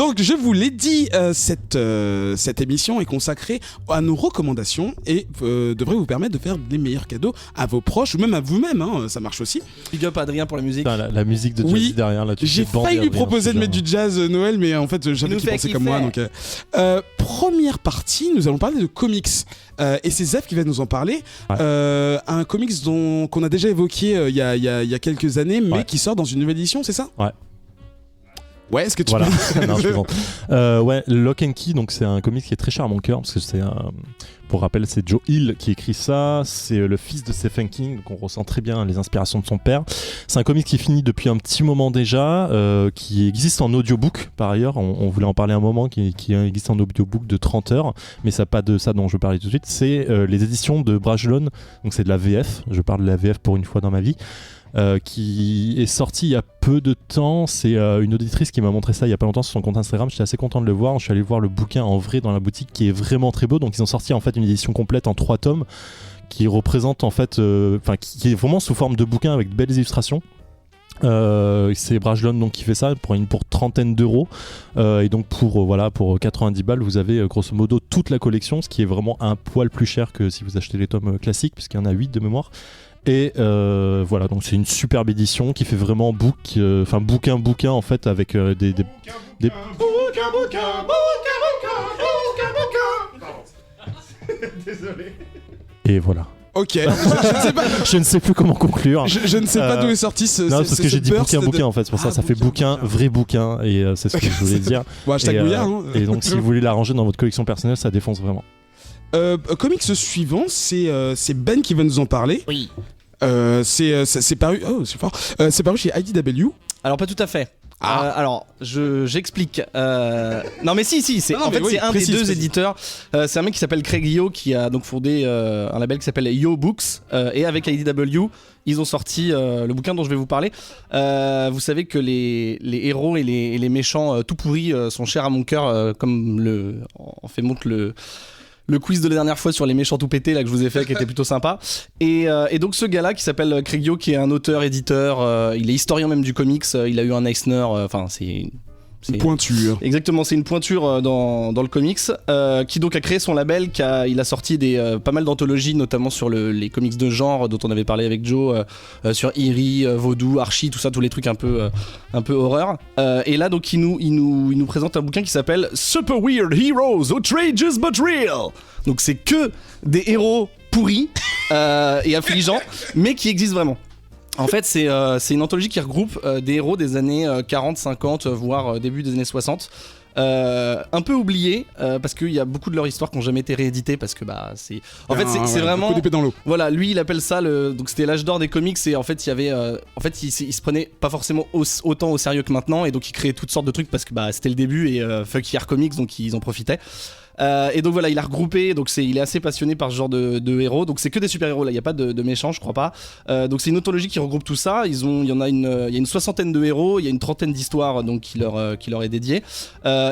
Donc je vous l'ai dit, cette émission est consacrée à nos recommandations et devrait vous permettre de faire les meilleurs cadeaux à vos proches ou même à vous-même, hein, ça marche aussi. Big up à Adrien pour la musique. Putain, la musique de Jazzy derrière là. J'ai failli lui proposer de mettre du jazz Noël, mais en fait j'avais qu'il pensait comme moi. Donc, première partie, nous allons parler de comics. Et c'est Zef qui va nous en parler. Ouais. Un comics qu'on a déjà évoqué il y a quelques années, mais qui sort dans une nouvelle édition, c'est ça ? Ouais. Ouais, est-ce que tu voilà. peux... Non, je plaisante. Ouais, Lock and Key, donc c'est un comics qui est très cher à mon cœur parce que c'est pour rappel, c'est Joe Hill qui écrit ça. C'est le fils de Stephen King, donc on ressent très bien les inspirations de son père. C'est un comics qui finit depuis un petit moment déjà, qui existe en audiobook par ailleurs. On voulait en parler un moment, qui existe en audiobook de 30 heures, mais ça pas de ça dont je veux parler tout de suite. C'est les éditions de Brajlon, donc c'est de la VF. Je parle de la VF pour une fois dans ma vie. Qui est sorti il y a peu de temps. C'est une auditrice qui m'a montré ça il y a pas longtemps sur son compte Instagram. J'étais assez content de le voir. Je suis allé voir le bouquin en vrai dans la boutique qui est vraiment très beau. Donc ils ont sorti en fait une édition complète en 3 tomes qui représente en fait qui est vraiment sous forme de bouquin avec de belles illustrations. C'est Brajlon donc qui fait ça pour une trentaine d'euros et donc pour 90 balles vous avez grosso modo toute la collection, ce qui est vraiment un poil plus cher que si vous achetez les tomes classiques puisqu'il y en a 8 de mémoire. Et voilà, donc c'est une superbe édition qui fait vraiment bouquin en fait avec des Désolé. Et voilà. Ok, je ne sais pas. Je ne sais plus comment conclure. Je ne sais pas d'où est sorti ce. Non, parce que j'ai dit bouquin en fait, c'est pour ça fait bouquin, vrai bouquin, et c'est ce que je voulais dire. Bon, hashtag bouillard, hein. Et donc si vous voulez la ranger dans votre collection personnelle, ça défonce vraiment. Comics suivant, c'est Ben qui va nous en parler. Oui. C'est paru. Oh, c'est fort. C'est paru chez IDW. Alors pas tout à fait. Alors, j'explique. Non mais si, c'est non, en fait oui, c'est un précise, des deux éditeurs. C'est un mec qui s'appelle Craig Yo qui a donc fondé un label qui s'appelle Yo Books et avec IDW ils ont sorti le bouquin dont je vais vous parler. Vous savez que les héros et les méchants tout pourris sont chers à mon cœur, comme en fait montre le quiz de la dernière fois sur les méchants tout pétés là que je vous ai fait qui était plutôt sympa et donc ce gars là qui s'appelle Craig Yo qui est un auteur éditeur, il est historien même du comics, il a eu un Eisner, enfin c'est une pointure. Exactement, c'est une pointure dans le comics, qui donc a créé son label, il a sorti pas mal d'anthologies, notamment sur les comics de genre dont on avait parlé avec Joe, sur Eerie, Vaudou, Archie, tout ça, tous les trucs un peu horreur. Et là donc il nous présente un bouquin qui s'appelle Super Weird Heroes, Outrageous but Real. Donc c'est que des héros pourris et affligeants, mais qui existent vraiment. En fait, c'est une anthologie qui regroupe des héros des années 40, 50, voire début des années 60. Un peu oubliés parce qu'il y a beaucoup de leur histoire qui n'ont jamais été rééditées parce que c'est. En fait, c'est vraiment. Beaucoup d'épée dans l'eau. Voilà, lui, il appelle ça donc c'était l'âge d'or des comics et en fait, il y avait. Il se prenait pas forcément autant au sérieux que maintenant et donc il créait toutes sortes de trucs parce que c'était le début et fuck Year Comics donc ils en profitaient. Et donc voilà, il a regroupé, donc il est assez passionné par ce genre de héros, donc c'est que des super-héros là, il n'y a pas de méchants je crois pas. Donc c'est une anthologie qui regroupe tout ça, il y a une 60aine de héros, il y a une 30aine d'histoires donc qui leur est dédiée.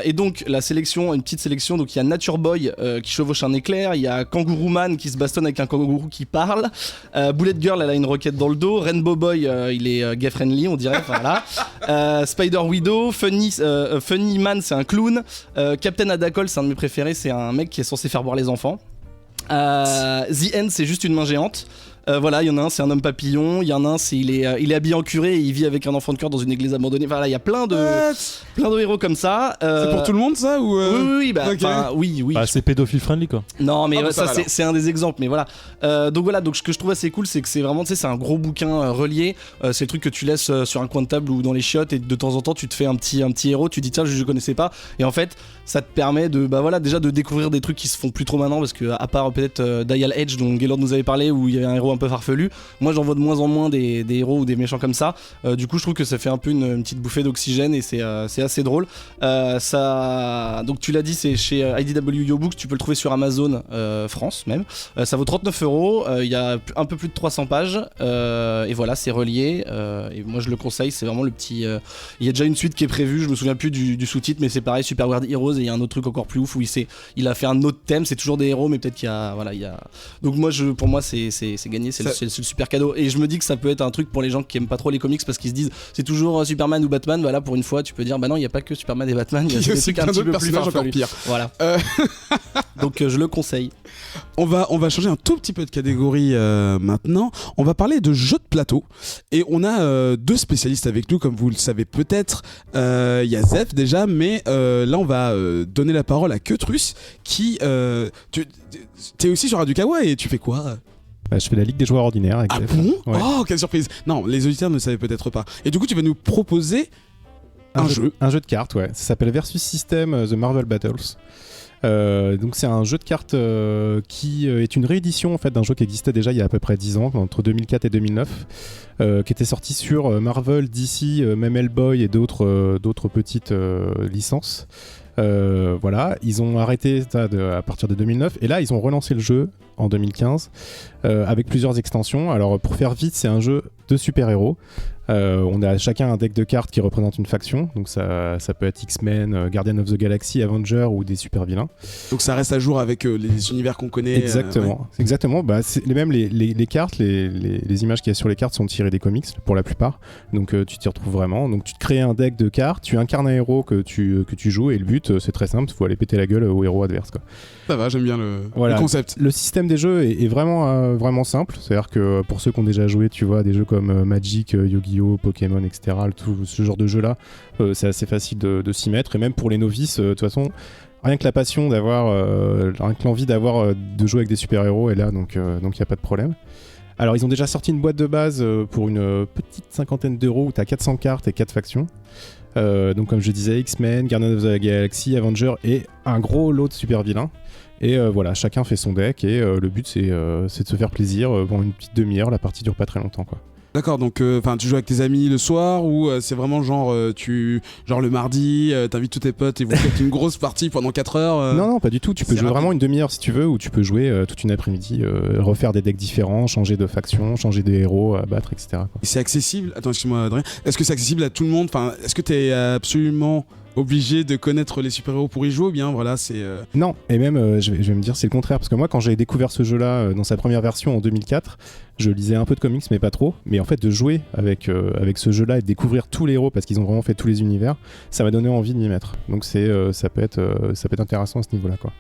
Et donc la sélection, une petite sélection, donc il y a Nature Boy qui chevauche un éclair, il y a Kangourou Man qui se bastonne avec un kangourou qui parle, Bullet Girl elle a une roquette dans le dos, Rainbow Boy il est gay friendly on dirait, voilà. Spider Widow, Funny Man c'est un clown, Captain Adacol c'est un de mes préférés, c'est un mec qui est censé faire boire les enfants. The End c'est juste une main géante. Voilà, il y en a un, c'est un homme papillon. Il y en a un, il est habillé en curé et il vit avec un enfant de cœur dans une église abandonnée. Voilà, il y a plein de héros comme ça. C'est pour tout le monde ça ou Oui, oui. Bah, c'est pédophile friendly quoi. Non, mais ça c'est un des exemples. Mais voilà. Donc ce que je trouve assez cool, c'est que c'est vraiment, c'est un gros bouquin relié. C'est le truc que tu laisses sur un coin de table ou dans les chiottes et de temps en temps tu te fais un petit héros. Tu dis tiens, je connaissais pas. Et en fait, ça te permet déjà de découvrir des trucs qui se font plus trop maintenant parce que à part peut-être Dial Edge dont Gaylord nous avait parlé où il y avait un héros un peu farfelu, moi j'en vois de moins en moins des héros ou des méchants comme ça. Du coup je trouve que ça fait un peu une petite bouffée d'oxygène et c'est assez drôle. Donc tu l'as dit, c'est chez IDW Yo Books, tu peux le trouver sur Amazon France même. Ça vaut 39€, il y a un peu plus de 300 pages et voilà, c'est relié et moi je le conseille, c'est vraiment le petit il y a déjà une suite qui est prévue, je me souviens plus du sous-titre, mais c'est pareil, Super Weird Heroes, et il y a un autre truc encore plus ouf où il a fait un autre thème, c'est toujours des héros mais peut-être qu'il y a donc moi pour moi c'est gagné gagner, c'est Ça- le super cadeau. Et je me dis que ça peut être un truc pour les gens qui aiment pas trop les comics parce qu'ils se disent c'est toujours Superman ou Batman. Voilà, pour une fois, tu peux dire bah non, il y a pas que Superman et Batman, il y a Il y a des aussi trucs un plein petit d'autres peu plus personnages encore farfelus. pires. Voilà. Euh. Donc je le conseille. On va changer un tout petit peu de catégorie maintenant. On va parler de jeux de plateau. Et on a deux spécialistes avec nous, comme vous le savez peut-être. Il y a Zef déjà, mais là on va donner la parole à Queutrus qui... T'es aussi sur Radio Kawa et tu fais quoi? Bah, je fais la Ligue des joueurs ordinaires avec Ah Zef. bon? Ouais. Oh, quelle surprise! Non, les auditeurs ne savaient peut-être pas. Et du coup, tu vas nous proposer un jeu. Un jeu de cartes, ouais. Ça s'appelle Versus System The Marvel Battles. Donc c'est un jeu de cartes qui est une réédition en fait d'un jeu qui existait déjà il y a à peu près 10 ans, entre 2004 et 2009, qui était sorti sur Marvel, DC, même Hellboy et d'autres petites licences. Voilà, ils ont arrêté ça à partir de 2009 et là ils ont relancé le jeu en 2015 avec plusieurs extensions. Alors pour faire vite, c'est un jeu de super-héros. On a chacun un deck de cartes qui représente une faction, donc ça peut être X-Men, Guardian of the Galaxy, Avenger ou des super vilains. Donc ça reste à jour avec les univers qu'on connaît. Exactement, exactement. Bah, même les cartes, les images qu'il y a sur les cartes sont tirées des comics pour la plupart, donc tu t'y retrouves vraiment. Donc tu te crées un deck de cartes, tu incarnes un héros que tu joues et le but c'est très simple, il faut aller péter la gueule au héros adverse, quoi. Ça va, j'aime bien le Voilà. concept. Le système des jeux est vraiment simple. C'est-à-dire que pour ceux qui ont déjà joué, tu vois, des jeux comme Magic, Yu-Gi-Oh, Pokémon, etc., tout ce genre de jeux-là, c'est assez facile de s'y mettre. Et même pour les novices, de toute façon, rien que la passion rien que l'envie de jouer avec des super-héros est là, donc il n'y a pas de problème. Alors, ils ont déjà sorti une boîte de base pour une petite 50aine d'euros où tu as 400 cartes et 4 factions. Donc, comme je disais, X-Men, Guardians of the Galaxy, Avenger et un gros lot de super vilains. Et voilà, chacun fait son deck et le but c'est de se faire plaisir pendant une petite demi-heure. La partie dure pas très longtemps, quoi. D'accord, donc tu joues avec tes amis le soir ou c'est vraiment genre le mardi, t'invites tous tes potes et vous faites une grosse partie pendant 4 heures Non, pas du tout. Tu peux c'est jouer rapide. vraiment une demi-heure si tu veux, ou tu peux jouer toute une après-midi, refaire des decks différents, changer de faction, changer des héros à battre, etc., quoi. Et c'est accessible. Attends, excuse-moi, Adrien. Est-ce que c'est accessible à tout le monde? Enfin, est-ce que t'es absolument obligé de connaître les super-héros pour y jouer ou bien voilà, c'est. Non, et même je vais me dire c'est le contraire, parce que moi quand j'ai découvert ce jeu-là dans sa première version en 2004, je lisais un peu de comics mais pas trop, mais en fait de jouer avec ce jeu-là et de découvrir tous les héros parce qu'ils ont vraiment fait tous les univers, ça m'a donné envie de m'y mettre. Donc ça peut être intéressant à ce niveau-là, quoi.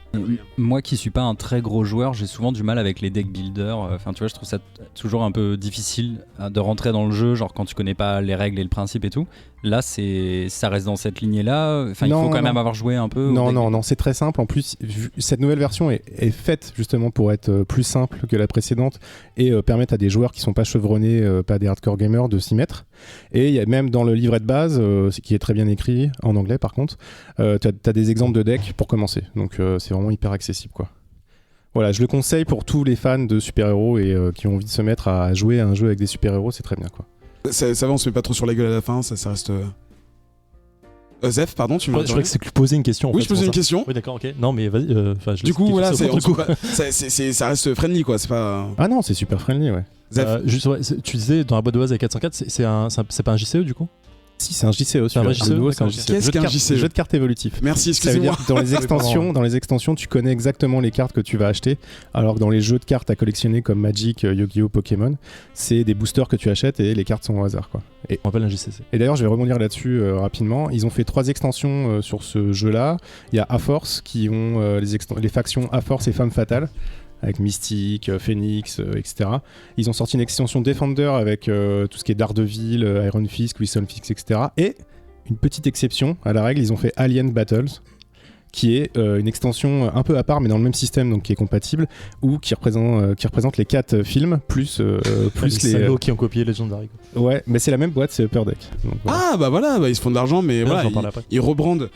Moi qui suis pas un très gros joueur, j'ai souvent du mal avec les deck builders. Enfin, tu vois, je trouve ça toujours un peu difficile de rentrer dans le jeu, genre quand tu connais pas les règles et le principe et tout. Là, ça reste dans cette lignée-là. Enfin, il faut quand même avoir joué un peu. Non, c'est très simple. En plus, cette nouvelle version est faite justement pour être plus simple que la précédente et permettre à des joueurs qui sont pas chevronnés, pas des hardcore gamers, de s'y mettre. Et il y a même dans le livret de base, qui est très bien écrit, en anglais par contre, t'as des exemples de decks pour commencer. Donc c'est vraiment hyper accessible, quoi. Voilà, je le conseille pour tous les fans de super-héros et qui ont envie de se mettre à jouer à un jeu avec des super-héros, c'est très bien, quoi. Ça va, on se met pas trop sur la gueule à la fin, ça reste. Zef, pardon, tu m'as. Je crois que c'est que tu posais une question. En Oui, fait, je posais c'est une pour ça. question. Oui, d'accord, ok. Non, mais vas-y. Du coup, voilà, c'est ça reste friendly quoi, c'est pas. Ah non, c'est super friendly, ouais. Zef. Juste, ouais, tu disais dans la boîte de base avec 404, c'est pas un JCE du coup? Si, c'est un JCE. C'est un vrai JCE, nouveau, c'est un d'accord, ok. JCE. Qu'est-ce qu'un JCE? Jeu de cartes évolutif. Merci, Ça veut excusez-moi. dire que dans les extensions, tu connais exactement les cartes que tu vas acheter, alors que dans les jeux de cartes à collectionner comme Magic, Yu-Gi-Oh, Pokémon, c'est des boosters que tu achètes et les cartes sont au hasard, quoi. On appelle un JCC. Et d'ailleurs, je vais rebondir là-dessus rapidement. Ils ont fait 3 extensions sur ce jeu-là. Il y a A-Force qui ont les factions A-Force et Femme Fatale, avec Mystique, Phoenix, etc. Ils ont sorti une extension Defender avec tout ce qui est Daredevil, Iron Fist, Whistle Fist, etc. Et une petite exception à la règle, ils ont fait Alien Battles, qui est une extension un peu à part, mais dans le même système, donc qui est compatible, ou qui représente les 4 films, plus Les salauds qui ont copié Legendary. Ouais, mais c'est la même boîte, c'est Upper Deck. Donc, voilà. Ah bah voilà, ils se font de l'argent, mais voilà, j'en parle après. ils rebrandent.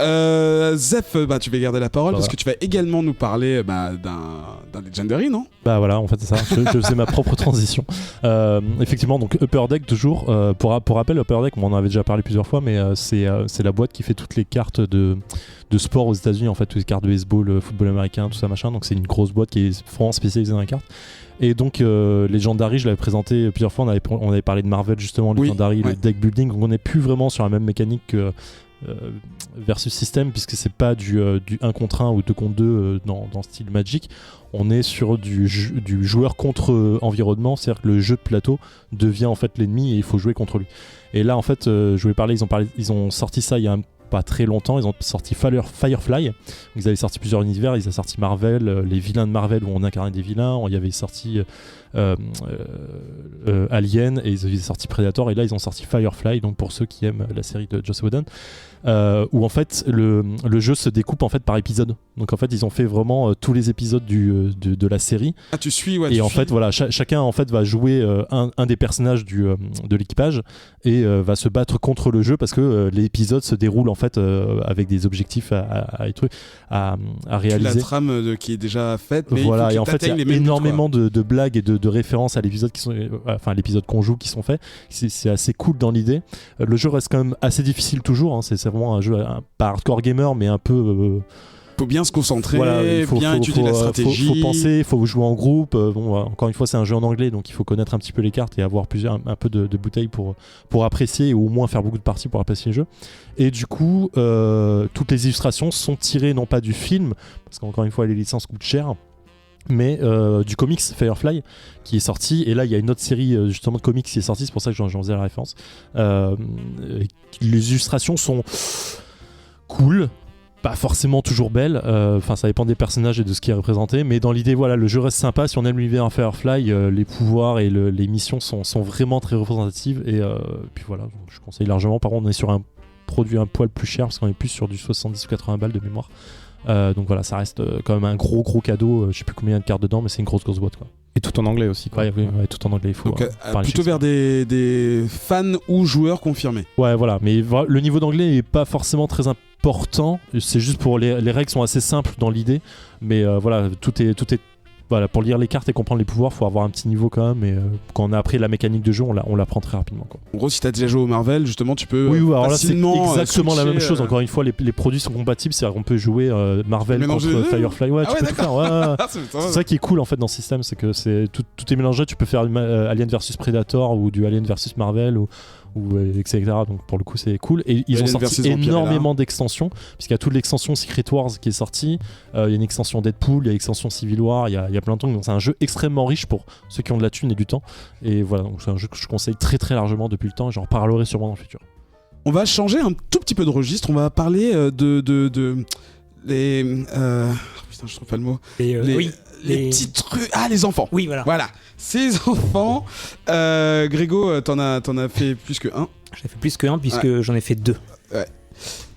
Zef, tu vas garder la parole parce que tu vas également nous parler d'un Legendary, non? Bah voilà, en fait c'est ça, je faisais ma propre transition. Effectivement, donc Upper Deck toujours, pour rappel, Upper Deck, on en avait déjà parlé plusieurs fois, mais c'est la boîte qui fait toutes les cartes de sport aux États-Unis, en fait, toutes les cartes de baseball, football américain, tout ça machin, donc c'est une grosse boîte qui est vraiment spécialisée dans les cartes. Et donc Legendary, je l'avais présenté plusieurs fois, on avait parlé de Marvel justement, Legendary, oui, le deck building, donc on n'est plus vraiment sur la même mécanique que versus système, puisque c'est pas du 1 contre 1 ou 2 contre 2 dans style Magic. On est sur du joueur contre environnement, c'est-à-dire que le jeu de plateau devient en fait l'ennemi et il faut jouer contre lui. Et là en fait, je voulais parler, ils ont sorti ça il y a pas très longtemps, ils ont sorti Firefly. Ils avaient sorti plusieurs univers, ils ont sorti Marvel, les vilains de Marvel où on incarnait des vilains, il y avait sorti Alien et ils avaient sorti Predator, et là ils ont sorti Firefly, donc pour ceux qui aiment la série de Joss Whedon, où en fait le jeu se découpe en fait par épisode. Donc en fait ils ont fait vraiment tous les épisodes de la série. Ah, tu suis, ouais. Et en fait voilà, chacun en fait va jouer un des personnages de l'équipage et va se battre contre le jeu, parce que l'épisode se déroule en fait avec des objectifs à réaliser. La trame qui est déjà faite, mais voilà, il faut et en fait il y a énormément de blagues et de références à l'épisode qui sont, enfin l'épisode qu'on joue qui sont faits. C'est assez cool dans l'idée. Le jeu reste quand même assez difficile toujours, hein. C'est vraiment un jeu pas hardcore gamer, mais un peu faut bien se concentrer, voilà, bien étudier la stratégie. Faut penser, il faut jouer en groupe. Bon, encore une fois, c'est un jeu en anglais, donc il faut connaître un petit peu les cartes et avoir un peu de bouteilles pour apprécier, ou au moins faire beaucoup de parties pour apprécier le jeu. Et du coup, toutes les illustrations sont tirées non pas du film, parce qu'encore une fois, les licences coûtent cher, mais du comics Firefly qui est sorti. Et là il y a une autre série justement de comics qui est sortie, c'est pour ça que j'en faisais la référence. Les illustrations sont cool, pas forcément toujours belles, enfin ça dépend des personnages et de ce qui est représenté, mais dans l'idée voilà, le jeu reste sympa. Si on aime l'univers Firefly, les pouvoirs et les missions sont vraiment très représentatives, et puis voilà, donc je conseille largement. Par contre on est sur un produit un poil plus cher, parce qu'on est plus sur du 70 ou 80 balles de mémoire. Donc voilà, ça reste quand même un gros cado. Je sais plus combien il y a de cartes dedans, mais c'est une grosse boîte quoi. Et tout en anglais aussi quoi. Ouais, tout en anglais, il faut. Donc plutôt vers des fans ou joueurs confirmés. Ouais, voilà, mais le niveau d'anglais est pas forcément très important. C'est juste pour les règles sont assez simples dans l'idée, mais voilà, tout est voilà, pour lire les cartes et comprendre les pouvoirs, faut avoir un petit niveau quand même. Et quand on a appris la mécanique de jeu, on l'apprend très rapidement quoi. En gros, si t'as déjà joué au Marvel, justement, tu peux alors facilement là, c'est exactement la même chose. switcher, Encore une fois, les produits sont compatibles, c'est-à-dire qu'on peut jouer Marvel contre Firefly. Ouais, tu peux tout faire. Ouais. C'est ça qui est cool en fait dans ce système, c'est que tout est mélangé. Tu peux faire Alien versus Predator ou du Alien versus Marvel ou etc. Donc pour le coup c'est cool. Et ils ont sorti énormément d'extensions, puisqu'il y a toute l'extension Secret Wars qui est sortie, il y a une extension Deadpool, il y a une extension Civil War, il y a plein de trucs. Donc c'est un jeu extrêmement riche pour ceux qui ont de la thune et du temps. Et voilà, donc c'est un jeu que je conseille très très largement depuis le temps, et j'en reparlerai sûrement dans le futur. On va changer un tout petit peu de registre, on va parler les putain, je trouve pas le mot. Les petits trucs. Ah, les enfants. Oui, voilà. Voilà. Ces enfants. Grégo, t'en as fait plus que un. J'en ai fait plus que un, puisque j'en ai fait 2. Ouais.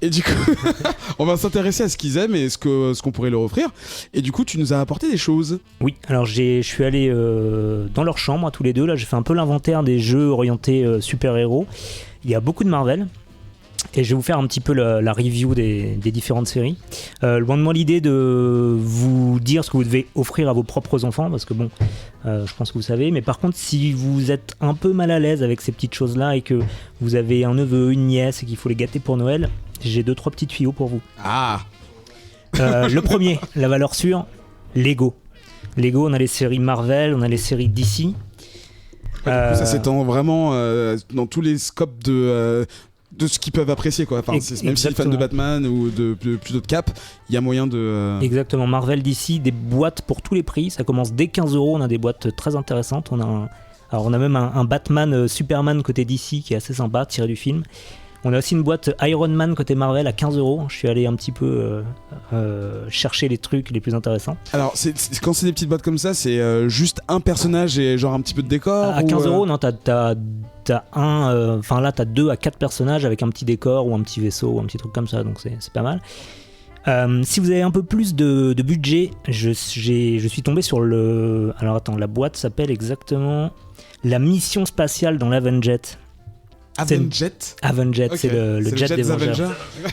Et du coup, on va s'intéresser à ce qu'ils aiment et ce qu'on pourrait leur offrir. Et du coup, tu nous as apporté des choses. Oui, alors je suis allé dans leur chambre, tous les deux. Là, j'ai fait un peu l'inventaire des jeux orientés super-héros. Il y a beaucoup de Marvel. Et je vais vous faire un petit peu la review des différentes séries. Loin de moi l'idée de vous dire ce que vous devez offrir à vos propres enfants, parce que bon, je pense que vous savez. Mais par contre, si vous êtes un peu mal à l'aise avec ces petites choses-là et que vous avez un neveu, une nièce et qu'il faut les gâter pour Noël, j'ai 2-3 petits tuyaux pour vous. Ah. Le premier, la valeur sûre, Lego. Lego, on a les séries Marvel, on a les séries DC. Ça s'étend vraiment dans tous les scopes de ce qu'ils peuvent apprécier quoi. Enfin, même si fan de Batman ou de plus d'autres caps, il y a moyen de Exactement, Marvel, DC, des boîtes pour tous les prix, ça commence dès 15€, on a des boîtes très intéressantes, on a même un Batman Superman côté DC qui est assez sympa, tiré du film. On a aussi une boîte Iron Man côté Marvel à 15€. Je suis allé un petit peu chercher les trucs les plus intéressants. Alors, quand c'est des petites boîtes comme ça, c'est juste un personnage et genre un petit peu de décor. À 15€, non, t'as 2 à 4 personnages avec un petit décor ou un petit vaisseau ou un petit truc comme ça, donc c'est pas mal. Si vous avez un peu plus de budget, je suis tombé sur le... Alors attends, la boîte s'appelle exactement La Mission Spatiale dans l'Avenjet. Avenjet, okay. C'est le jet des Avengers.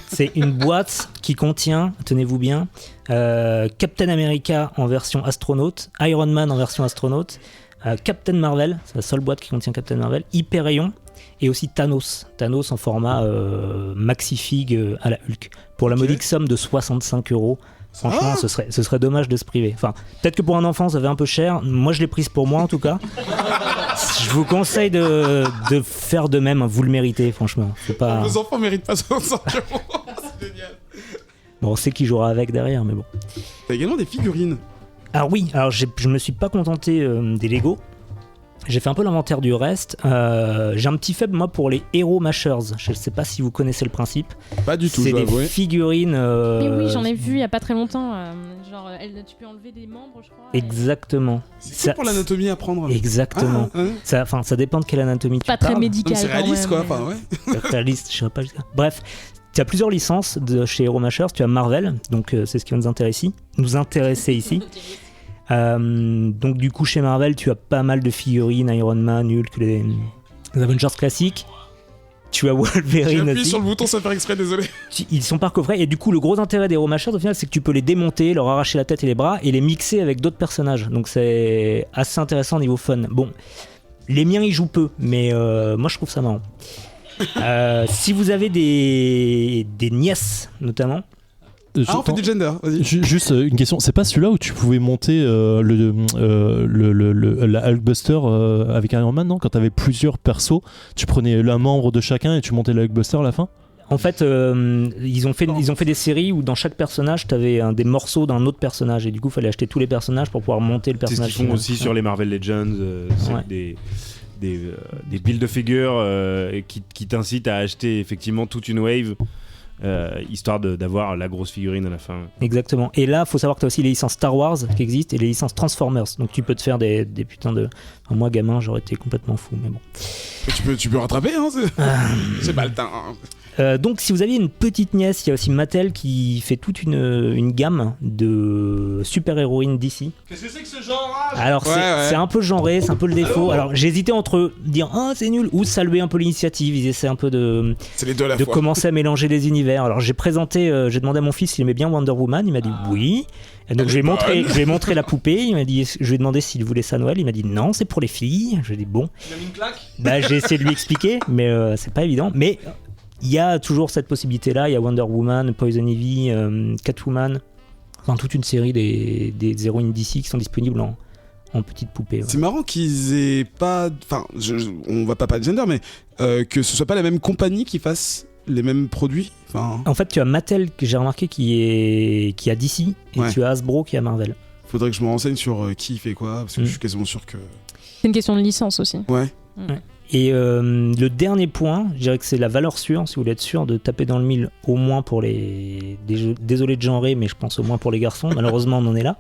C'est une boîte qui contient, tenez-vous bien, Captain America en version astronaute, Iron Man en version astronaute, Captain Marvel, c'est la seule boîte qui contient Captain Marvel, Hyperion et aussi Thanos en format maxi-fig à la Hulk, pour la modique somme de 65€. Franchement, ce serait dommage de se priver. Enfin, peut-être que pour un enfant, ça fait un peu cher. Moi, je l'ai prise pour moi, en tout cas. Je vous conseille de faire de même. Vous le méritez, franchement. C'est pas... Nos enfants méritent pas 65 €. C'est génial. Bon, on sait qui jouera avec derrière, mais bon. T'as également des figurines. Alors oui, je me suis pas contenté des Lego. J'ai fait un peu l'inventaire du reste. J'ai un petit faible, moi, pour les Hero Mashers. Je ne sais pas si vous connaissez le principe. Pas du tout, C'est je des dois avouer. figurines... Mais oui, j'en ai vu il y a pas très longtemps. Genre, tu peux enlever des membres, je crois. Exactement. C'est cool pour l'anatomie à prendre. Exactement. Ah, ouais. Ça dépend de quelle anatomie tu Pas parles. très Non, médical. mais c'est quand réaliste, même, quoi. mais- Enfin, ouais. Réaliste, je sais pas. Bref, tu as plusieurs licences chez Hero Mashers. Tu as Marvel, donc c'est ce qui va nous intéresser ici. Donc du coup chez Marvel tu as pas mal de figurines, Iron Man, Hulk, les Avengers classiques. Tu as J'ai Wolverine appuyé aussi. sur le bouton sans faire exprès, désolé. Ils sont par coffret et du coup le gros intérêt des Hero Mashers au final c'est que tu peux les démonter, leur arracher la tête et les bras et les mixer avec d'autres personnages. Donc c'est assez intéressant au niveau fun. Bon, les miens ils jouent peu mais moi je trouve ça marrant. Si vous avez des nièces notamment. Ah, on fait du gender, vas-y. Juste une question, c'est pas celui-là où tu pouvais monter la Hulkbuster avec Iron Man, non? Quand t'avais plusieurs persos, tu prenais l'un membre de chacun et tu montais la Hulkbuster à la fin? En fait, ils ont fait des séries où dans chaque personnage, t'avais des morceaux d'un autre personnage et du coup, il fallait acheter tous les personnages pour pouvoir monter le C'est ce personnage. qu'ils font final. aussi sur les Marvel Legends, c'est Ouais. des build de figures qui t'incitent à acheter effectivement toute une wave, histoire d'avoir la grosse figurine à la fin. Exactement. Et là, faut savoir que t'as aussi les licences Star Wars qui existent et les licences Transformers. Donc tu peux te faire des putains de... Enfin, moi, gamin, j'aurais été complètement fou, mais bon. Tu peux rattraper, hein. C'est pas le temps. Hein. Donc si vous aviez une petite nièce, il y a aussi Mattel qui fait toute une gamme de super-héroïnes DC. Qu'est-ce que c'est que ce genre-là? Alors c'est un peu genré, c'est un peu le défaut. Alors j'ai hésité entre dire ah c'est nul ou saluer un peu l'initiative. Ils essaient un peu de C'est les deux à la fois. commencer à mélanger les univers. Alors j'ai demandé à mon fils s'il aimait bien Wonder Woman, il m'a dit oui. Et donc je lui ai montré la poupée, je lui ai demandé s'il voulait ça à Noël, il m'a dit non c'est pour les filles. Je lui ai dit bon. Il a mis une claque. Bah j'ai essayé de lui expliquer, mais c'est pas évident. Mais il y a toujours cette possibilité-là. Il y a Wonder Woman, Poison Ivy, Catwoman, enfin toute une série des héroïnes d'ici qui sont disponibles en petites poupées. Ouais. C'est marrant qu'ils aient pas. Enfin, on va pas parler de gender, mais que ce soit pas la même compagnie qui fasse les mêmes produits. Enfin, En fait, tu as Mattel que j'ai remarqué qui a DC et Ouais. tu as Hasbro qui a Marvel. faudrait que je me renseigne sur qui fait quoi, parce que je suis quasiment sûr que. C'est une question de licence aussi. Ouais. Et le dernier point, je dirais que c'est la valeur sûre, si vous voulez être sûr de taper dans le mille, au moins pour les... Désolé de genrer, mais je pense au moins pour les garçons, malheureusement on en est là.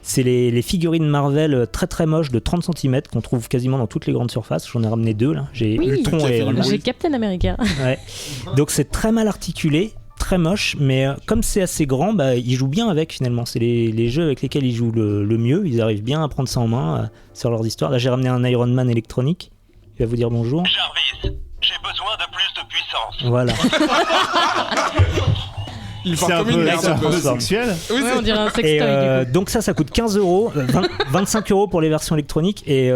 C'est les figurines Marvel très très moches de 30 cm qu'on trouve quasiment dans toutes les grandes surfaces. J'en ai ramené 2 là, j'ai Oui, Ultron qui a fait et... du bruit. J'ai Captain America. Ouais. Donc c'est très mal articulé, très moche, mais comme c'est assez grand, bah, ils jouent bien avec finalement. C'est les jeux avec lesquels ils jouent le mieux, ils arrivent bien à prendre ça en main sur leurs histoires. Là j'ai ramené un Iron Man électronique. Il va vous dire bonjour. Jarvis, j'ai besoin de plus de puissance. Voilà. Il C'est parle un comme une peu, merde. c'est un peu Oui, sexuel. Ouais, on dirait un Et sextoy du coup. donc ça coûte 15 €, 25 € pour les versions électroniques et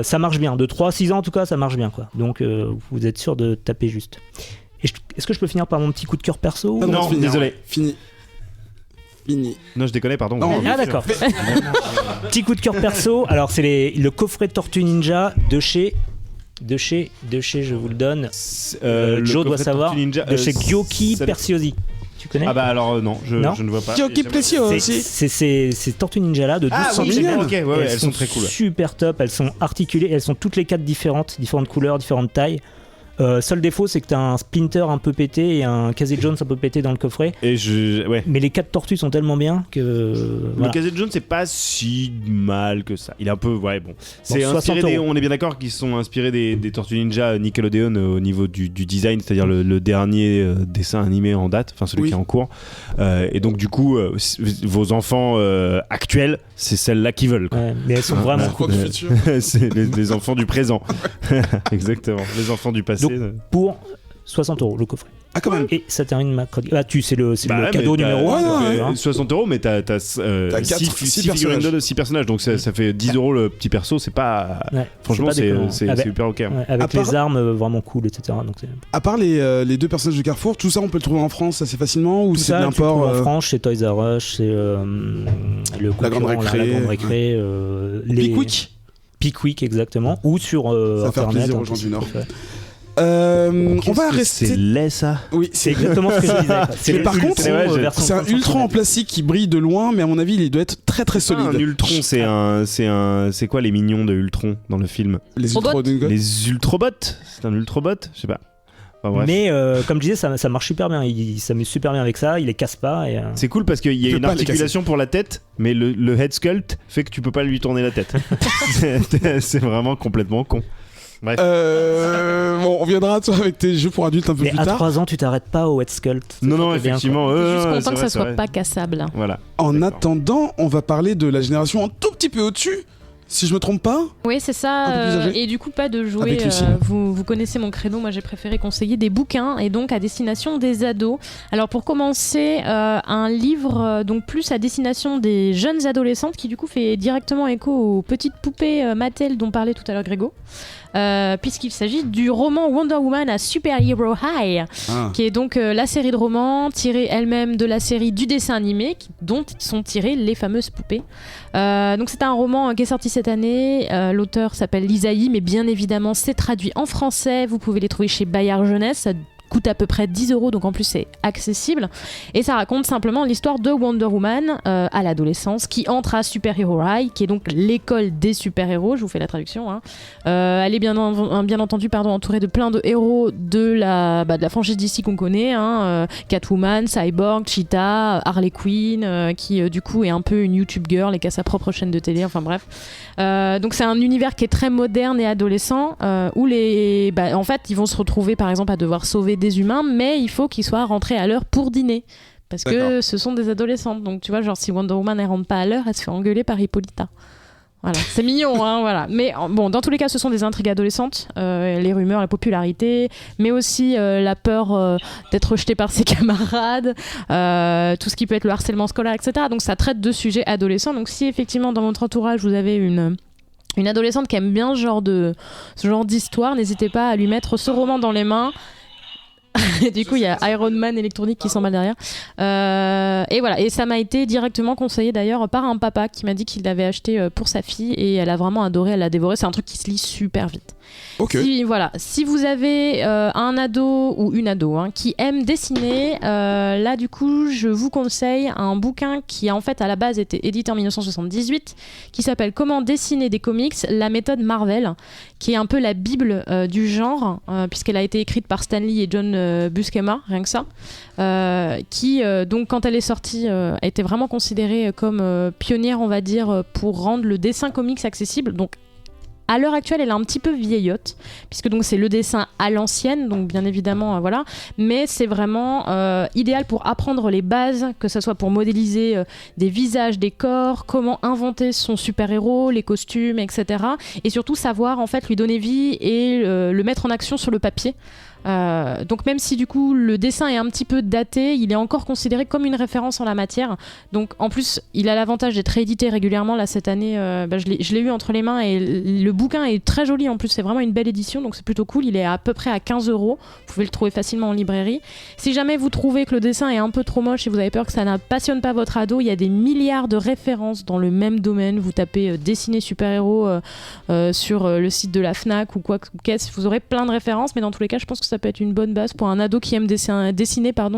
ça marche bien. De 3 à 6 ans en tout cas, ça marche bien quoi. Donc vous êtes sûr de taper juste. Et est-ce que je peux finir par mon petit coup de cœur perso Ah Non, c'est fini, désolé. hein. Fini. Non, je déconnais, pardon. Non, Ah d'accord. Petit coup de cœur perso. Alors c'est le coffret Tortue Ninja de chez, je vous le donne. Le Joe doit coffret savoir. Tortue Ninja, De chez Gyoki ça- Persiosi. Tu connais? Ah bah alors non, je ne vois pas. Gyoki Plessio aussi. C'est ces Tortues Ninja là de 12 Ah oui, cm. d'accord, ok, ouais, elles sont très cool. Super top, elles sont articulées, elles sont toutes les 4 différentes couleurs, différentes tailles. Seul défaut, c'est que t'as un Splinter un peu pété et un Casey Jones un peu pété dans le coffret. Et ouais. Mais les 4 tortues sont tellement bien que. Le Voilà. Casey Jones, c'est pas si mal que ça. Il est un peu, ouais, bon. C'est 60 inspiré €. on est bien d'accord qu'ils sont inspirés des Tortues Ninja Nickelodeon au niveau du design, c'est-à-dire le dernier dessin animé en date, enfin celui Oui. qui est en cours. Et donc du coup, vos enfants actuels, c'est celles-là qu'ils veulent. Quoi. Ouais, mais elles sont vraiment Je crois cool. du futur. C'est les enfants du présent. Exactement. Les enfants du passé. Donc, pour 60 € le coffret. Ah, quand même. Et ça termine mercredi. Ah, c'est le Bah, cadeau mais numéro 1. ouais. 60 €, mais t'as quatre- 6 six figurines personnages. de 6 personnages, donc ça fait 10 € le petit perso, c'est pas. Ouais, Franchement, pas déconnant. c'est super ok. Ouais, avec À part- les armes vraiment cool, etc. Donc, À part les deux personnages de Carrefour, tout ça on peut le trouver en France assez facilement ou tout c'est de ça, tu le trouves l'import en France, chez Toys R Us, c'est le La Grande concurrent, Récré. la Grande Récré, Pickwick. Pickwick, exactement, ou sur Ça va faire Internet. plaisir hein, aux gens tout du Nord. à fait. On va rester. C'est laid ça. Oui, C'est exactement ce que je disais. C'est Mais le par Ultron, contre, version c'est un 30 Ultron en centimètres. plastique qui brille de loin, mais à mon avis, il doit être très très C'est pas solide. un Ultron, c'est quoi les mignons de Ultron dans le film? Les Robots. Les Ultrobots. C'est un Ultrobot, je sais pas. Enfin, bref. Mais comme je disais, ça marche super bien. Il s'amuse super bien avec ça. Il les casse pas. Et, C'est cool parce qu'il y a Tu peux une pas les articulation pour la tête, mais le head sculpt fait que tu peux pas lui tourner la tête. C'est vraiment complètement con. Bref. Bon, on viendra à toi avec tes jeux pour adultes un peu mais plus à tard. 3 ans, tu t'arrêtes pas au head sculpt. Non, non, C'est bien, effectivement. Je suis juste c'est content que vrai, ça c'est soit vrai. pas cassable. Voilà. En D'accord. attendant, on va parler de la génération un tout petit peu au-dessus, si je me trompe pas. Oui, c'est ça. Un peu plus âgé. Et du coup, pas de jouer. Avec Lucie. Vous connaissez mon credo. Moi, j'ai préféré conseiller des bouquins et donc à destination des ados. Alors, pour commencer, un livre donc plus à destination des jeunes adolescentes qui du coup fait directement écho aux petites poupées Mattel dont parlait tout à l'heure Grégo. Puisqu'il s'agit du roman Wonder Woman à Super Hero High, Ah. qui est donc la série de romans tirée elle-même de la série du dessin animé dont sont tirées les fameuses poupées. Donc c'est un roman qui est sorti cette année. L'auteur s'appelle Lisaïe, mais bien évidemment c'est traduit en français. Vous pouvez les trouver chez Bayard Jeunesse. Ça coûte à peu près 10 €, donc en plus c'est accessible. Et ça raconte simplement l'histoire de Wonder Woman à l'adolescence qui entre à Super Hero High, qui est donc l'école des super-héros. Je vous fais la traduction. Hein. Elle est bien entendu entourée de plein de héros de la franchise DC qu'on connaît. Hein, Catwoman, Cyborg, Cheetah, Harley Quinn, qui du coup est un peu une YouTube girl et qui a sa propre chaîne de télé. Enfin bref. Donc c'est un univers qui est très moderne et adolescent où en fait ils vont se retrouver par exemple à devoir sauver des humains, mais il faut qu'ils soient rentrés à l'heure pour dîner parce que D'accord. ce sont des adolescentes. Donc tu vois, genre si Wonder Woman elle rentre pas à l'heure, elle se fait engueuler par Hippolyta. Voilà, c'est mignon, hein, voilà. Mais bon, dans tous les cas, ce sont des intrigues adolescentes, les rumeurs, la popularité, mais aussi la peur d'être rejeté par ses camarades, tout ce qui peut être le harcèlement scolaire, etc. Donc ça traite de sujets adolescents. Donc si effectivement dans votre entourage vous avez une adolescente qui aime bien ce genre d'histoire, n'hésitez pas à lui mettre ce roman dans les mains. Et du coup, il y a Iron Man électronique qui s'emballe derrière. Et voilà. Et ça m'a été directement conseillé d'ailleurs par un papa qui m'a dit qu'il l'avait acheté pour sa fille et elle a vraiment adoré, elle l'a dévoré. C'est un truc qui se lit super vite. Ok. Si vous avez un ado ou une ado qui aime dessiner, là du coup je vous conseille un bouquin qui en fait à la base était édité en 1978 qui s'appelle Comment dessiner des comics, la méthode Marvel, qui est un peu la bible du genre puisqu'elle a été écrite par Stan Lee et John Buscema, rien que ça, qui donc quand elle est sortie a été vraiment considérée comme pionnière, on va dire, pour rendre le dessin comics accessible. Donc à l'heure actuelle, elle est un petit peu vieillotte, puisque donc c'est le dessin à l'ancienne, donc bien évidemment, voilà. Mais c'est vraiment idéal pour apprendre les bases, que ce soit pour modéliser des visages, des corps, comment inventer son super-héros, les costumes, etc. Et surtout savoir en fait lui donner vie et le mettre en action sur le papier. Donc même si du coup le dessin est un petit peu daté, il est encore considéré comme une référence en la matière. Donc en plus il a l'avantage d'être réédité régulièrement. Là cette année je l'ai eu entre les mains et le bouquin est très joli en plus, c'est vraiment une belle édition, donc c'est plutôt cool. Il est à peu près à 15 €, vous pouvez le trouver facilement en librairie. Si jamais vous trouvez que le dessin est un peu trop moche et vous avez peur que ça ne passionne pas votre ado, il y a des milliards de références dans le même domaine. Vous tapez dessiner super-héros sur le site de la Fnac ou quoi qu'est-ce, vous aurez plein de références, mais dans tous les cas je pense que ça peut être une bonne base pour un ado qui aime dessiner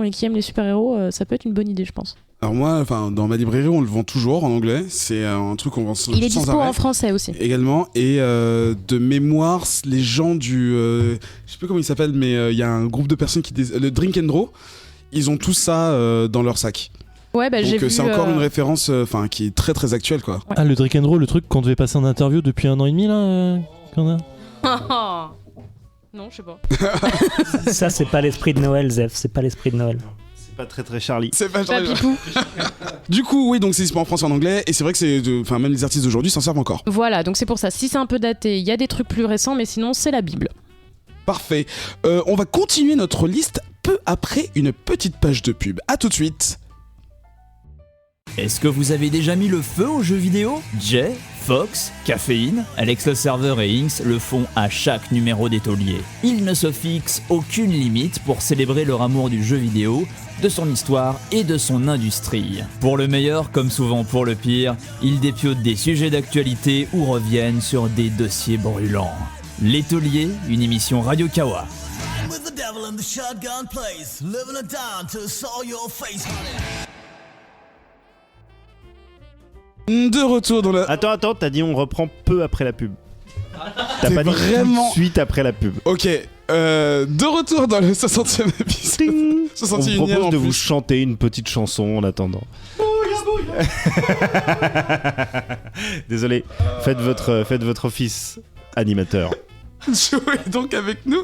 et qui aime les super-héros. Ça peut être une bonne idée, je pense. Alors moi, dans ma librairie, on le vend toujours en anglais. C'est un truc qu'on vend sans arrêt. Il est dispo en français aussi. Également. Et de mémoire, les gens du... je sais plus comment il s'appelle, mais il y a un groupe de personnes le Drink and Draw, ils ont tout ça dans leur sac. Ouais, j'ai Donc vu, c'est encore une référence qui est très très actuelle, quoi. Ouais. Ah, le Drink and Draw, le truc qu'on devait passer en interview depuis 1 an et demi, là qu'on a Non, je sais pas. Ça, c'est pas l'esprit de Noël, Zef. C'est pas l'esprit de Noël. C'est pas très très Charlie. C'est pas Pas Pipou. Du coup, oui, donc c'est dispo en français et en anglais, et c'est vrai que même les artistes d'aujourd'hui s'en servent encore. Voilà, donc c'est pour ça. Si c'est un peu daté, il y a des trucs plus récents, mais sinon c'est la Bible. Parfait. On va continuer notre liste peu après une petite page de pub. A tout de suite. Est-ce que vous avez déjà mis le feu aux jeux vidéo ? Jay, Fox, Caféine, Alex le serveur et Inks le font à chaque numéro des tauliers. Ils ne se fixent aucune limite pour célébrer leur amour du jeu vidéo, de son histoire et de son industrie. Pour le meilleur comme souvent pour le pire, ils dépiotent des sujets d'actualité ou reviennent sur des dossiers brûlants. Les Tauliers, une émission Radio Kawa. De retour dans la... Attends, t'as dit on reprend peu après la pub. T'as pas dit vraiment... tout de suite après la pub. Ok, de retour dans le 60e épisode. 61e On vous propose en de plus. vous chanter une petite chanson en attendant. Désolé, faites votre office animateur. Joe est donc avec nous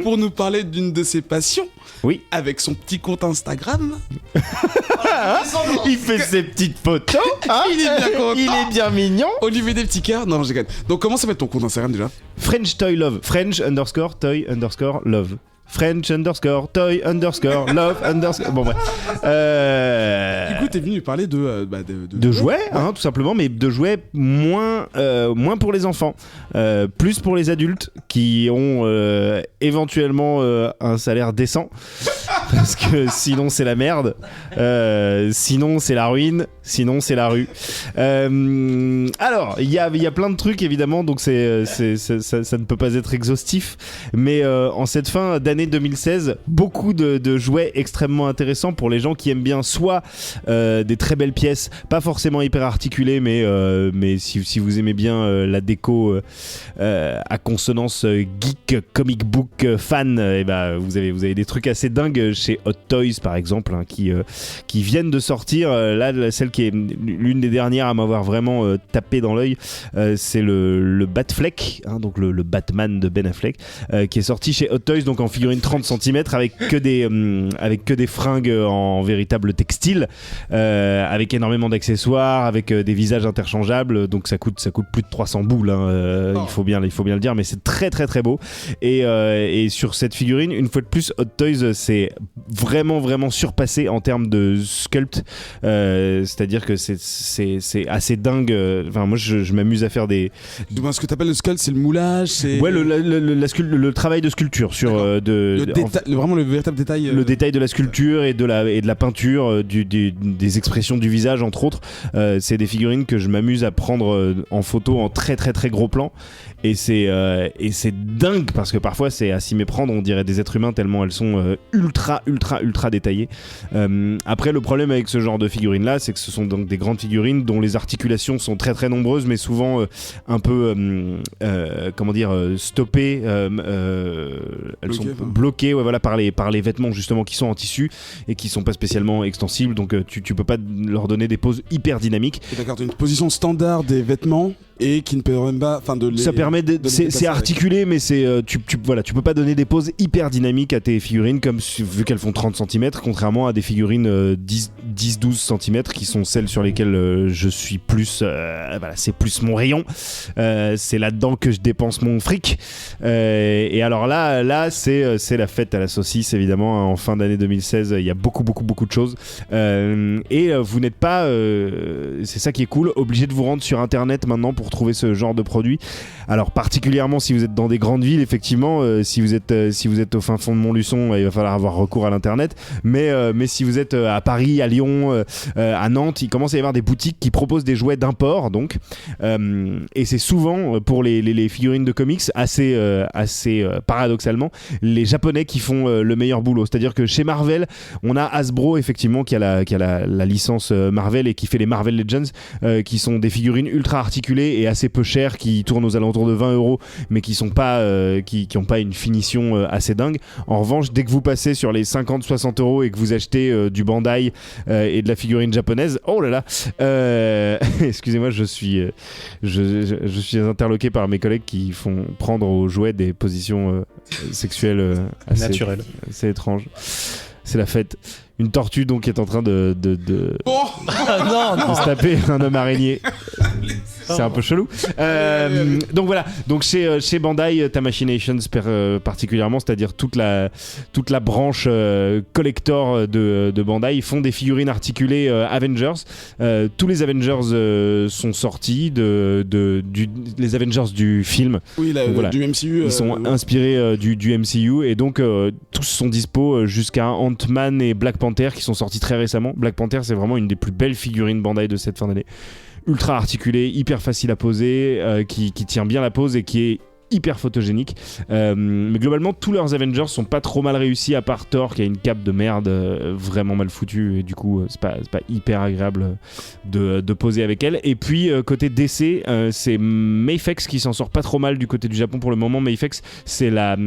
pour nous parler d'une de ses passions. Oui. Avec son petit compte Instagram. Il fait ses petites photos. Hein. Il est bien content. Il est bien mignon. Olivier des petits cœurs. Non, je déconne. Donc comment s'appelle ton compte Instagram déjà ? French Toy Love. French _ Toy _ Love. French _ Toy _ Love _ Bon bref. Du coup, t'es venu parler de jouets, hein, tout simplement, mais de jouets moins pour les enfants, plus pour les adultes qui ont éventuellement un salaire décent. Parce que sinon c'est la merde, sinon c'est la ruine, sinon c'est la rue. Alors il y a plein de trucs évidemment, donc ça ne peut pas être exhaustif, mais en cette fin d'année 2016, beaucoup de jouets extrêmement intéressants pour les gens qui aiment bien soit des très belles pièces, pas forcément hyper articulées, mais si vous aimez bien la déco à consonance geek, comic book fan, et vous avez des trucs assez dingues chez Hot Toys par exemple, hein, qui viennent de sortir. Là, celle qui est l'une des dernières à m'avoir vraiment tapé dans l'œil, c'est le Batfleck, hein, donc le Batman de Ben Affleck, qui est sorti chez Hot Toys, donc en figurine 30 cm avec que des fringues en véritable textile, avec énormément d'accessoires, avec des visages interchangeables, donc ça coûte plus de 300 boules, hein, il faut bien le dire, mais c'est très très très beau. Et sur cette figurine, une fois de plus, Hot Toys c'est vraiment surpassé en termes de sculpt, c'est-à-dire que c'est assez dingue. Enfin, moi je m'amuse à faire des... Ce que t'appelles le sculpt, c'est le moulage, c'est... Ouais, le travail de sculpture sur vraiment le véritable détail. Le détail de la sculpture et de la peinture, des expressions du visage entre autres. C'est des figurines que je m'amuse à prendre en photo en très très très gros plan. Et c'est dingue parce que parfois c'est à s'y méprendre, on dirait des êtres humains tellement elles sont ultra détaillées. Après, le problème avec ce genre de figurines là, c'est que ce sont donc des grandes figurines dont les articulations sont très très nombreuses, mais souvent un peu stoppées, elles sont bloquées, ouais, voilà, par les vêtements justement qui sont en tissu et qui sont pas spécialement extensibles, donc tu peux pas leur donner des poses hyper dynamiques. Et d'accord, t'as une position standard des vêtements et qui ne permet pas, ça permet c'est articulé, mais tu peux pas donner des poses hyper dynamiques à tes figurines, comme vu qu'elles font 30 cm, contrairement à des figurines 10-12 cm qui sont celles sur lesquelles je suis plus, c'est plus mon rayon, c'est là-dedans que je dépense mon fric, et alors là c'est la fête à la saucisse évidemment. En fin d'année 2016, il y a beaucoup de choses, et vous n'êtes pas, c'est ça qui est cool, obligé de vous rendre sur internet maintenant pour trouver ce genre de produit. Alors particulièrement si vous êtes dans des grandes villes, effectivement, si vous êtes au fin fond de Montluçon, il va falloir avoir recours à l'internet, mais si vous êtes à Paris, à Lyon, à Nantes, il commence à y avoir des boutiques qui proposent des jouets d'import, donc et c'est souvent pour les figurines de comics assez paradoxalement les japonais qui font le meilleur boulot. C'est-à-dire que chez Marvel, on a Hasbro effectivement qui a la licence Marvel et qui fait les Marvel Legends, qui sont des figurines ultra articulées et assez peu chères, qui tournent aux alentours de 20€, mais qui sont pas qui ont pas une finition assez dingue. En revanche, dès que vous passez sur les 50-60€ et que vous achetez du Bandai et de la figurine japonaise, oh là là, excusez-moi, je suis interloqué par mes collègues qui font prendre aux jouets des positions sexuelles assez naturelles. C'est étrange. C'est la fête. Une tortue donc est en train de se taper un homme araignée. c'est un peu chelou. Donc voilà, donc chez Bandai, Tamashinations particulièrement, c'est-à-dire toute la branche collector de Bandai, ils font des figurines articulées Avengers. Tous les Avengers sont sortis les Avengers du film. Oui, voilà. du MCU. Ils sont inspirés du MCU et donc tous sont dispo jusqu'à Ant-Man et Black Panther qui sont sortis très récemment. Black Panther, c'est vraiment une des plus belles figurines Bandai de cette fin d'année. Ultra articulée, hyper facile à poser, qui tient bien la pose et qui est hyper photogénique. Mais globalement, tous leurs Avengers sont pas trop mal réussis, à part Thor qui a une cape de merde vraiment mal foutue et du coup c'est pas hyper agréable de poser avec elle. Et puis côté DC, c'est Mafex qui s'en sort pas trop mal du côté du Japon pour le moment. Mafex, c'est la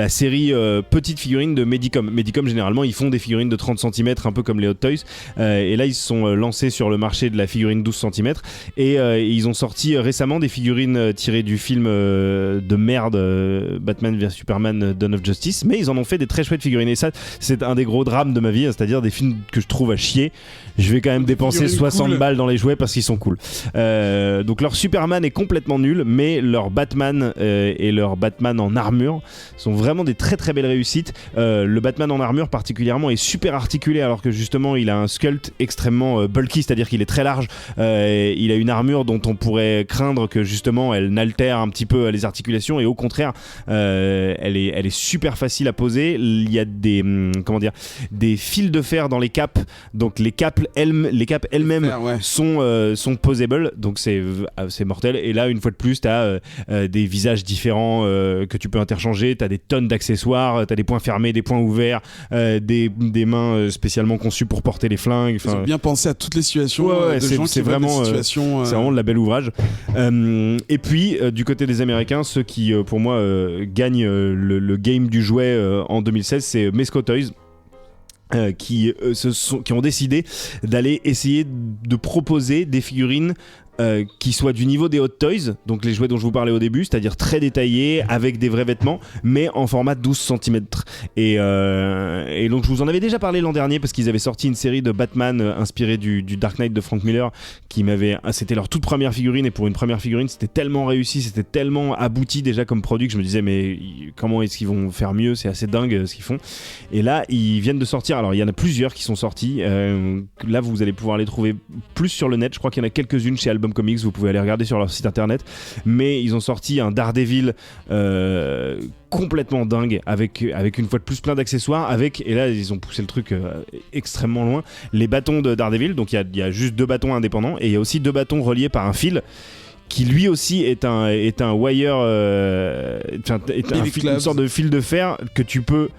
série petite figurine de Medicom. Medicom, généralement, ils font des figurines de 30 cm, un peu comme les Hot Toys. Et là, ils se sont lancés sur le marché de la figurine 12 cm. Et ils ont sorti récemment des figurines tirées du film de merde Batman vs Superman Dawn of Justice. Mais ils en ont fait des très chouettes figurines. Et ça, c'est un des gros drames de ma vie, c'est-à-dire des films que je trouve à chier. Je vais quand même dépenser 60 balles dans les jouets parce qu'ils sont cool. Donc leur Superman est complètement nul, mais leur Batman et leur Batman en armure sont vraiment des très très belles réussites. Le Batman en armure particulièrement est super articulé, alors que justement il a un sculpt extrêmement bulky, c'est-à-dire qu'il est très large. Il a une armure dont on pourrait craindre que justement elle n'altère un petit peu les articulations, et au contraire elle est super facile à poser. Il y a des fils de fer dans les capes, donc les capes elles-mêmes sont posables, donc c'est mortel. Et là, une fois de plus, t'as des visages différents que tu peux interchanger, t'as des tonnes d'accessoires, t'as des poings fermés, des poings ouverts, des mains spécialement conçues pour porter les flingues. Ils ont bien pensé à toutes les situations de gens qui vraiment, veulent des situations. c'est vraiment de la belle ouvrage. Et puis du côté des Américains, ceux qui pour moi gagnent le game du jouet en 2016, c'est Mezco Toys. Qui ont décidé d'aller essayer de proposer des figurines qui soient du niveau des Hot Toys, donc les jouets dont je vous parlais au début, c'est-à-dire très détaillés, avec des vrais vêtements, mais en format 12 cm. Et donc je vous en avais déjà parlé l'an dernier, parce qu'ils avaient sorti une série de Batman inspirée du Dark Knight de Frank Miller, c'était leur toute première figurine, et pour une première figurine, c'était tellement réussi, c'était tellement abouti déjà comme produit, que je me disais, mais comment est-ce qu'ils vont faire mieux? C'est assez dingue ce qu'ils font. Et là, ils viennent de sortir, alors il y en a plusieurs qui sont sortis, là vous allez pouvoir les trouver plus sur le net, je crois qu'il y en a quelques-unes chez Album Comics, vous pouvez aller regarder sur leur site internet, mais ils ont sorti un Daredevil complètement dingue, avec une fois de plus plein d'accessoires, et là ils ont poussé le truc extrêmement loin, les bâtons de Daredevil, donc il y a juste 2 bâtons indépendants, et il y a aussi 2 bâtons reliés par un fil, qui lui aussi est un wire, une sorte de fil de fer que tu peux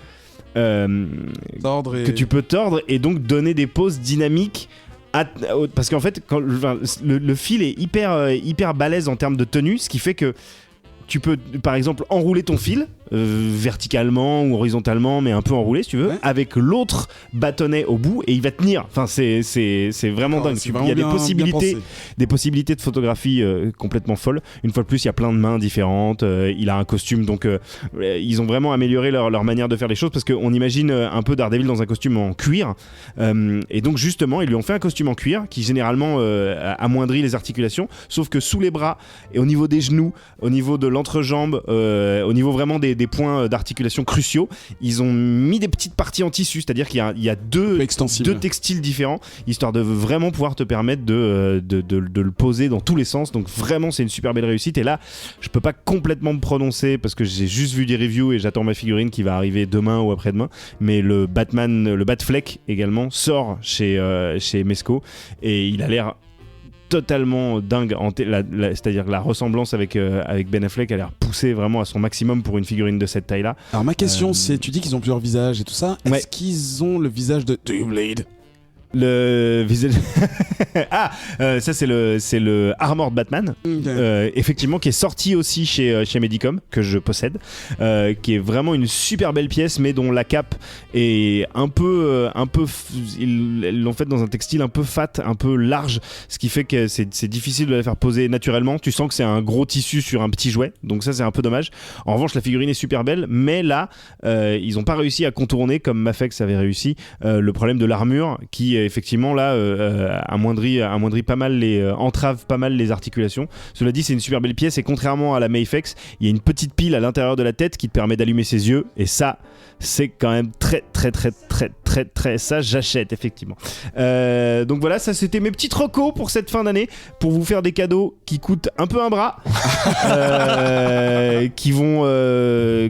tordre et donc donner des poses dynamiques. Parce qu'en fait, le fil est hyper balèze en termes de tenue, ce qui fait que tu peux par exemple enrouler ton fil verticalement ou horizontalement, mais un peu enroulé si tu veux, avec l'autre bâtonnet au bout, et il va tenir. Enfin, c'est vraiment dingue. Il y a des possibilités de photographie complètement folles. Une fois de plus, il y a plein de mains différentes. Il a un costume, donc ils ont vraiment amélioré leur manière de faire les choses, parce qu'on imagine un peu Daredevil dans un costume en cuir, et donc justement, ils lui ont fait un costume en cuir qui généralement amoindrit les articulations, sauf que sous les bras et au niveau des genoux, au niveau de l'entrejambe, au niveau vraiment des points d'articulation cruciaux, ils ont mis des petites parties en tissu, c'est-à-dire qu'il y a deux textiles différents, histoire de vraiment pouvoir te permettre de le poser dans tous les sens. Donc vraiment, c'est une super belle réussite. Et là, je peux pas complètement me prononcer parce que j'ai juste vu des reviews et j'attends ma figurine qui va arriver demain ou après-demain, mais le Batfleck également sort chez Mezco, et il a l'air totalement dingue, c'est-à-dire que la ressemblance avec Ben Affleck a l'air poussée vraiment à son maximum pour une figurine de cette taille-là. Alors ma question c'est, tu dis qu'ils ont plusieurs visages et tout ça, est-ce qu'ils ont le visage de Do You Bleed? Le visage ça c'est le Armored Batman, effectivement, qui est sorti aussi chez Medicom, que je possède, qui est vraiment une super belle pièce, mais dont la cape est un peu ils l'ont faite dans un textile un peu fat, un peu large, ce qui fait que c'est difficile de la faire poser naturellement. Tu sens que c'est un gros tissu sur un petit jouet, donc ça c'est un peu dommage. En revanche, la figurine est super belle, mais là ils ont pas réussi à contourner, comme Mafex avait réussi, le problème de l'armure, qui effectivement là amoindrit pas mal entrave pas mal les articulations. Cela dit, c'est une super belle pièce et contrairement à la Mayflex, il y a une petite pile à l'intérieur de la tête qui te permet d'allumer ses yeux et ça c'est quand même très ça j'achète effectivement. Donc voilà, ça c'était mes petites recos pour cette fin d'année pour vous faire des cadeaux qui coûtent un peu un bras qui vont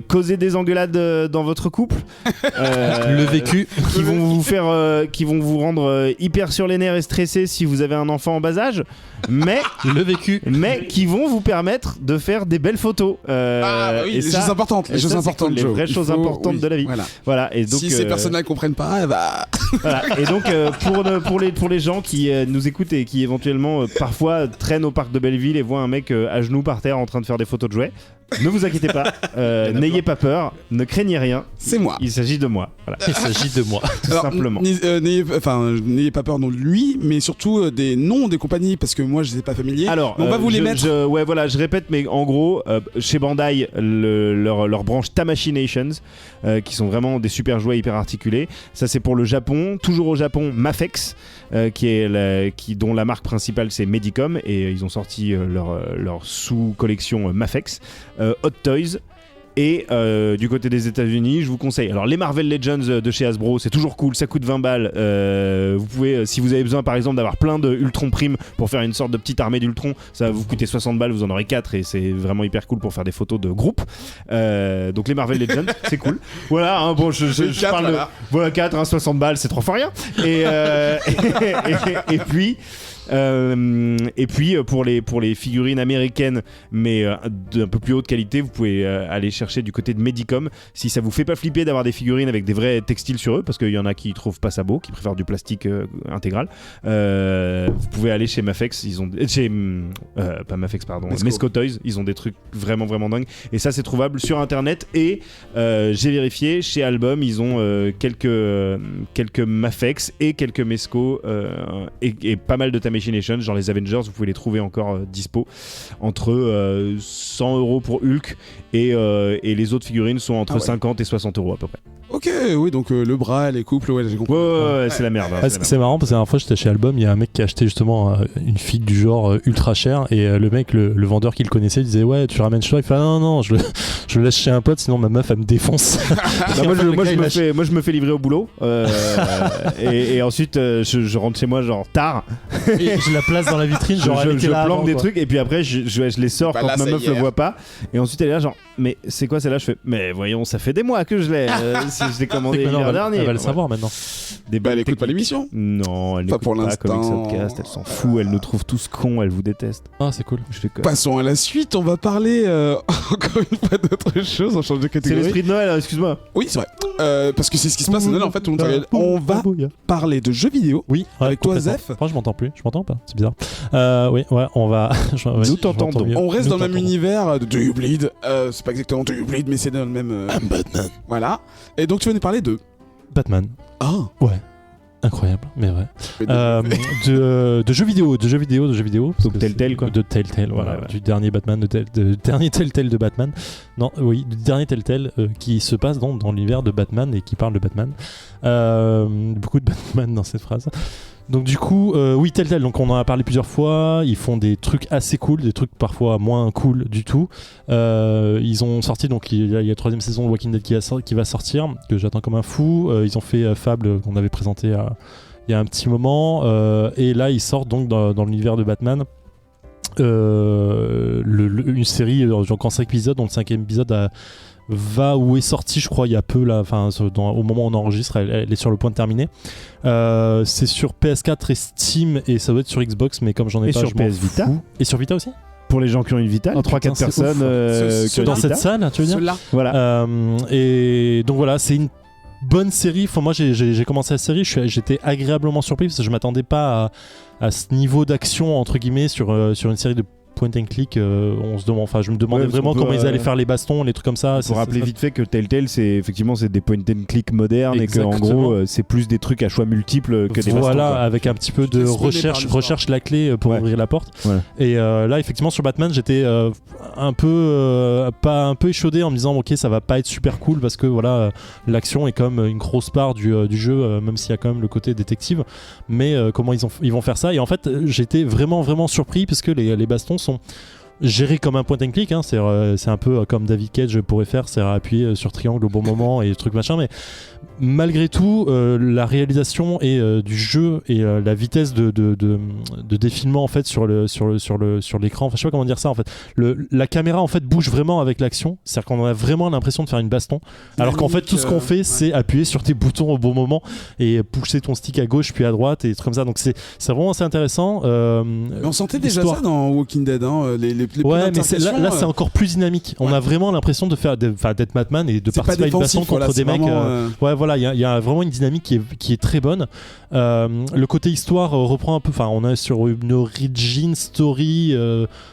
causer des engueulades dans votre couple, le vécu, qui vont vous rendre hyper sur les nerfs et stressés si vous avez un enfant en bas âge, mais le vécu, mais qui vont vous permettre de faire des belles photos. Oui, les choses importantes, les vraies choses importantes de la vie. Voilà. Et donc, si ces personnes-là ne comprennent pas, voilà. Et donc pour les gens qui nous écoutent et qui éventuellement parfois traînent au parc de Belleville et voient un mec à genoux par terre en train de faire des photos de jouets, ne vous inquiétez pas, n'ayez pas peur, ne craignez rien. C'est moi. Il s'agit de moi. Voilà. Il s'agit de moi. Tout simplement. N'ayez pas peur de lui, mais surtout des noms des compagnies, parce que moi je les ai pas familiers. Alors, on va vous les mettre. Je répète, mais en gros, chez Bandai, leur branche Tamashinations, qui sont vraiment des super jouets hyper articulés. Ça c'est pour le Japon. Toujours au Japon, Mafex, dont la marque principale c'est Medicom, et ils ont sorti leur sous-collection Mafex. Hot Toys. Et du côté des États-Unis, je vous conseille. Alors, les Marvel Legends de chez Hasbro, c'est toujours cool, ça coûte 20 balles. Vous pouvez, si vous avez besoin par exemple d'avoir plein de Ultron Prime pour faire une sorte de petite armée d'Ultron, ça va vous coûter 60 balles, vous en aurez 4 et c'est vraiment hyper cool pour faire des photos de groupe. Donc, les Marvel Legends, c'est cool. Voilà, hein, bon, je parle de. Voilà, 4, 60 balles, c'est 3 fois rien. Et puis pour les figurines américaines mais d'un peu plus haute qualité, vous pouvez aller chercher du côté de Medicom si ça vous fait pas flipper d'avoir des figurines avec des vrais textiles sur eux, parce qu'il y en a qui trouvent pas ça beau, qui préfèrent du plastique intégral. Vous pouvez aller chez Mafex, ils ont pas Mafex pardon, Mesco Toys, ils ont des trucs vraiment dingues et ça c'est trouvable sur internet et j'ai vérifié chez Album, ils ont quelques Mafex et quelques Mesco et pas mal de Tamashinations, genre les Avengers, vous pouvez les trouver encore dispo entre 100€ pour Hulk et les autres figurines sont entre 50 et 60€ à peu près. Ok, oui, donc le bras, les couples, ouais, j'ai compris. Ouais, c'est la merde. C'est marrant parce que la dernière fois j'étais chez Album, il y a un mec qui a acheté justement une figue du genre ultra chère et le mec, le vendeur qui le connaissait, il disait ouais, tu ramènes chez toi, il fait non, je le laisse chez un pote, sinon ma meuf elle me défonce. Moi je me fais livrer au boulot et ensuite je rentre chez moi genre tard. Et je la place dans la vitrine, genre je planque des trucs et puis après je les sors quand ma meuf le voit pas et ensuite elle est là genre mais c'est quoi celle-là, je fais mais voyons, ça fait des mois que je l'ai je l'ai commandé l'hiver dernier. Elle va le savoir maintenant. Elle écoute pas l'émission. Non, elle n'écoute pas Comics Outcast, elle s'en fout, elle nous trouve tous cons, elle vous déteste. Ah, c'est cool. Passons à la suite, on va parler encore une fois d'autre chose, on change de catégorie. C'est l'esprit de Noël, excuse-moi. Oui, c'est vrai. Parce que c'est ce qui se passe à Noël en fait, tout le monde on va parler de jeux vidéo. Oui, avec toi Zef. Moi je m'entends plus, je m'entends pas, c'est bizarre. Oui, on va. Nous t'entendons. On reste dans le même univers de Do You Bleed. C'est pas exactement Do You Bleed, mais c'est dans le même. Batman. Voilà. Et donc tu vas nous parler de Batman. Ah. Ouais. Incroyable, mais vrai. De jeux vidéo. Donc Telltale quoi. De Telltale, voilà. Ouais. Du dernier Batman, dernier Telltale de Batman. Non, oui, du dernier Telltale qui se passe dans l'univers de Batman et qui parle de Batman. Beaucoup de Batman dans cette phrase. Donc du coup, oui, Telltale, donc on en a parlé plusieurs fois, ils font des trucs assez cool, des trucs parfois moins cool du tout. Ils ont sorti, donc il y a la 3ème saison de Walking Dead qui va sortir, que j'attends comme un fou. Ils ont fait Fable, qu'on avait présenté il y a un petit moment, et là ils sortent donc dans l'univers de Batman. Une série donc en 5 épisodes, dont le 5e épisode va ou est sorti je crois il y a peu là, au moment où on enregistre, elle est sur le point de terminer. C'est sur PS4 et Steam et ça doit être sur Xbox, mais comme j'en ai et pas, sur je m'en PS Vita fous. Et sur Vita aussi pour les gens qui ont une Vita, 3-4 personnes qui dans cette salle, tu veux dire. Voilà. Et donc voilà, c'est une bonne série. Enfin, moi j'ai commencé la série, j'étais agréablement surpris parce que je m'attendais pas à ce niveau d'action entre guillemets sur une série de point and click. On se demande, enfin, je me demandais Ouais, vraiment parce qu'on comment peut, ils allaient faire les bastons, les trucs comme ça. Pour rappeler vite fait que Telltale, c'est des point and click modernes et que en Exactement. gros, c'est plus des trucs à choix multiples que des bastons. Voilà, quoi. avec un petit peu de recherche la clé pour ouvrir la porte. Voilà. Et là, effectivement, sur Batman, j'étais un peu échaudé en me disant, ok, ça va pas être super cool parce que voilà, l'action est comme une grosse part du jeu, même s'il y a quand même le côté détective. Mais comment ils vont faire ça? Et en fait, j'étais vraiment surpris parce que les bastons sont géré comme un point and click, hein. C'est un peu comme David Cage pourrait faire, c'est appuyer sur triangle au bon moment et truc machin, mais malgré tout la réalisation et du jeu et la vitesse de défilement en fait sur l'écran, enfin je sais pas comment dire ça en fait, la caméra en fait bouge vraiment avec l'action, c'est-à-dire qu'on a vraiment l'impression de faire une baston, alors qu'en fait tout ce qu'on fait c'est appuyer sur tes boutons au bon moment et pousser ton stick à gauche puis à droite et des trucs comme ça, donc c'est vraiment assez intéressant. Mais on sentait déjà ça dans Walking Dead, hein, les ouais, mais là c'est encore plus dynamique. On a vraiment l'impression de faire d'être Batman et de participer à une baston contre des mecs. Ouais, voilà, il y a vraiment une dynamique qui est très bonne. Le côté histoire reprend un peu. Enfin, on est sur une origin story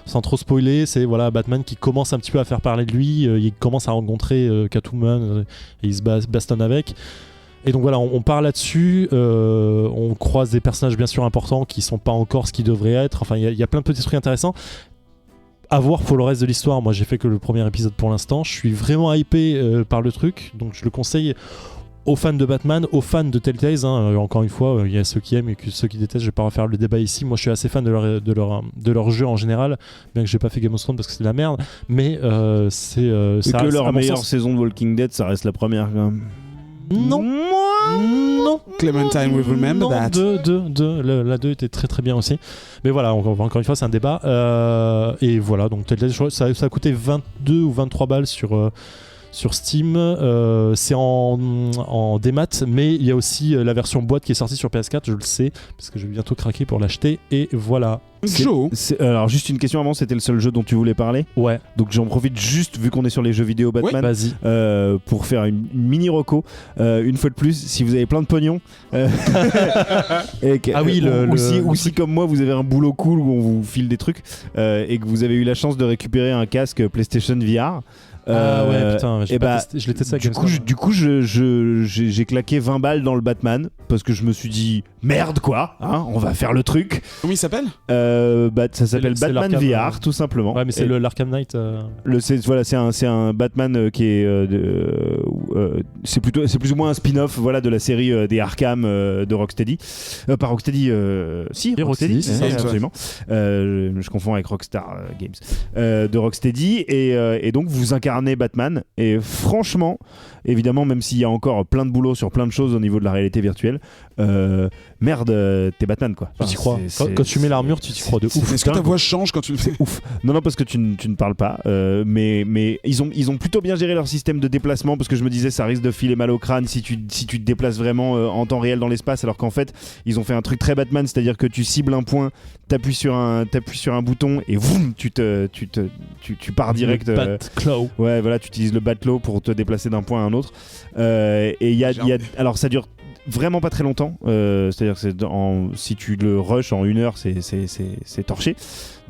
sans trop spoiler. C'est voilà Batman qui commence un petit peu à faire parler de lui. Il commence à rencontrer Catwoman et il se bastonne avec. Et donc voilà, on part là-dessus, on croise des personnages bien sûr importants qui sont pas encore ce qu'ils devraient être. Enfin, il y a plein de petits trucs intéressants. À voir pour le reste de l'histoire. Moi j'ai fait que le premier épisode pour l'instant, je suis vraiment hypé par le truc, donc je le conseille aux fans de Batman, aux fans de Telltale, hein. Encore une fois, il y a ceux qui aiment et ceux qui détestent, je vais pas refaire le débat ici. Moi je suis assez fan de leur jeu en général, bien que j'ai pas fait Game of Thrones parce que c'est de la merde, mais c'est ça que reste, leur à mon meilleure sens... saison de Walking Dead, ça reste la première quand même. Non. Clementine will remember that. La 2 était très bien aussi. Mais voilà, encore une fois, c'est un débat. Et voilà, donc ça a coûté 22 ou 23 balles sur Steam. C'est en démat, mais il y a aussi la version boîte qui est sortie sur PS4, je le sais, parce que je vais bientôt craquer pour l'acheter. Et voilà. Alors juste une question avant, c'était le seul jeu dont tu voulais parler? Ouais. Donc j'en profite juste, vu qu'on est sur les jeux vidéo Batman, vas-y. Pour faire une mini reco. Une fois de plus, si vous avez plein de pognon, ou si comme moi vous avez un boulot cool où on vous file des trucs et que vous avez eu la chance de récupérer un casque PlayStation VR. Ouais, putain, je l'ai testé à Gamescom. Du coup, j'ai claqué 20 balles dans le Batman parce que je me suis dit merde quoi, hein, on va faire le truc. Comment il s'appelle? Ça s'appelle Batman VR tout simplement. Ouais, mais c'est l'Arkham Knight. C'est un Batman qui est c'est plus ou moins un spin-off de la série des Arkham de Rocksteady. Pas Rocksteady, Rocksteady, c'est ça, absolument. Je confonds avec Rockstar Games. De Rocksteady et donc vous incarnez Batman et franchement, évidemment, même s'il y a encore plein de boulot sur plein de choses au niveau de la réalité virtuelle, merde, t'es Batman quoi. Tu t'y crois. Quand tu mets l'armure, tu t'y crois de ouf. Est-ce que ta voix change quand tu le fais? Ouf. Non, parce que tu ne parles pas. Mais ils ont plutôt bien géré leur système de déplacement parce que je me disais ça risque de filer mal au crâne si tu te déplaces vraiment en temps réel dans l'espace, alors qu'en fait ils ont fait un truc très Batman, c'est-à-dire que tu cibles un point, t'appuies sur un bouton et voum, tu pars direct. Batclaw. Ouais, voilà, tu utilises le Batclaw pour te déplacer d'un point à un autre. Et alors ça dure vraiment pas très longtemps, c'est-à-dire que si tu le rush en 1 heure, c'est torché.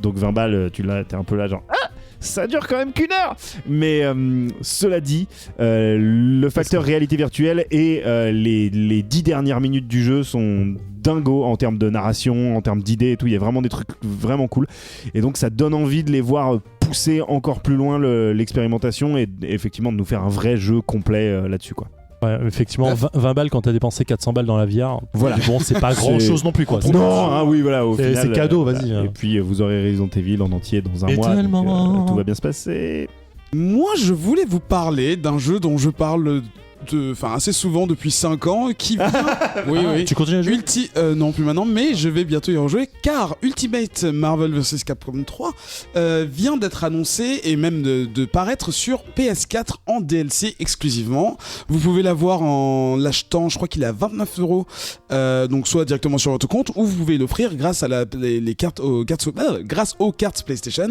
Donc 20 balles, t'es un peu là genre ça dure quand même qu'1 heure. Mais cela dit, le facteur réalité virtuelle et les 10 dernières minutes du jeu sont dingos en termes de narration, en termes d'idées et tout. Il y a vraiment des trucs vraiment cool. Et donc ça donne envie de les voir pousser encore plus loin l'expérimentation et effectivement de nous faire un vrai jeu complet là-dessus quoi. Ouais, effectivement, 20 balles quand t'as dépensé 400 balles dans la VR. Voilà. Bon, c'est pas grand chose non plus quoi. Non, oui, voilà. Au final, c'est cadeau, vas-y. Et puis vous aurez Resident Evil en entier dans un mois. Donc, tout va bien se passer. Moi, je voulais vous parler d'un jeu dont je parle assez souvent depuis 5 ans qui vient... oui. Tu continues à jouer? Non, plus maintenant, mais je vais bientôt y rejouer car Ultimate Marvel vs Capcom 3 vient d'être annoncé et même de paraître sur PS4 en DLC exclusivement. Vous pouvez l'avoir en l'achetant, je crois qu'il est à 29€, donc soit directement sur votre compte ou vous pouvez l'offrir grâce à les cartes grâce aux cartes PlayStation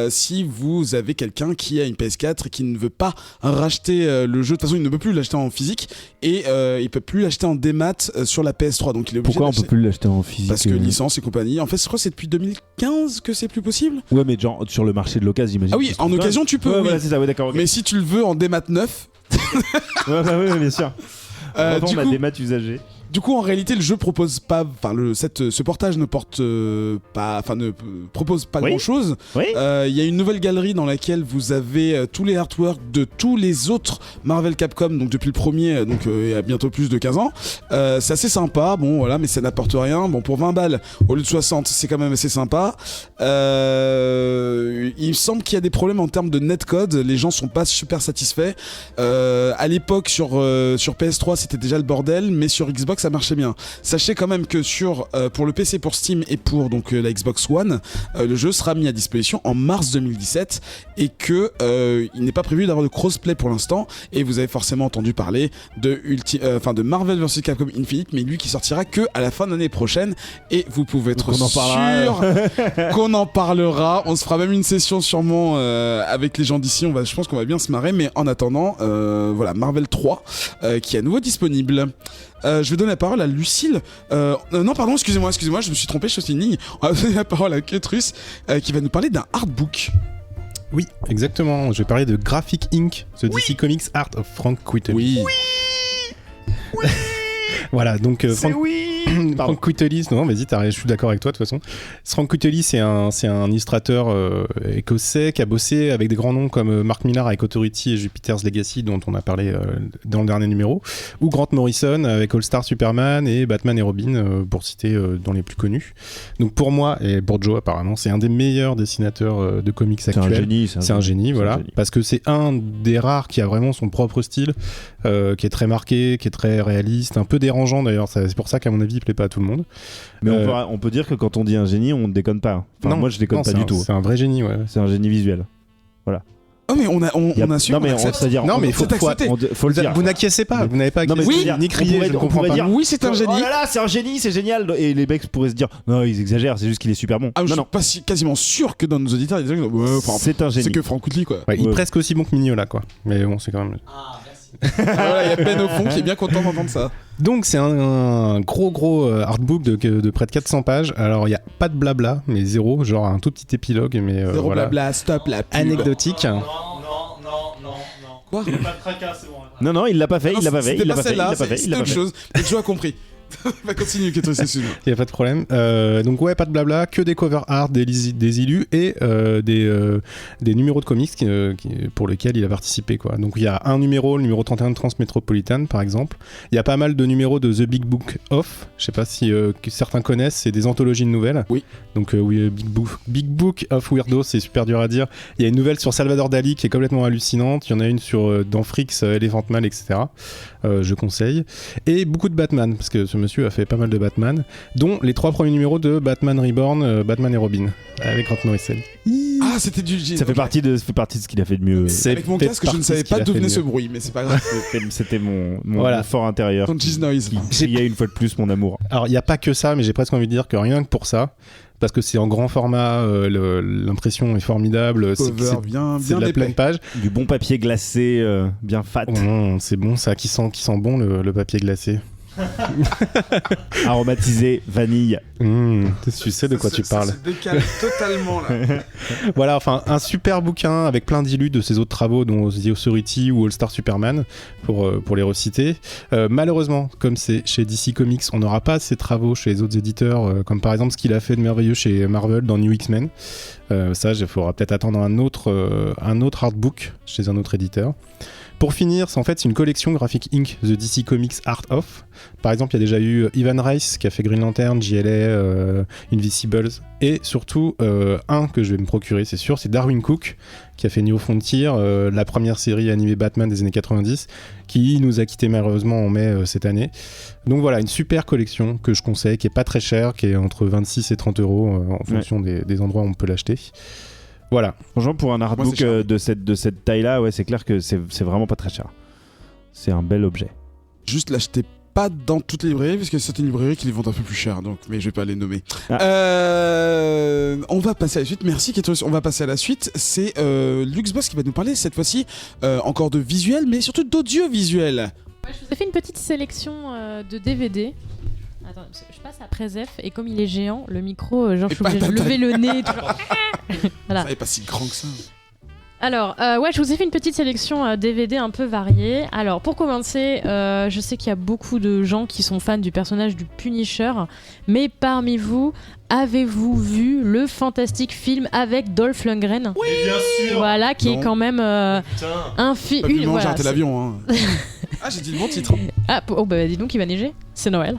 si vous avez quelqu'un qui a une PS4 et qui ne veut pas racheter le jeu. De toute façon, il ne peut peut plus l'acheter en physique et il peut plus l'acheter en démat sur la PS3. Donc il est obligé. Pourquoi on peut plus l'acheter en physique? Parce que licence et compagnie. En fait, je crois que c'est depuis 2015 que c'est plus possible. Ouais, mais genre sur le marché de l'occasion, j'imagine. Ah oui, en occasion tu peux. Ouais, oui. voilà, c'est ça, ouais, d'accord. Okay. Mais si tu le veux en démat neuf. ouais, bien sûr. On du a coup, des maths usagés. Du coup, en réalité, le jeu propose pas, ce portage ne porte pas, ne propose pas Oui. grand chose. Oui. Il y a une nouvelle galerie dans laquelle vous avez tous les artworks de tous les autres Marvel Capcom, donc depuis le premier, donc il y a bientôt plus de 15 ans. C'est assez sympa, bon voilà, mais ça n'apporte rien. Bon, pour 20 balles au lieu de 60, c'est quand même assez sympa. Il me semble qu'il y a des problèmes en termes de netcode, les gens sont pas super satisfaits. À l'époque sur PS3 c'était déjà le bordel, mais sur Xbox ça marchait bien. Sachez quand même que pour le PC, pour Steam et pour donc la Xbox One, le jeu sera mis à disposition en mars 2017 et que il n'est pas prévu d'avoir de crossplay pour l'instant. Et vous avez forcément entendu parler de Marvel vs Capcom Infinite, mais lui qui sortira que à la fin de l'année prochaine. Et vous pouvez être sûr qu'on en parlera. On se fera même une session sûrement avec les gens d'ici. Je pense qu'on va bien se marrer. Mais en attendant, voilà, Marvel 3 qui est à nouveau disponible. Je vais donner la parole à Lucille. Non, pardon, excusez-moi, je me suis trompé, je suis une ligne. On va donner la parole à Ketrus qui va nous parler d'un artbook. Oui, exactement. Je vais parler de Graphic Inc., The DC Comics Art of Frank Quitely. Oui. Voilà, donc Frank Quitely, non, vas-y, je suis d'accord avec toi de toute façon. Frank Quitely, c'est un illustrateur écossais qui a bossé avec des grands noms comme Mark Millar avec Authority et Jupiter's Legacy, dont on a parlé dans le dernier numéro, ou Grant Morrison avec All Star Superman et Batman et Robin, pour citer dans les plus connus. Donc pour moi, et pour Joe apparemment, c'est un des meilleurs dessinateurs de comics actuels. C'est un génie, voilà. Parce que c'est un des rares qui a vraiment son propre style, qui est très marqué, qui est très réaliste, un peu dérangeant d'ailleurs, c'est pour ça qu'à mon avis il plaît pas à tout le monde. Mais on peut dire que quand on dit un génie, on ne déconne pas. Enfin, non, moi je déconne pas du tout. C'est un vrai génie, ouais. C'est un génie visuel. Voilà. Oh mais on a su. Non mais c'est-à-dire, non mais faut le dire. Vous n'acquiescez pas, vous n'avez pas ni crié, je ne comprends pas. Oui, c'est un génie. Oh là là, c'est un génie, c'est génial. Et les mecs pourraient se dire, non, ils exagèrent, c'est juste qu'il est super bon. Je suis quasiment sûr que dans nos auditeurs, il y a des gens qui disent, c'est un génie. C'est que Frank Quitely, quoi. Ouais, il est presque aussi bon que Mignola, quoi. Mais bon, c'est quand même. Voilà, il y a Ben au fond qui est bien content d'entendre ça. Donc c'est un gros artbook de près de 400 pages. Alors il n'y a pas de blabla, mais zéro, genre un tout petit épilogue, mais zéro voilà. Blabla, stop la pub. Anecdotique. Non. Quoi ? Pas de tracas, c'est bon. Non, il l'a pas fait, C'était autre chose. Mais Joe a compris. Va continuer, Ketrus, excuse-moi. Il n'y a pas de problème. Donc ouais, pas de blabla, que des cover art, des illus et des numéros de comics pour lesquels il a participé, quoi. Donc il y a un numéro, le numéro 31 de Transmétropolitan par exemple. Il y a pas mal de numéros de The Big Book Of. Je sais pas si certains connaissent, c'est des anthologies de nouvelles. Oui. Donc oui, Big Book of Weirdo, c'est super dur à dire. Il y a une nouvelle sur Salvador Dali qui est complètement hallucinante. Il y en a une sur dans Fricks, Elephant Man, etc. Je conseille. Et beaucoup de Batman, parce que ce monsieur a fait pas mal de Batman, dont les 3 premiers numéros de Batman Reborn, Batman et Robin, avec Grant Morrison. Ah, c'était du... Ça fait partie de ce qu'il a fait de mieux. Avec mon casque, je ne savais pas d'où venait ce bruit, mais c'est pas grave. C'était mon fort intérieur. Ton cheese noise. Il y a une fois de plus mon amour. Alors, il n'y a pas que ça, mais j'ai presque envie de dire que rien que pour ça, parce que c'est en grand format, l'impression est formidable, c'est de la pleine page. Du bon papier glacé, bien fat. C'est bon ça, qui sent bon le papier glacé. Aromatisé, vanille. Tu sais de quoi tu parles. Ça se décale totalement là. Voilà, enfin un super bouquin avec plein d'illus de ses autres travaux, dont The Authority ou All Star Superman, pour les reciter. Malheureusement, comme c'est chez DC Comics, on n'aura pas ces travaux chez les autres éditeurs, comme par exemple ce qu'il a fait de merveilleux chez Marvel dans New X-Men. Ça, il faudra peut-être attendre un autre artbook chez un autre éditeur. Pour finir, c'est une collection Graphic Inc., The DC Comics Art Of. Par exemple, il y a déjà eu Ivan Reis qui a fait Green Lantern, JLA, Invisibles, et surtout un que je vais me procurer, c'est sûr, c'est Darwin Cook qui a fait New Frontier, la première série animée Batman des années 90, qui nous a quitté malheureusement en mai cette année. Donc voilà, une super collection que je conseille, qui est pas très chère, qui est entre 26 et 30 euros en fonction des endroits où on peut l'acheter. Voilà. Franchement, pour un artbook de cette taille-là, ouais, c'est clair que c'est vraiment pas très cher. C'est un bel objet. Juste l'acheter pas dans toutes les librairies, parce qu'il y a certaines librairies qui les vendent un peu plus cher, donc, mais je vais pas les nommer. On va passer à la suite. Merci Kétos. On va passer à la suite. C'est Luxboss qui va nous parler cette fois-ci encore de visuel, mais surtout d'audiovisuel. Ouais, je vous ai fait une petite sélection de DVD. Attends, je passe après Zef et comme il est géant, le micro, genre je suis obligée de lever le nez. Voilà. Ça n'est pas si grand que ça. Alors, ouais, je vous ai fait une petite sélection DVD un peu variée. Alors, pour commencer, je sais qu'il y a beaucoup de gens qui sont fans du personnage du Punisher, mais parmi vous, avez-vous vu le fantastique film avec Dolph Lundgren ? Oui, bien sûr. Voilà, qui est quand même un film. J'ai raté l'avion. Hein. Ah, j'ai dit le bon titre. Ah, bah dis donc, il va neiger. C'est Noël.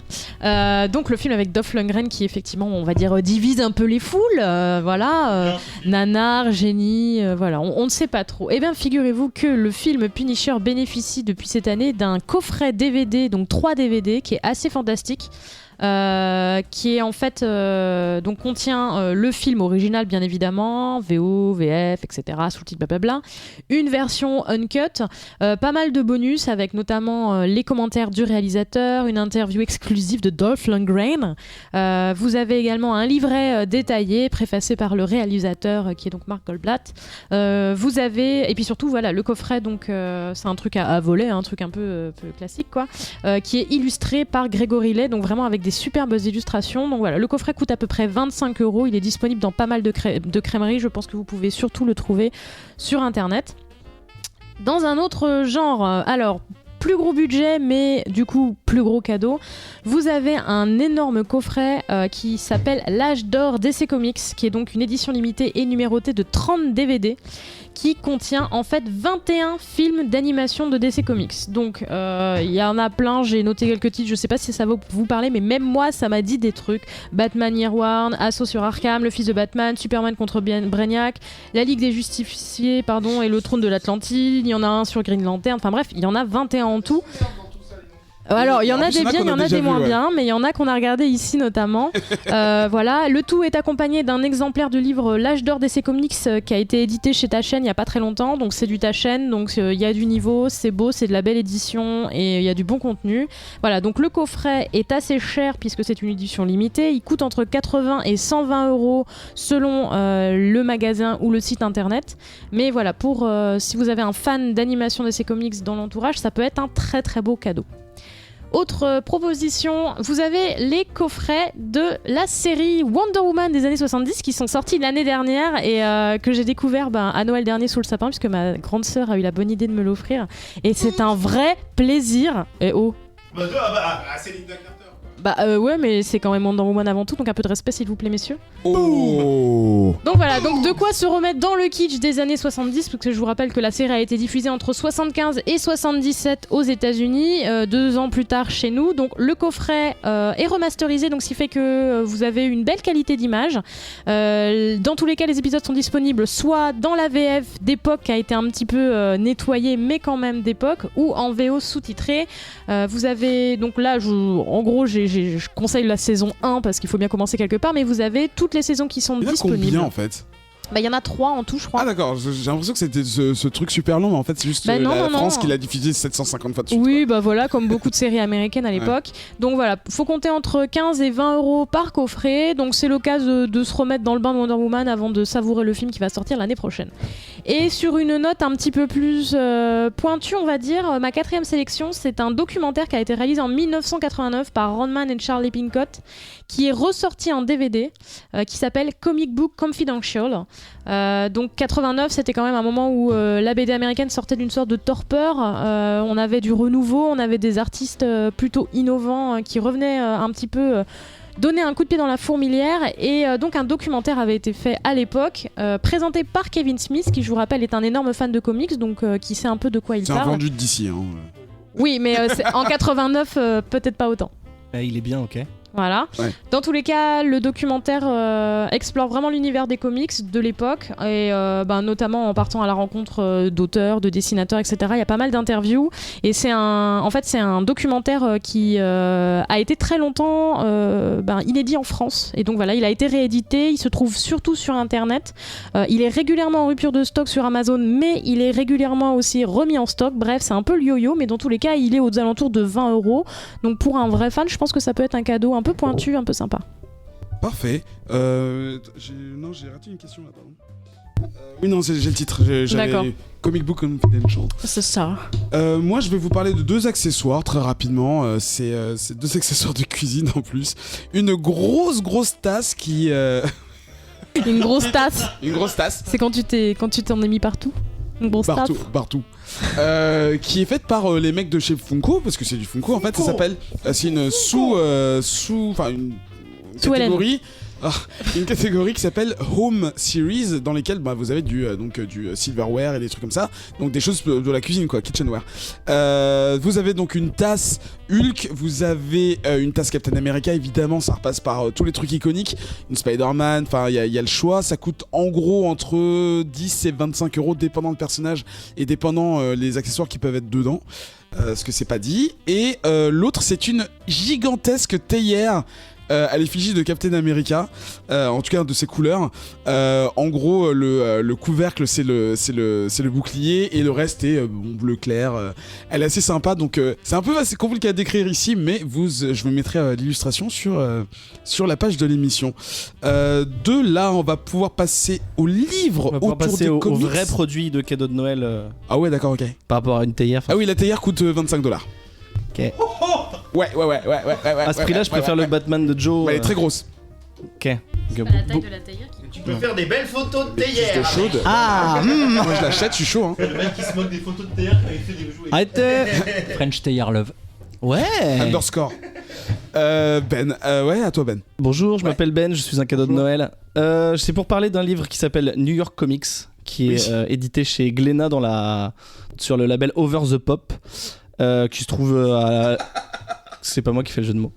Donc le film avec Dolph Lundgren qui effectivement, on va dire, divise un peu les foules. Voilà, nanar, génie, voilà, on ne sait pas trop. Eh bien, figurez-vous que le film Punisher bénéficie depuis cette année d'un coffret DVD, donc 3 DVD, qui est assez fantastique. Qui est en fait donc contient le film original bien évidemment, VO, VF, etc., sous-titres, blablabla, une version uncut, pas mal de bonus avec notamment les commentaires du réalisateur, une interview exclusive de Dolph Lundgren. Vous avez également un livret détaillé préfacé par le réalisateur qui est donc Mark Goldblatt. Vous avez, et puis surtout voilà, le coffret, donc c'est un truc à voler, un truc un peu classique quoi, qui est illustré par Gregory Lay, donc vraiment avec des superbes illustrations. Donc voilà, le coffret coûte à peu près 25 €. Il est disponible dans pas mal de crèmeries. Je pense que vous pouvez surtout le trouver sur internet. Dans un autre genre, alors plus gros budget, mais du coup plus gros cadeau, vous avez un énorme coffret qui s'appelle L'Âge d'Or DC Comics, qui est donc une édition limitée et numérotée de 30 DVD, qui contient en fait 21 films d'animation de DC Comics. Donc il y en a plein, j'ai noté quelques titres, je sais pas si ça va vous parler, mais même moi ça m'a dit des trucs. Batman Year One, Assaut sur Arkham, Le Fils de Batman, Superman contre Brainiac, La Ligue des Justiciers, pardon, et Le Trône de l'Atlantide, il y en a un sur Green Lantern, enfin bref, il y en a 21 en tout. Alors, il y en a des biens, il y en a des moins bien, mais il y en a qu'on a regardé ici notamment. Voilà, le tout est accompagné d'un exemplaire du livre L'Âge d'Or DC Comics qui a été édité chez Taschen il n'y a pas très longtemps. Donc c'est du Taschen, donc il y a du niveau, c'est beau, c'est de la belle édition et il y a du bon contenu. Voilà, donc le coffret est assez cher puisque c'est une édition limitée. Il coûte entre 80 et 120 € selon le magasin ou le site internet. Mais voilà, pour si vous avez un fan d'animation DC Comics dans l'entourage, ça peut être un très très beau cadeau. Autre proposition, vous avez les coffrets de la série Wonder Woman des années 70 qui sont sortis l'année dernière et que j'ai découvert à Noël dernier sous le sapin puisque ma grande sœur a eu la bonne idée de me l'offrir et c'est un vrai plaisir. Et c'est Linda Carter. Ouais, mais c'est quand même Wonder Woman avant tout, donc un peu de respect s'il vous plaît messieurs. Oh. Donc voilà, donc de quoi se remettre dans le kitsch des années 70, parce que je vous rappelle que la série a été diffusée entre 75 et 77 aux États-Unis, 2 ans plus tard chez nous. Donc le coffret est remasterisé, donc ce qui fait que vous avez une belle qualité d'image. Dans tous les cas, les épisodes sont disponibles soit dans la VF d'époque qui a été un petit peu nettoyée, mais quand même d'époque, ou en VO sous-titré. Vous avez donc là, en gros, je conseille la saison 1 parce qu'il faut bien commencer quelque part, mais vous avez toutes les saisons qui sont disponibles. Il y en a combien en fait ? Il y en a 3 en tout, je crois. Ah d'accord, j'ai l'impression que c'était ce truc super long, mais en fait c'est juste la France qui l'a diffusé 750 fois de suite. Oui, voilà, comme beaucoup de séries américaines à l'époque. Ouais. Donc voilà, faut compter entre 15 et 20 € par coffret. Donc c'est l'occasion de se remettre dans le bain de Wonder Woman avant de savourer le film qui va sortir l'année prochaine. Et sur une note un petit peu plus pointue, on va dire, ma 4e sélection, c'est un documentaire qui a été réalisé en 1989 par Ron Mann et Charlie Pincott, qui est ressorti en DVD, qui s'appelle Comic Book Confidential. Donc 89, c'était quand même un moment où la BD américaine sortait d'une sorte de torpeur. On avait du renouveau, on avait des artistes plutôt innovants qui revenaient un petit peu donner un coup de pied dans la fourmilière. Et donc un documentaire avait été fait à l'époque, présenté par Kevin Smith, qui je vous rappelle est un énorme fan de comics, donc qui sait un peu de quoi il parle. C'est un vendu d'ici. Hein. Oui, mais en 89, peut-être pas autant. Il est bien, ok. Voilà. Ouais. Dans tous les cas, le documentaire explore vraiment l'univers des comics de l'époque et notamment en partant à la rencontre d'auteurs, de dessinateurs, etc. Il y a pas mal d'interviews et c'est un documentaire qui a été très longtemps inédit en France et donc voilà, il a été réédité. Il se trouve surtout sur Internet. Il est régulièrement en rupture de stock sur Amazon, mais il est régulièrement aussi remis en stock. Bref, c'est un peu le yo-yo, mais dans tous les cas, il est aux alentours de 20 €. Donc pour un vrai fan, je pense que ça peut être un cadeau un peu pointu, un peu sympa. Parfait. J'ai raté une question là, pardon. Oui, non, j'ai le titre. D'accord. Comic Book Confidential. C'est ça. Moi, je vais vous parler de 2 accessoires très rapidement. C'est 2 accessoires de cuisine en plus. Une grosse tasse qui. Une grosse tasse. Une grosse tasse. C'est quand tu t'en es mis partout. Une grosse tasse. Partout. Qui est faite par les mecs de chez Funko, parce que c'est du Funko en fait. Ça s'appelle. C'est une une catégorie. Une catégorie qui s'appelle Home Series, dans lesquelles vous avez du silverware et des trucs comme ça, donc des choses de la cuisine quoi, kitchenware. Vous avez donc une tasse Hulk, vous avez une tasse Captain America, évidemment ça repasse par tous les trucs iconiques, une Spider-Man, enfin il y a le choix, ça coûte en gros entre 10 et 25 € dépendant le personnage et dépendant les accessoires qui peuvent être dedans. Ce que c'est pas dit. Et l'autre c'est une gigantesque théière à l'effigie de Captain America, en tout cas de ses couleurs. En gros, le couvercle c'est le bouclier et le reste est bleu clair. Elle est assez sympa, donc c'est un peu assez compliqué à décrire ici, mais je vous mettrai l'illustration sur la page de l'émission. De là, on va pouvoir passer au livre On va pouvoir autour passer des au comics. vrai produit de cadeau de Noël Ah ouais, d'accord, ok. par rapport à une théière. Ah oui, la théière coûte 25 $. Ok. Ouais. À ce prix-là, je préfère le Batman de Joe. Elle est très grosse. Ok. La taille de la théière. Tu peux faire des belles photos de Juste théière. chaude. Ah Moi je l'achète, je suis chaud. Hein. Le mec qui se moque des photos de théière quand il fait des jouets. Arrêtez. French Théière Love. Ouais. Underscore. Ben, ouais, à toi Ben. Bonjour, je m'appelle Ben, je suis un cadeau de Noël. C'est pour parler d'un livre qui s'appelle New York Comics, qui est édité chez Glénat sur le label Over the Pop, qui se trouve c'est pas moi qui fais le jeu de mots.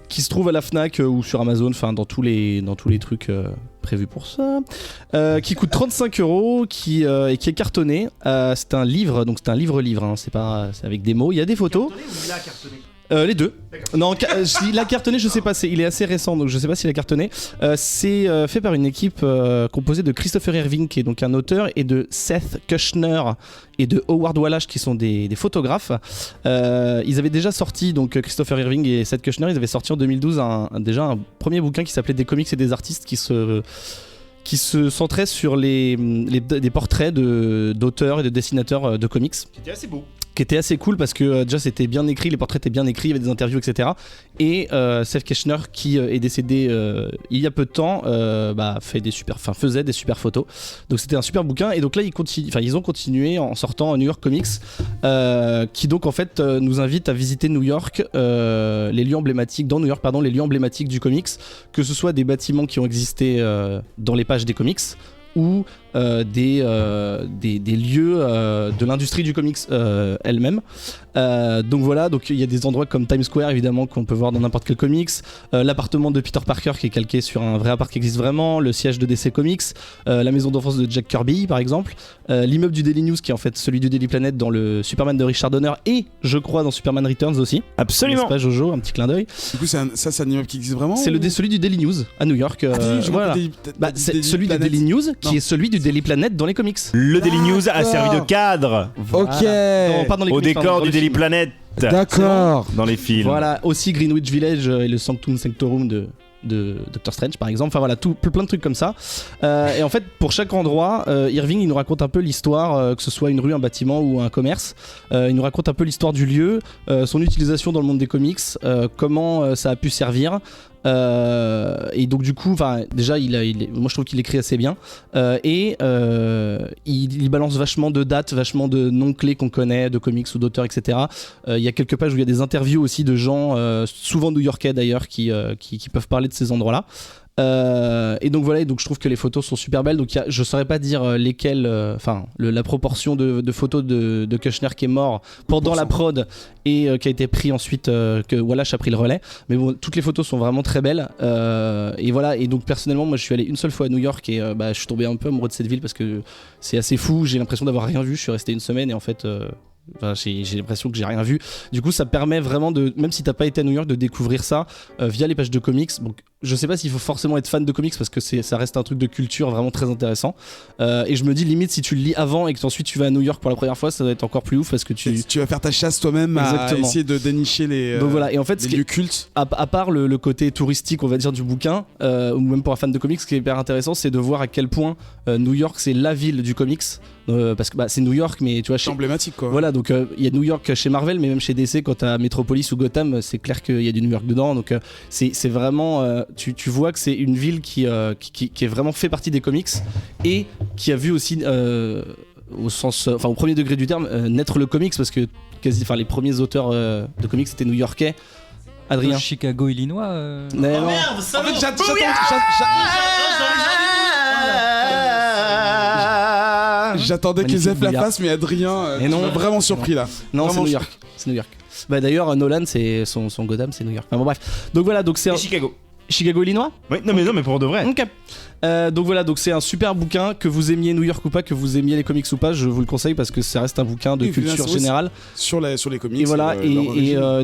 Qui se trouve à la Fnac ou sur Amazon, enfin dans tous les trucs prévus pour ça. Qui coûte 35 €, et qui est cartonné. C'est un livre, donc c'est un livre-livre, hein, c'est avec des mots. Il y a des photos. Cartonné ou il a cartonné? Les deux. Non, il a cartonné, je sais pas, il est assez récent, donc je sais pas s'il a cartonné. C'est fait par une équipe composée de Christopher Irving, qui est donc un auteur, et de Seth Kushner et de Howard Wallace, qui sont des photographes. Ils avaient déjà sorti, donc Christopher Irving et Seth Kushner, ils avaient sorti en 2012 déjà un premier bouquin qui s'appelait Des comics et des artistes, qui se centrait sur des portraits d'auteurs et de dessinateurs de comics. C'était assez beau. Qui était assez cool parce que déjà c'était bien écrit, les portraits étaient bien écrits, il y avait des interviews, etc. Et Seth Kushner, qui est décédé il y a peu de temps, faisait des super photos. Donc c'était un super bouquin. Et donc là ils ont continué en sortant New York Comics, qui donc en fait nous invite à visiter New York, les lieux emblématiques les lieux emblématiques du comics, que ce soit des bâtiments qui ont existé dans les pages des comics, ou des lieux de l'industrie du comics elle-même. Donc voilà, donc il y a des endroits comme Times Square évidemment qu'on peut voir dans n'importe quel comics, l'appartement de Peter Parker qui est calqué sur un vrai appart qui existe vraiment, le siège de DC Comics, la maison d'enfance de Jack Kirby par exemple, l'immeuble du Daily News qui est en fait celui du Daily Planet dans le Superman de Richard Donner, et je crois dans Superman Returns aussi. Absolument. N'est-ce pas Jojo, un petit clin d'œil. Du coup, c'est un immeuble qui existe vraiment. C'est celui du Daily News à New York. Voilà. C'est celui du Daily News qui est celui du Daily Planet dans les comics. Le Daily News a servi de cadre Ok. Non, pas dans les au comics, décor pardon, dans du les Daily films. Planet. D'accord. Dans les films. Voilà, aussi Greenwich Village et le Sanctum Sanctorum de Doctor Strange par exemple, enfin voilà, plein de trucs comme ça. Et en fait pour chaque endroit, Irving il nous raconte un peu l'histoire, que ce soit une rue, un bâtiment ou un commerce. Il nous raconte un peu l'histoire du lieu, son utilisation dans le monde des comics, comment ça a pu servir. Et donc du coup, déjà, moi je trouve qu'il écrit assez bien, et il balance vachement de dates, vachement de noms clés qu'on connaît, de comics ou d'auteurs, etc. Il y a quelques pages où il y a des interviews aussi de gens, souvent new-yorkais d'ailleurs, qui peuvent parler de ces endroits-là. Et donc voilà, et donc je trouve que les photos sont super belles. Donc je saurais pas dire lesquelles, la proportion de photos de Kushner qui est mort pendant la prod et qui a été pris ensuite, que Wallace a pris le relais. Mais bon, toutes les photos sont vraiment très belles. Et voilà, et donc personnellement, moi je suis allé une seule fois à New York et je suis tombé un peu amoureux de cette ville parce que c'est assez fou. J'ai l'impression d'avoir rien vu. Je suis resté une semaine et en fait. J'ai l'impression que j'ai rien vu. Du coup, ça permet vraiment de, même si t'as pas été à New York, de découvrir ça via les pages de comics. Donc, je sais pas s'il faut forcément être fan de comics parce que ça reste un truc de culture vraiment très intéressant. Et je me dis limite si tu le lis avant et que ensuite tu vas à New York pour la première fois, ça va être encore plus ouf parce que tu vas faire ta chasse toi-même à essayer de dénicher les. Donc voilà. Et en fait, les lieux cultes. À part le côté touristique, on va dire du bouquin, ou même pour un fan de comics, ce qui est hyper intéressant, c'est de voir à quel point New York c'est la ville du comics. Parce que c'est New York, mais tu vois, c'est emblématique quoi. Voilà, donc il y a New York chez Marvel, mais même chez DC, quand t'as Metropolis ou Gotham, c'est clair qu'il y a du New York dedans. Donc c'est vraiment, tu vois que c'est une ville qui est vraiment fait partie des comics et qui a vu aussi au premier degré du terme naître le comics parce que les premiers auteurs de comics étaient new-yorkais. Adrien. Chicago, Illinois. Non. Merde, ça en fait, j'attendais que Zef la fasse, mais Adrien m'a vraiment surpris là. Non, vraiment, c'est New York. C'est New York. Bah d'ailleurs, Nolan, c'est son Gotham, c'est New York. Enfin, bon bref. Donc voilà, donc c'est Chicago. Chicago, Illinois. Oui, non mais pour de vrai. Ok. Donc voilà, donc c'est un super bouquin, que vous aimiez New York ou pas, que vous aimiez les comics ou pas, je vous le conseille parce que ça reste un bouquin de culture générale sur les comics. Et voilà,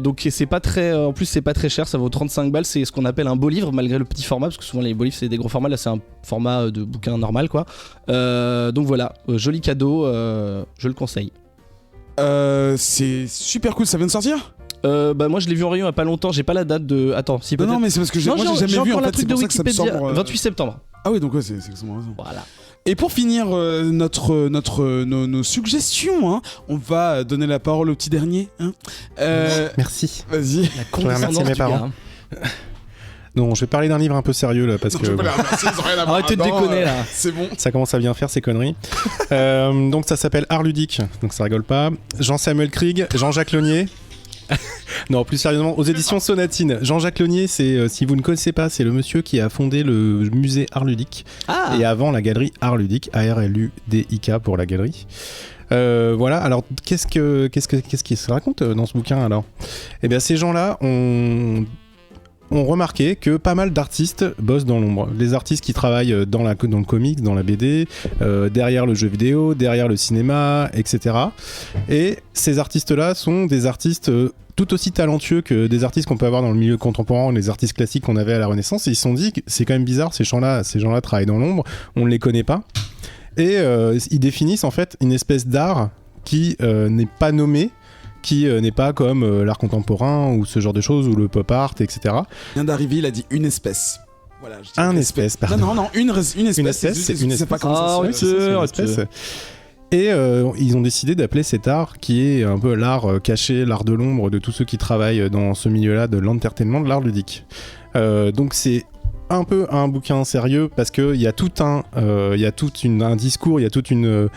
donc c'est pas très, en plus c'est pas très cher, ça vaut 35 balles, c'est ce qu'on appelle un beau livre malgré le petit format parce que souvent les beaux livres c'est des gros formats, là c'est un format de bouquin normal quoi. Donc voilà, joli cadeau, je le conseille. C'est super cool, ça vient de sortir. Moi je l'ai vu en rayon il y a pas longtemps, j'ai pas la date de. Attends, si peut-être. Non mais c'est parce que moi j'ai jamais vu en fait, c'est pour ça que ça me semble. 28 septembre. Ah oui, donc ouais, c'est exactement raison. Voilà. Et pour finir nos suggestions, hein, on va donner la parole au petit dernier. Hein. Merci. Vas-y. Je remercie mes parents. Non, je vais parler d'un livre un peu sérieux là parce que. Arrêtez de déconner là. C'est bon. Ça commence à bien faire ces conneries. Donc ça s'appelle Art ludique, donc ça rigole pas. Jean-Samuel Krieg, Jean-Jacques Launier. Non, plus sérieusement, aux éditions Sonatine. Jean-Jacques Launier, c'est, si vous ne connaissez pas, c'est le monsieur qui a fondé le musée Art Ludique. Et avant la galerie Art Ludique, ARLUDIK pour la galerie. Voilà, alors qu'est-ce qui se raconte dans ce bouquin alors ? Eh bien, ces gens-là ont remarqué que pas mal d'artistes bossent dans l'ombre. Les artistes qui travaillent dans le comics, dans la BD, derrière le jeu vidéo, derrière le cinéma, etc. Et ces artistes-là sont des artistes tout aussi talentueux que des artistes qu'on peut avoir dans le milieu contemporain, les artistes classiques qu'on avait à la Renaissance. Et ils se sont dit que c'est quand même bizarre, ces gens-là travaillent dans l'ombre, on ne les connaît pas. Et ils définissent en fait une espèce d'art qui n'est pas nommé, qui n'est pas comme l'art contemporain ou ce genre de choses, ou le pop art, etc. Il vient d'arriver, il a dit une espèce. Voilà, un espèce, pardon. Non, une espèce. Une espèce, c'est une espèce. Pas comment ça une espèce. Et ils ont décidé d'appeler cet art, qui est un peu l'art caché, l'art de l'ombre de tous ceux qui travaillent dans ce milieu-là de l'entertainment, de l'art ludique. Donc c'est un peu un bouquin sérieux parce que il y a tout un discours, il y a toute une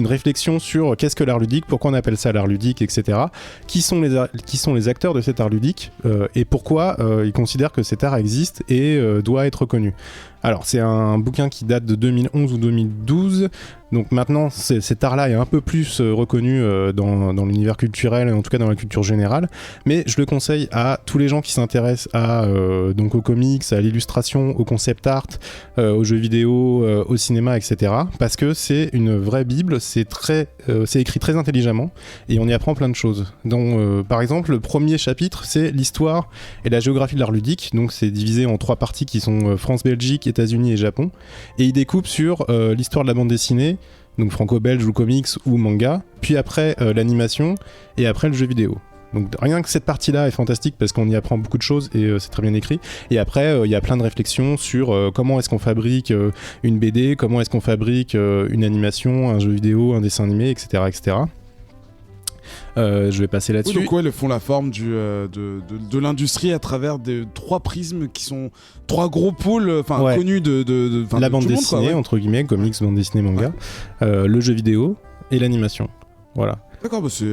réflexion sur qu'est-ce que l'art ludique, pourquoi on appelle ça l'art ludique, etc. Qui sont les acteurs de cet art ludique et pourquoi ils considèrent que cet art existe et doit être reconnu. Alors c'est un bouquin qui date de 2011 ou 2012, donc maintenant cet art-là est un peu plus reconnu dans l'univers culturel, en tout cas dans la culture générale, mais je le conseille à tous les gens qui s'intéressent donc aux comics, à l'illustration, au concept art, aux jeux vidéo, au cinéma, etc. Parce que c'est une vraie bible, c'est écrit très intelligemment et on y apprend plein de choses. Donc par exemple le premier chapitre c'est l'histoire et la géographie de l'art ludique, donc c'est divisé en 3 parties qui sont France, Belgique, États-Unis et Japon, et il découpe sur l'histoire de la bande dessinée, donc franco-belge ou comics ou manga, puis après l'animation et après le jeu vidéo. Donc rien que cette partie-là est fantastique parce qu'on y apprend beaucoup de choses et c'est très bien écrit. Et après, il y a plein de réflexions sur comment est-ce qu'on fabrique une BD, comment est-ce qu'on fabrique une animation, un jeu vidéo, un dessin animé, etc. etc. Je vais passer là-dessus. Oui, donc ils font la forme de l'industrie à travers des 3 prismes qui sont 3 gros pôles connus de la bande tout le monde, dessinée, entre guillemets, comics, bande dessinée, manga, le jeu vidéo et l'animation. Voilà. D'accord, bah c'est...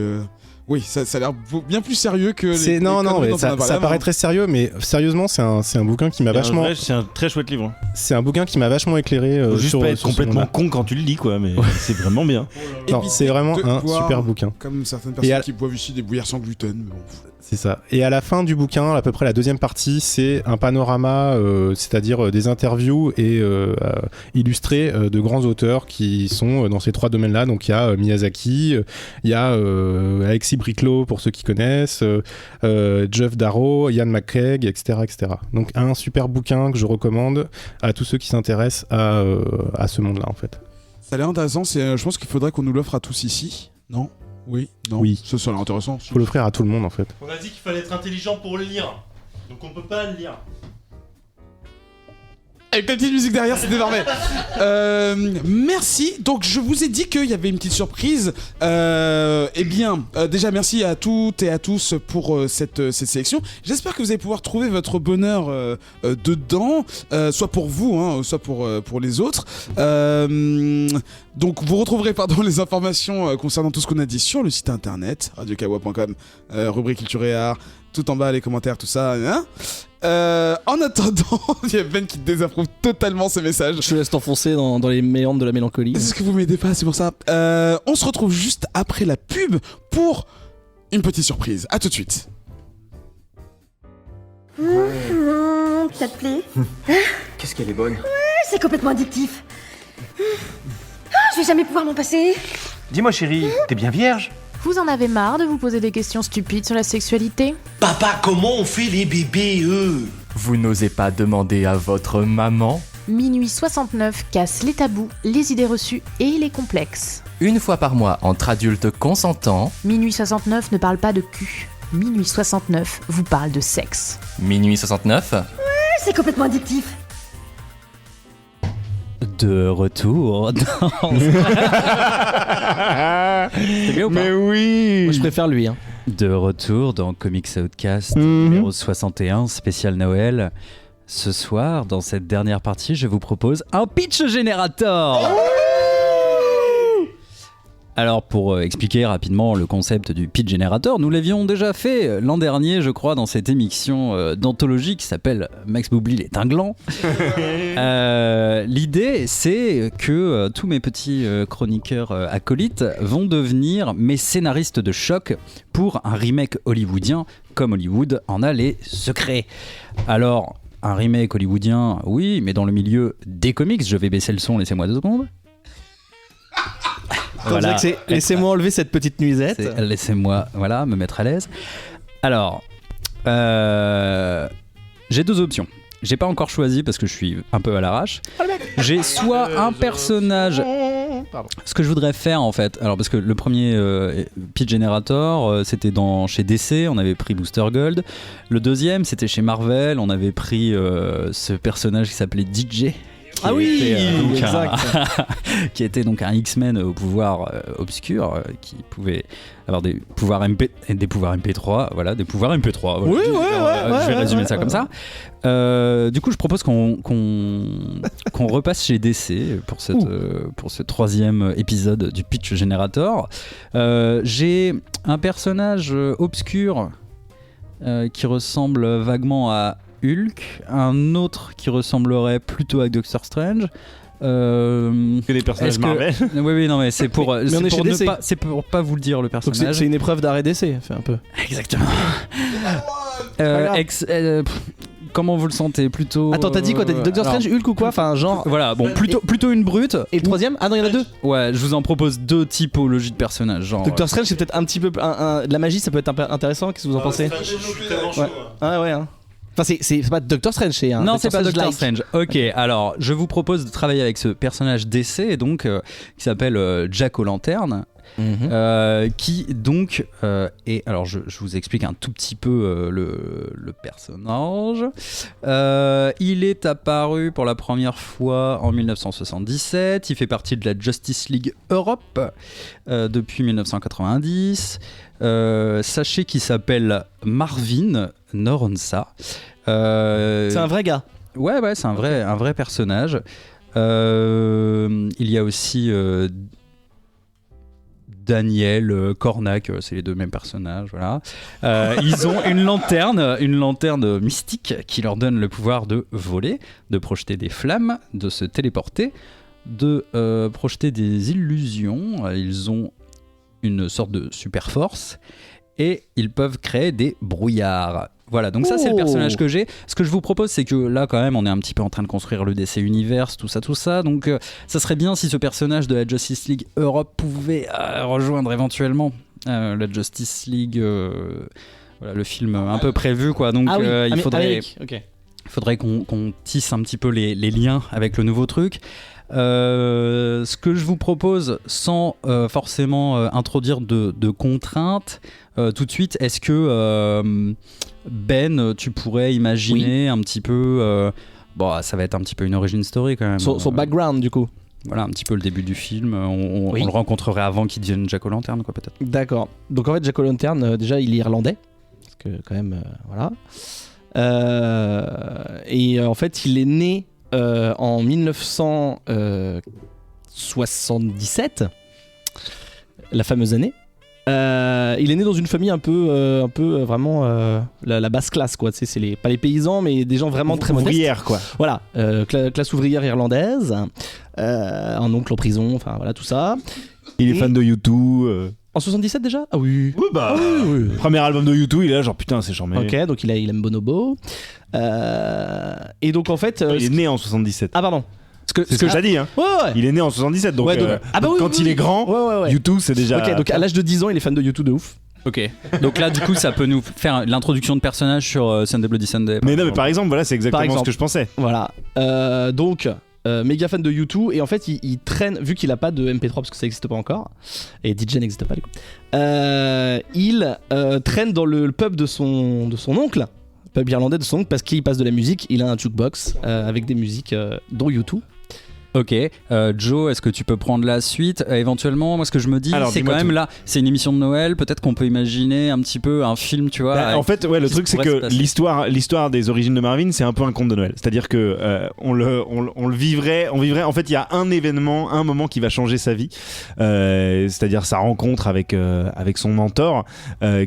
Oui, ça a l'air bien plus sérieux que les Non, conneries mais dont on a ça parlé paraît avant. très sérieux, mais sérieusement, c'est un bouquin qui m'a vachement. C'est un très chouette livre. C'est un bouquin qui m'a vachement éclairé. Faut juste sur, pas être sur ce complètement monde-là. con quand tu le lis, quoi, mais c'est vraiment bien. Et Non, puis, c'est vraiment de un boire, super bouquin. Comme certaines Et personnes qui boivent ici des bouillards sans gluten. Mais bon. C'est ça. Et à la fin du bouquin, à peu près la deuxième partie, c'est un panorama, c'est-à-dire des interviews et illustrés de grands auteurs qui sont dans ces trois domaines-là. Donc il y a Miyazaki, il y a Alexis Briclot pour ceux qui connaissent, Geoff Darrow, Ian McCaig, etc., etc. Donc un super bouquin que je recommande à tous ceux qui s'intéressent à ce monde-là en fait. Ça a l'air intéressant. Je pense qu'il faudrait qu'on nous l'offre à tous ici. Non? Oui? Non? Oui. Ça a l'air intéressant. Faut l'offrir à tout le monde en fait. On a dit qu'il fallait être intelligent pour le lire. Donc on peut pas le lire. Avec la petite musique derrière, c'est désormais. Merci. Donc, je vous ai dit qu'il y avait une petite surprise. Déjà, merci à toutes et à tous pour cette sélection. J'espère que vous allez pouvoir trouver votre bonheur dedans, soit pour vous, soit pour les autres. Donc, vous retrouverez les informations concernant tout ce qu'on a dit sur le site internet radiokawa.com, rubrique culture et art. Tout en bas, les commentaires, tout ça. Hein. En attendant, il y a Ben qui désapprouve totalement ces messages. Je te laisse t'enfoncer dans les méandres de la mélancolie. C'est ce que vous m'aidez pas, c'est pour ça. On se retrouve juste après la pub pour une petite surprise. À tout de suite. Ça te plaît? Qu'est-ce qu'elle est bonne. C'est complètement addictif. Je vais jamais pouvoir m'en passer. Dis-moi chérie, t'es bien vierge? Vous en avez marre de vous poser des questions stupides sur la sexualité? Papa, comment on fait les bébés, eux? Vous n'osez pas demander à votre maman? Minuit 69 casse les tabous, les idées reçues et les complexes. Une fois par mois entre adultes consentants. Minuit 69 ne parle pas de cul. Minuit 69 vous parle de sexe. Minuit 69. C'est complètement addictif. De retour dans... C'est bien ou pas? Mais oui. Moi, je préfère lui. Hein. De retour dans Comics Outcast numéro 61, spécial Noël. Ce soir, dans cette dernière partie, je vous propose un pitch générateur. Alors, pour expliquer rapidement le concept du pitch générateur, nous l'avions déjà fait l'an dernier, je crois, dans cette émission d'anthologie qui s'appelle Max Boublil est un gland. L'idée, c'est que tous mes petits chroniqueurs acolytes vont devenir mes scénaristes de choc pour un remake hollywoodien, comme Hollywood en a les secrets. Alors, un remake hollywoodien, oui, mais dans le milieu des comics, je vais baisser le son, laissez-moi 2 secondes. Voilà. Laissez-moi enlever cette petite nuisette. Laissez-moi me mettre à l'aise. Alors, j'ai 2 options. J'ai pas encore choisi parce que je suis un peu à l'arrache. J'ai soit un personnage. Ce que je voudrais faire en fait, alors parce que le premier pitch generator c'était chez DC, on avait pris Booster Gold. Le deuxième c'était chez Marvel, on avait pris ce personnage qui s'appelait DJ. Ah oui, exact. Qui était donc un X-Men au pouvoir obscur, qui pouvait avoir des pouvoirs MP3, voilà, des pouvoirs MP3. Voilà. Oui, Je vais résumer ça comme ça. Du coup, je propose qu'on repasse chez DC pour ce 3e épisode du Pitch Generator. J'ai un personnage obscur qui ressemble vaguement à Hulk, un autre qui ressemblerait plutôt à Doctor Strange. Que les personnages Marvel. Oui, non, mais c'est pour, c'est pour pas vous le dire le personnage. Donc c'est une épreuve d'arrêt d'essai, fait un peu. Exactement. Comment vous le sentez plutôt? Attends, t'as dit quoi? T'as dit Doctor Strange, Hulk ou quoi? Enfin, genre. Voilà, bon, plutôt une brute. Et le troisième? Ah non, il y en a 2. Ouais, je vous en propose 2 typologies de personnages. Genre, Doctor Strange, c'est peut-être un petit peu. De la magie, ça peut être intéressant. Qu'est-ce que vous en pensez? Je suis tellement chaud. Ouais, hein. Enfin, c'est pas Doctor Strange, c'est un. Non, c'est pas Doctor like. Strange. Ok, alors je vous propose de travailler avec ce personnage d'essai donc qui s'appelle Jack O'Lantern. Qui donc est, alors je vous explique un tout petit peu le personnage. Il est apparu pour la première fois en 1977. Il fait partie de la Justice League Europe depuis 1990. Sachez qu'il s'appelle Marvin Noronsa. C'est un vrai gars. Ouais, c'est un vrai personnage. Il y a aussi Daniel, Cornac, c'est les deux mêmes personnages, voilà. Ils ont une lanterne mystique qui leur donne le pouvoir de voler, de projeter des flammes, de se téléporter, de projeter des illusions. Ils ont une sorte de super force et ils peuvent créer des brouillards. Voilà, donc ça c'est le personnage que j'ai. Ce que je vous propose, c'est que là quand même on est un petit peu en train de construire le DC Universe, tout ça. Donc ça serait bien si ce personnage de la Justice League Europe pouvait rejoindre éventuellement la Justice League, voilà, le film un peu prévu quoi. Donc il faudrait qu'on tisse un petit peu les liens avec le nouveau truc. Ce que je vous propose, sans forcément introduire de contraintes, tout de suite, est-ce que Ben, tu pourrais imaginer un petit peu, bon, ça va être un petit peu une origin story quand même. Son background du coup. Voilà, un petit peu le début du film. On le rencontrerait avant qu'il devienne Jack O'Lantern, quoi, peut-être. D'accord. Donc en fait, Jack O'Lantern, déjà, il est irlandais, parce que quand même, voilà. Et en fait, il est né en 1977, la fameuse année. Il est né dans une famille un peu vraiment la basse classe quoi. Tu sais, c'est pas les paysans mais des gens vraiment très modestes. Ouvrière quoi. Voilà, classe ouvrière irlandaise, un oncle en prison, enfin voilà tout ça. Il est fan de U2. En 77 déjà ? Ah oui. Oui bah. Oui. Premier album de U2, il est là genre putain c'est charmé. Ok, donc il aime Bonobo. Et donc en fait. Il est né en 77. Ah pardon. C'est ce que j'ai dit hein. Ouais. Il est né en 77 donc, quand il est grand, U2 c'est déjà. Ok, donc à l'âge de 10 ans il est fan de U2 de ouf. Ok, donc là du coup ça peut nous faire l'introduction de personnages sur Sunday Bloody Sunday. Mais non mais par exemple voilà c'est exactement ce que je pensais. Voilà, donc méga fan de U2 et en fait il traîne, vu qu'il a pas de MP3 parce que ça n'existe pas encore et DJ n'existe pas du coup, il traîne dans le pub de son oncle, pub irlandais de son oncle, parce qu'il passe de la musique, il a un jukebox avec des musiques dont U2. Ok, Joe, est-ce que tu peux prendre la suite éventuellement? Moi, ce que je me dis, c'est quand même là, c'est une émission de Noël. Peut-être qu'on peut imaginer un petit peu un film, tu vois. En fait, ouais, le truc c'est que l'histoire des origines de Marvin, c'est un peu un conte de Noël. C'est-à-dire que on le vivrait. En fait, il y a un événement, un moment qui va changer sa vie. C'est-à-dire sa rencontre avec son mentor,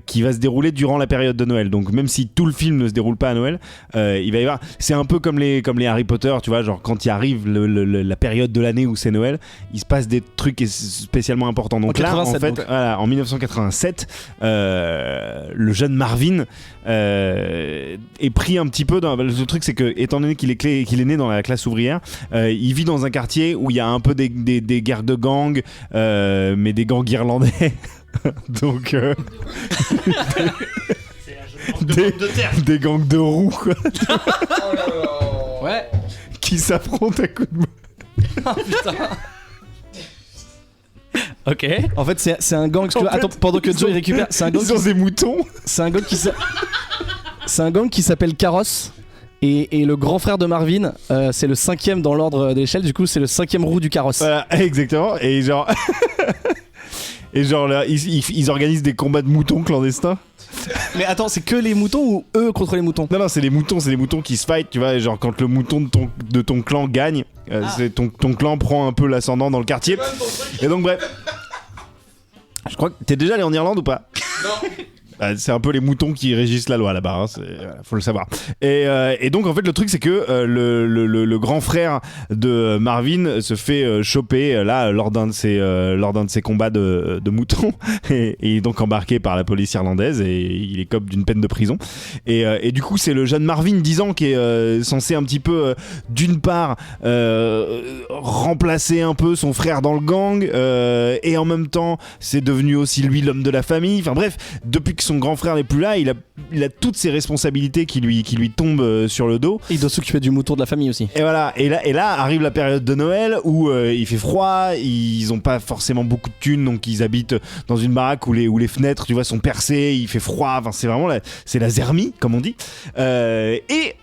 qui va se dérouler durant la période de Noël. Donc même si tout le film ne se déroule pas à Noël, il va y avoir. C'est un peu comme les Harry Potter, tu vois, genre quand il arrive la période de l'année où c'est Noël, il se passe des trucs spécialement importants. Donc là, en fait, voilà, en 1987, le jeune Marvin est pris un petit peu dans. Le truc, c'est que, étant donné qu'il est né dans la classe ouvrière, il vit dans un quartier où il y a un peu des guerres de gangs, mais des gangs irlandais. Donc. Des gangs de roues, quoi. Ouais. Qui s'affrontent à coups de main. Ah putain. Ok. En fait, c'est un gang. Attends, pendant que Joe il récupère, c'est un gang. Ils ont des moutons. C'est un gang qui s'appelle Carrosse. Et le grand frère de Marvin, c'est le 5ème dans l'ordre d'échelle. Du coup, c'est le 5ème roue du carrosse. Voilà, exactement. Et genre, là, ils organisent des combats de moutons clandestins. Mais attends, c'est que les moutons ou eux contre les moutons? Non, c'est les moutons qui se fight, tu vois. Genre, quand le mouton de ton clan gagne, c'est ton clan prend un peu l'ascendant dans le quartier. Et donc, bref. Je crois que t'es déjà allé en Irlande ou pas? Non. C'est un peu les moutons qui régissent la loi là-bas, hein, faut le savoir. Et donc en fait le truc c'est que le grand frère de Marvin se fait choper là lors d'un de ses combats de moutons et il est donc embarqué par la police irlandaise et il écope d'une peine de prison. Et du coup c'est le jeune Marvin 10 ans qui est censé un petit peu d'une part remplacer un peu son frère dans le gang et en même temps c'est devenu aussi lui l'homme de la famille. Enfin bref, depuis que son grand frère n'est plus là, il a toutes ses responsabilités qui lui tombent sur le dos. Il doit s'occuper du mouton de la famille aussi. Et voilà, et là arrive la période de Noël où il fait froid, ils ont pas forcément beaucoup de thunes, donc ils habitent dans une baraque où les fenêtres, tu vois, sont percées, il fait froid, enfin c'est vraiment c'est la zermie comme on dit. Et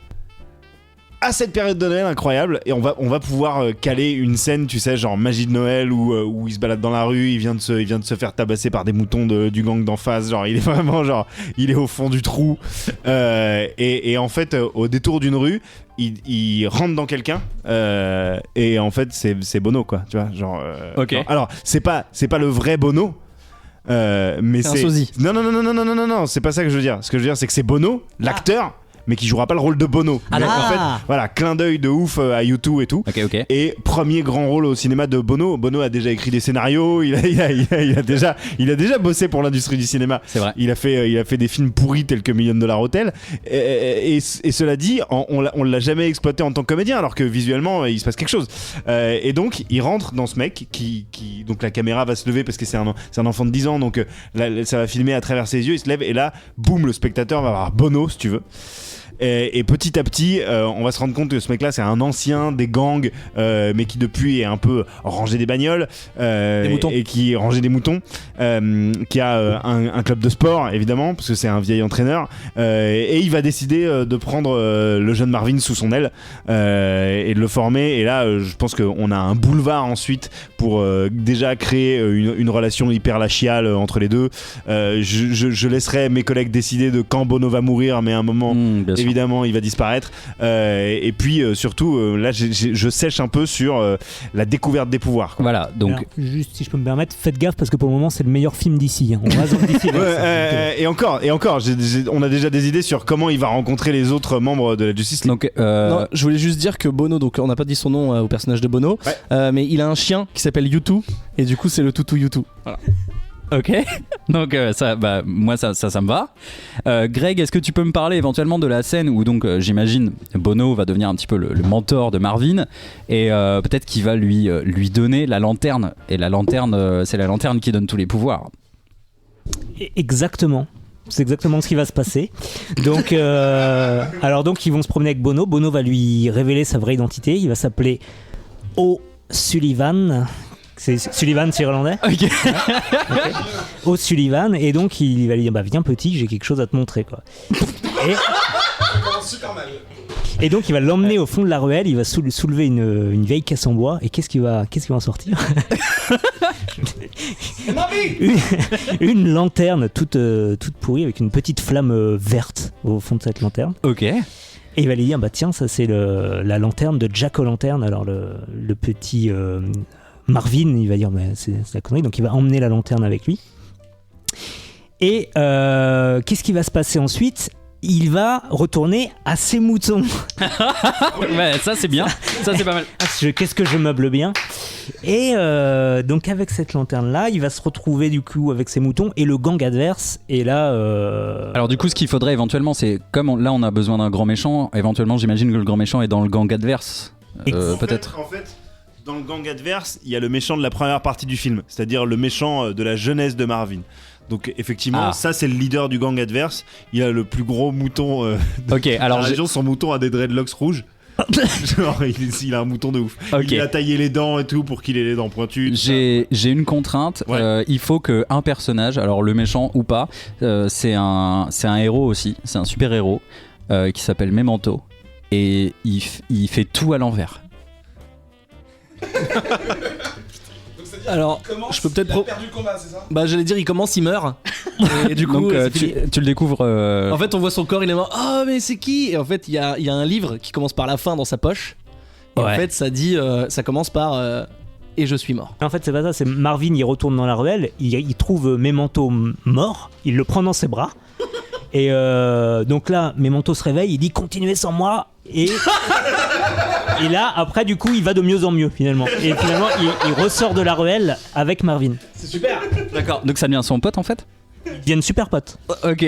à cette période de Noël incroyable, et on va pouvoir caler une scène, tu sais, genre magie de Noël où il se balade dans la rue, il vient de se faire tabasser par des moutons du gang d'en face, genre il est vraiment genre il est au fond du trou et en fait au détour d'une rue il rentre dans quelqu'un et en fait c'est Bono quoi, tu vois, genre ok. alors c'est pas le vrai Bono. mais C'est un sosie. Non, c'est pas ça que je veux dire. Ce que je veux dire, c'est que c'est Bono, l'acteur. Mais qui jouera pas le rôle de Bono. Ah, Mais en fait, voilà, clin d'œil de ouf à U2 et tout. Ok. Et premier grand rôle au cinéma de Bono. Bono a déjà écrit des scénarios, il a déjà bossé pour l'industrie du cinéma. C'est vrai. Il a fait des films pourris tels que $1 Million Hotel. Et cela dit, on l'a jamais exploité en tant que comédien, alors que visuellement il se passe quelque chose. Et donc il rentre dans ce mec qui donc la caméra va se lever parce que c'est un enfant de 10 ans, donc là, ça va filmer à travers ses yeux. Il se lève et là, boum, le spectateur va voir Bono, si tu veux. Et petit à petit, on va se rendre compte que ce mec-là, c'est un ancien des gangs, mais qui depuis est un peu rangé des bagnoles, et qui rangeait des moutons, qui a un club de sport évidemment, parce que c'est un vieil entraîneur, et il va décider de prendre le jeune Marvin sous son aile et de le former. Et là, je pense qu'on a un boulevard ensuite pour déjà créer une relation hyper lachiale entre les deux. Je laisserai mes collègues décider de quand Bono va mourir, mais à un moment évidemment il va disparaître, et puis surtout là je sèche un peu sur la découverte des pouvoirs, quoi. Voilà, donc alors, juste si je peux me permettre, faites gaffe parce que pour le moment c'est le meilleur film d'ici, hein. On va d'ici. Et encore on a déjà des idées sur comment il va rencontrer les autres membres de la Justice League. Donc non, je voulais juste dire que Bono, donc on n'a pas dit son nom au personnage de Bono, mais il a un chien qui s'appelle U2 et du coup c'est le toutou U2. Voilà. Ok, donc ça, moi ça me va. Greg, est-ce que tu peux me parler éventuellement de la scène où donc j'imagine Bono va devenir un petit peu le mentor de Marvin, et peut-être qu'il va lui donner la lanterne, et la lanterne, c'est la lanterne qui donne tous les pouvoirs. Exactement. C'est exactement ce qui va se passer. Donc, alors donc ils vont se promener avec Bono. Bono va lui révéler sa vraie identité. Il va s'appeler O'Sullivan. C'est Sullivan, c'est irlandais. Ok. O'Sullivan, et donc il va lui dire viens petit, j'ai quelque chose à te montrer, quoi. Et donc il va l'emmener au fond de la ruelle. Il va soulever une vieille caisse en bois. Et qu'est-ce qui va en sortir? une lanterne toute pourrie avec une petite flamme verte au fond de cette lanterne. Ok. Et il va lui dire tiens, ça c'est la lanterne de Jack O'Lantern. Alors le petit Marvin, il va dire c'est la connerie, donc il va emmener la lanterne avec lui. Et qu'est-ce qui va se passer ensuite? Il va retourner à ses moutons. Ouais, ça c'est bien, ça c'est pas mal. Qu'est-ce que je meuble bien. Et donc avec cette lanterne-là, il va se retrouver du coup avec ses moutons et le gang adverse. Et là... Alors du coup, ce qu'il faudrait éventuellement, c'est comme là on a besoin d'un grand méchant, éventuellement j'imagine que le grand méchant est dans le gang adverse. Peut-être. En fait, dans le gang adverse, il y a le méchant de la première partie du film, c'est-à-dire le méchant de la jeunesse de Marvin. Donc effectivement, ça c'est le leader du gang adverse. Il a le plus gros mouton de la région. Son mouton a des dreadlocks rouges. Genre, il a un mouton de ouf. Okay. Il a taillé les dents et tout pour qu'il ait les dents pointues. J'ai une contrainte. Ouais. Il faut qu'un personnage, alors le méchant ou pas, c'est un héros aussi. C'est un super héros qui s'appelle Memento, et il fait tout à l'envers. Alors, je peux peut-être perdu le combat, c'est ça? j'allais dire, il commence, il meurt. Et du coup, donc, tu le découvres. En fait, on voit son corps, il est mort. Oh, mais c'est qui? Et en fait, il y a un livre qui commence par la fin dans sa poche. Et en fait, ça dit, ça commence par et je suis mort. En fait, c'est pas ça. C'est Marvin, il retourne dans la ruelle, il trouve Memento mort, il le prend dans ses bras. Et donc là, Memento se réveille, il dit continuez sans moi. Et là, après, du coup, il va de mieux en mieux finalement. Et finalement, il ressort de la ruelle avec Marvin. C'est super. D'accord. Donc ça devient son pote en fait. Ils deviennent super potes. Ok.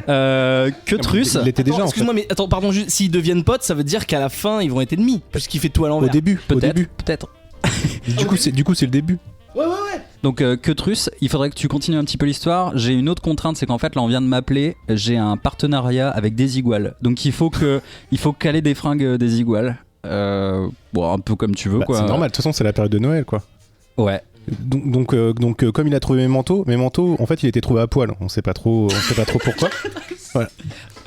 Que Truss. Il était déjà. Excuse-moi, mais attends, pardon. S'ils deviennent potes, ça veut dire qu'à la fin, ils vont être ennemis, puisqu'il fait tout à l'envers. Au début. Peut-être. Du coup, c'est le début. Ouais. Donc que Truss, il faudrait que tu continues un petit peu l'histoire. J'ai une autre contrainte, c'est qu'en fait là on vient de m'appeler, j'ai un partenariat avec Desigual. Donc il faut caler des fringues Desigual. Bon, un peu comme tu veux quoi. C'est normal, de toute façon c'est la période de Noël quoi. Ouais. Donc comme il a trouvé Memento, en fait il était trouvé à poil. On sait pas trop pourquoi. Voilà.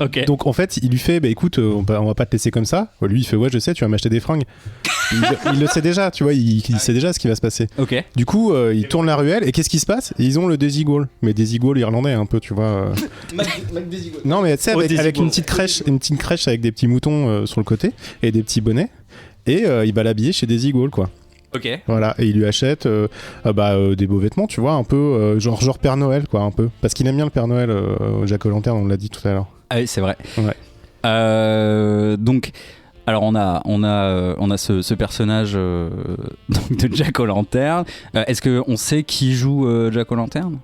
Ok. Donc en fait il lui fait écoute on va pas te laisser comme ça. Lui il fait ouais je sais, tu vas m'acheter des fringues. Il le sait déjà, tu vois, il sait déjà ce qui va se passer. Ok. Du coup il tourne la ruelle et qu'est-ce qui se passe? Ils ont le Desigual, mais Desigual irlandais un peu, tu vois. Mac Desigual. Non mais tu sais avec une petite crèche avec des petits moutons sur le côté et des petits bonnets, et il va l'habiller chez Desigual quoi. Ok. Voilà, et il lui achète des beaux vêtements, tu vois, un peu genre Père Noël, quoi, un peu. Parce qu'il aime bien le Père Noël, Jack O'Lantern, on l'a dit tout à l'heure. Ah oui, c'est vrai. Ouais. Donc, alors on a ce personnage donc de Jack O'Lantern. Est-ce qu'on sait qui joue Jack O'Lantern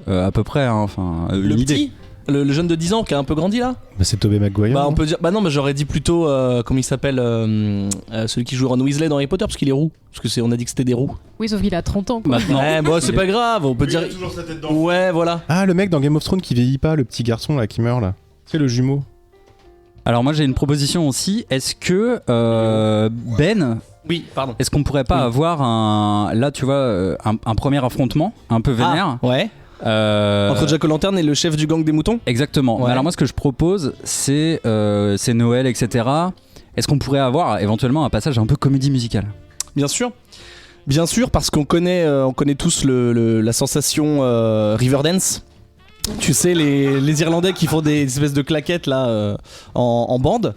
à peu près, hein, enfin Le une idée. petit le jeune de 10 ans qui a un peu grandi là. Bah, c'est Tobey Maguire. Bah on peut dire. Bah non, mais j'aurais dit plutôt comment il s'appelle celui qui joue Ron Weasley dans Harry Potter parce qu'il est roux. Parce que on a dit que c'était des roux. Oui, sauf qu'il a 30 ans. Quoi. Maintenant. Ouais, bon, c'est pas grave, on peut dire. Il a toujours sa tête d'enfant. Ouais, voilà. Ah, le mec dans Game of Thrones qui vieillit pas, le petit garçon là qui meurt là. C'est le jumeau. Alors moi j'ai une proposition aussi. Est-ce que Ben, Oui, pardon. est-ce qu'on pourrait pas avoir un premier affrontement un peu vénère Ouais. Entre Jack O'Lantern et le chef du gang des moutons. Exactement. Ouais. Alors moi ce que je propose c'est Noël, etc. Est-ce qu'on pourrait avoir éventuellement un passage un peu comédie musicale? Bien sûr, parce qu'on connaît tous la sensation Riverdance. Tu sais, les Irlandais qui font des espèces de claquettes là en bande.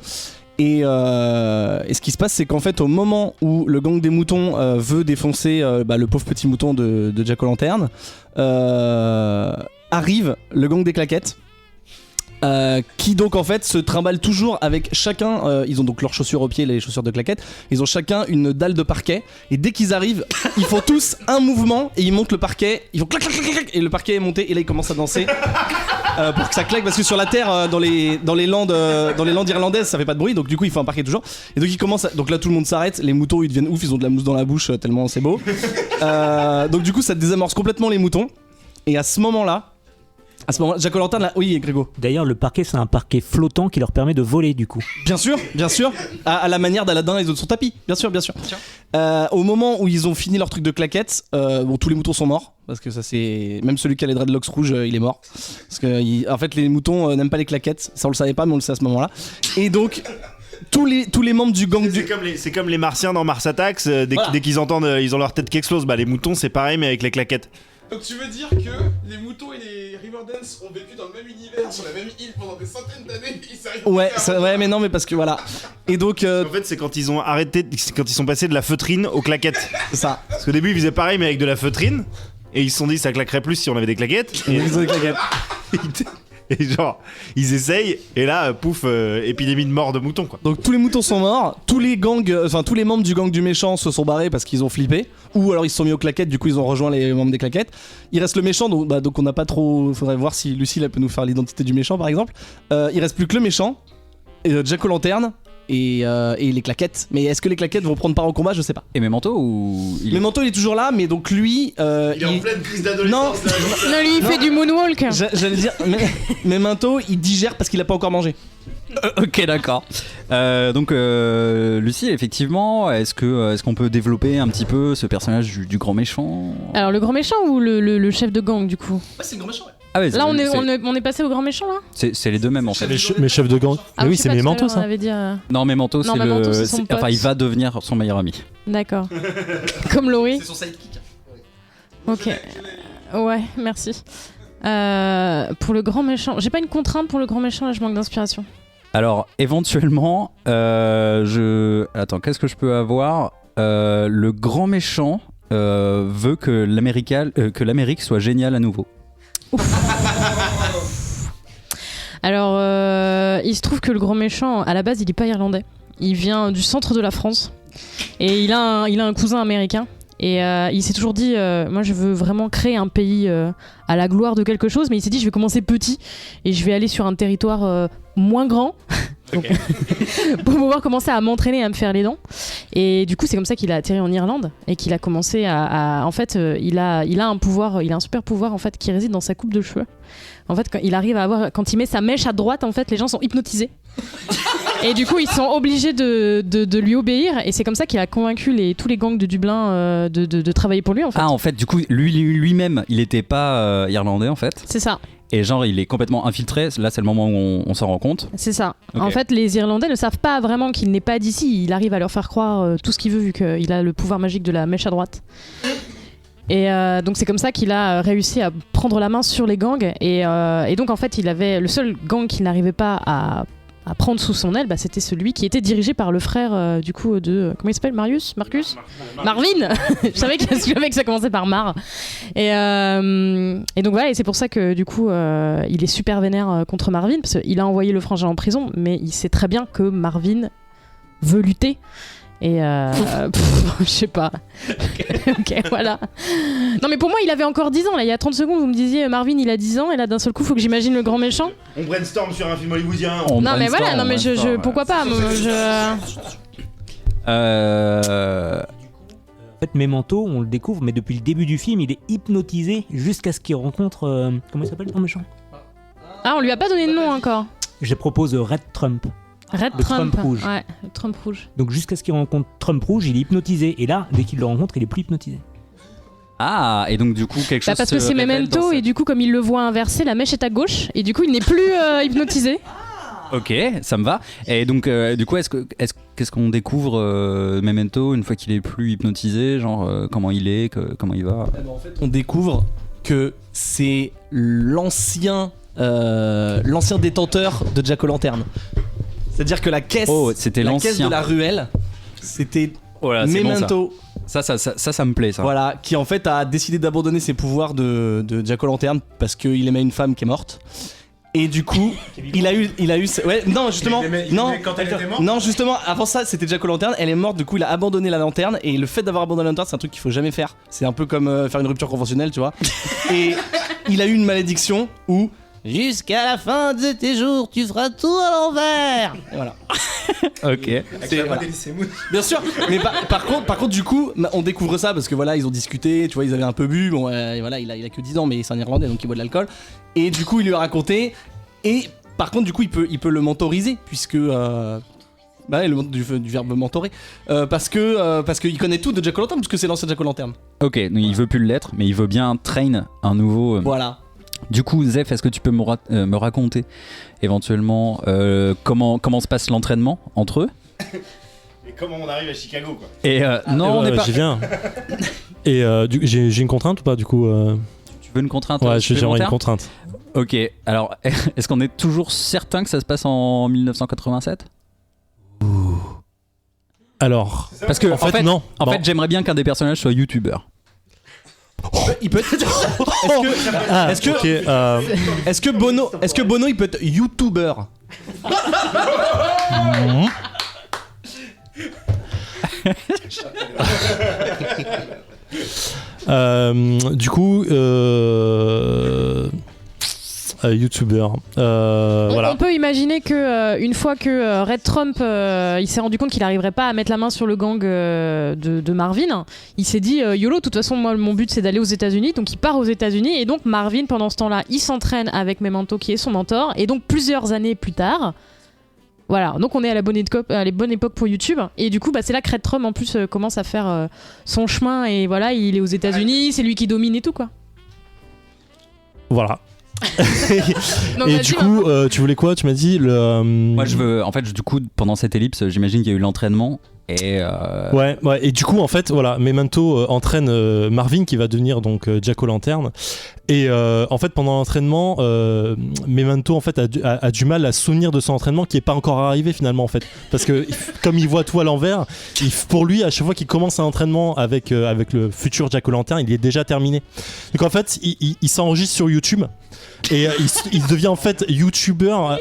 Et ce qui se passe, c'est qu'en fait, au moment où le gang des moutons veut défoncer le pauvre petit mouton de Jack O'Lantern, arrive le gang des claquettes. Qui donc en fait se trimballent toujours avec chacun, ils ont donc leurs chaussures aux pieds, les chaussures de claquettes, ils ont chacun une dalle de parquet et dès qu'ils arrivent ils font tous un mouvement et ils montent le parquet, ils font clac clac clac clac et le parquet est monté et là ils commencent à danser pour que ça claque parce que sur la terre dans les landes irlandaises ça fait pas de bruit donc du coup il faut un parquet toujours et donc ils commencent donc là tout le monde s'arrête, les moutons ils deviennent ouf, ils ont de la mousse dans la bouche tellement c'est beau donc du coup ça désamorce complètement les moutons et à ce moment-là, Jack O'Lantern là, oui Grégo. D'ailleurs, le parquet, c'est un parquet flottant qui leur permet de voler du coup. Bien sûr, à la manière d'Aladin et de son tapis, bien sûr. Au moment où ils ont fini leur truc de claquettes, tous les moutons sont morts parce que ça c'est même celui qui a les dreadlocks rouges, il est mort parce que en fait les moutons n'aiment pas les claquettes, ça on le savait pas mais on le sait à ce moment-là. Et donc tous les membres du gang c'est comme les martiens dans Mars Attacks, dès qu'ils entendent ils ont leur tête qui explose, bah les moutons c'est pareil mais avec les claquettes. Donc tu veux dire que les moutons et les Riverdance ont vécu dans le même univers, sur la même île pendant des centaines d'années et ça Ouais, mais non, mais parce que voilà. Et donc en fait, c'est quand ils ont arrêté, quand ils sont passés de la feutrine aux claquettes. C'est ça. Parce qu'au début, ils faisaient pareil mais avec de la feutrine et ils se sont dit ça claquerait plus si on avait des claquettes. Et ils ont des claquettes. Et genre, ils essayent, et là, pouf, épidémie de mort de moutons, quoi. Donc tous les moutons sont morts, tous les membres du gang du méchant se sont barrés parce qu'ils ont flippé, ou alors ils se sont mis aux claquettes, du coup ils ont rejoint les membres des claquettes. Il reste le méchant, donc on n'a pas trop... Faudrait voir si Lucille elle peut nous faire l'identité du méchant par exemple. Il reste plus que le méchant, Jack O'Lantern, et les claquettes. Mais est-ce que les claquettes vont prendre part au combat? Je sais pas. Et Memento ou Memento il est toujours là, mais donc lui il est en pleine crise d'adolescence. Non, lui il fait du moonwalk. J'allais dire, mais Memento il digère parce qu'il a pas encore mangé. Ok, d'accord. Donc Lucie, effectivement, est-ce qu'on peut développer un petit peu ce personnage du grand méchant? Alors le grand méchant ou le chef de gang du coup? Ouais, c'est le grand méchant, ouais. Ah ouais, là on est passé au grand méchant là. C'est les deux mêmes en fait. Mais chef de gang. Ah, oui, c'est Memento ça. Non, Memento c'est son pote. enfin il va devenir son meilleur ami. D'accord. Comme Laurie. C'est son sidekick. Ok. Ouais, merci. Pour le grand méchant, j'ai pas une contrainte pour le grand méchant là, je manque d'inspiration. Alors éventuellement, attends, qu'est-ce que je peux avoir? Le grand méchant veut que l'Amérique soit géniale à nouveau. Alors, il se trouve que le grand méchant, à la base, il est pas irlandais. Il vient du centre de la France et il a un cousin américain. Et il s'est toujours dit, moi je veux vraiment créer un pays à la gloire de quelque chose, mais il s'est dit je vais commencer petit et je vais aller sur un territoire moins grand. Donc, pour pouvoir commencer à m'entraîner à me faire les dents. Et du coup c'est comme ça qu'il a atterri en Irlande et qu'il a commencé en fait il a un pouvoir, il a un super pouvoir en fait qui réside dans sa coupe de cheveux. En fait quand il met sa mèche à droite, en fait les gens sont hypnotisés. Et du coup ils sont obligés de lui obéir et c'est comme ça qu'il a convaincu tous les gangs de Dublin de travailler pour lui en fait. Ah en fait du coup lui-même il était pas irlandais en fait. C'est ça. Et genre il est complètement infiltré, là c'est le moment où on s'en rend compte. C'est ça. Okay. En fait les Irlandais ne savent pas vraiment qu'il n'est pas d'ici, il arrive à leur faire croire tout ce qu'il veut vu qu'il a le pouvoir magique de la mèche à droite. Et donc c'est comme ça qu'il a réussi à prendre la main sur les gangs et donc en fait il avait le seul gang qu'il n'arrivait pas à prendre sous son aile, c'était celui qui était dirigé par le frère du coup de comment il s'appelle, Marcus Marvin. Je savais que ça commençait par Mar. Et donc voilà, et c'est pour ça que du coup il est super vénère contre Marvin, parce qu'il a envoyé le frangin en prison, mais il sait très bien que Marvin veut lutter. Et je sais pas. Ok, voilà. Non mais pour moi il avait encore 10 ans là, il y a 30 secondes vous me disiez Marvin il a 10 ans et là d'un seul coup faut que j'imagine le grand méchant. On brainstorm sur un film hollywoodien. Non mais voilà, non mais pourquoi pas moi, En fait Memento on le découvre mais depuis le début du film il est hypnotisé jusqu'à ce qu'il rencontre comment il s'appelle le grand méchant. Ah on lui a pas donné de nom encore. Je propose Red Trump. Trump rouge. Ouais, le Trump rouge. Donc jusqu'à ce qu'il rencontre Trump rouge, il est hypnotisé. Et là, dès qu'il le rencontre, il est plus hypnotisé. Ah, et donc du coup quelque chose. Parce que c'est Memento et du coup comme il le voit inversé, la mèche est à gauche et du coup il n'est plus hypnotisé. Ok, ça me va. Et donc du coup qu'est-ce qu'on découvre Memento une fois qu'il est plus hypnotisé, genre comment il est, comment il va. En fait, on découvre que c'est l'ancien détenteur de Jack O'Lantern. C'est-à-dire que la caisse de la ruelle, c'était Memento. Bon, ça me plaît ça. Voilà, qui en fait a décidé d'abandonner ses pouvoirs de Jack O'Lantern parce qu'il aimait une femme qui est morte. Et du coup, il a eu ouais, non justement, quand elle était morte. Non justement, avant ça, c'était Jack O'Lantern, elle est morte, du coup il a abandonné la lanterne et le fait d'avoir abandonné la lanterne, c'est un truc qu'il faut jamais faire. C'est un peu comme faire une rupture conventionnelle, tu vois. Et il a eu une malédiction où jusqu'à la fin de tes jours, tu feras tout à l'envers. Et voilà. Ok. Bien sûr. Mais par contre, du coup, on découvre ça parce que voilà, ils ont discuté, tu vois, ils avaient un peu bu. Bon, voilà, il a que 10 ans, mais c'est un Irlandais, donc il boit de l'alcool. Et du coup, il lui a raconté. Et par contre, du coup, il peut le mentoriser puisque. Le du verbe mentorer. Parce qu'il connaît tout de Jack O'Lantern, puisque c'est l'ancien Jack O'Lantern. Ok, donc il veut plus l'être, mais il veut bien train un nouveau. Voilà. Du coup, Zef, est-ce que tu peux me raconter éventuellement comment se passe l'entraînement entre eux? Et comment on arrive à Chicago, quoi. Et non, on n'est pas. J'y viens. Et j'ai une contrainte ou pas, du coup Tu veux une contrainte? Ouais, j'aimerais une contrainte. Ok, alors est-ce qu'on est toujours certain que ça se passe en 1987? Alors, parce que en fait non. En fait, j'aimerais bien qu'un des personnages soit youtubeur. Il peut être. Est-ce que Bono il peut être youtubeur? Du coup, youtubeur. Voilà. On peut imaginer que une fois que Red Trump il s'est rendu compte qu'il n'arriverait pas à mettre la main sur le gang de Marvin, il s'est dit YOLO, de toute façon moi mon but c'est d'aller aux États-Unis, donc il part aux États-Unis et donc Marvin pendant ce temps-là il s'entraîne avec Memento qui est son mentor et donc plusieurs années plus tard. Voilà, donc on est à la bonne époque pour YouTube et du coup c'est là que Red Trump en plus commence à faire son chemin et voilà il est aux États-Unis, c'est lui qui domine et tout quoi. Voilà. Et du coup, tu voulais quoi? Tu m'as dit Moi, je veux. En fait, du coup, pendant cette ellipse, j'imagine qu'il y a eu l'entraînement. Et ouais. Et du coup, en fait, voilà, Memento entraîne Marvin qui va devenir donc Jack O'Lantern. Et en fait, pendant l'entraînement, Memento en fait a du mal à se souvenir de son entraînement qui est pas encore arrivé finalement en fait, parce que comme il voit tout à l'envers, pour lui, à chaque fois qu'il commence un entraînement avec le futur Jack O'Lantern, il est déjà terminé. Donc en fait, il s'enregistre sur YouTube. Et il devient en fait youtubeur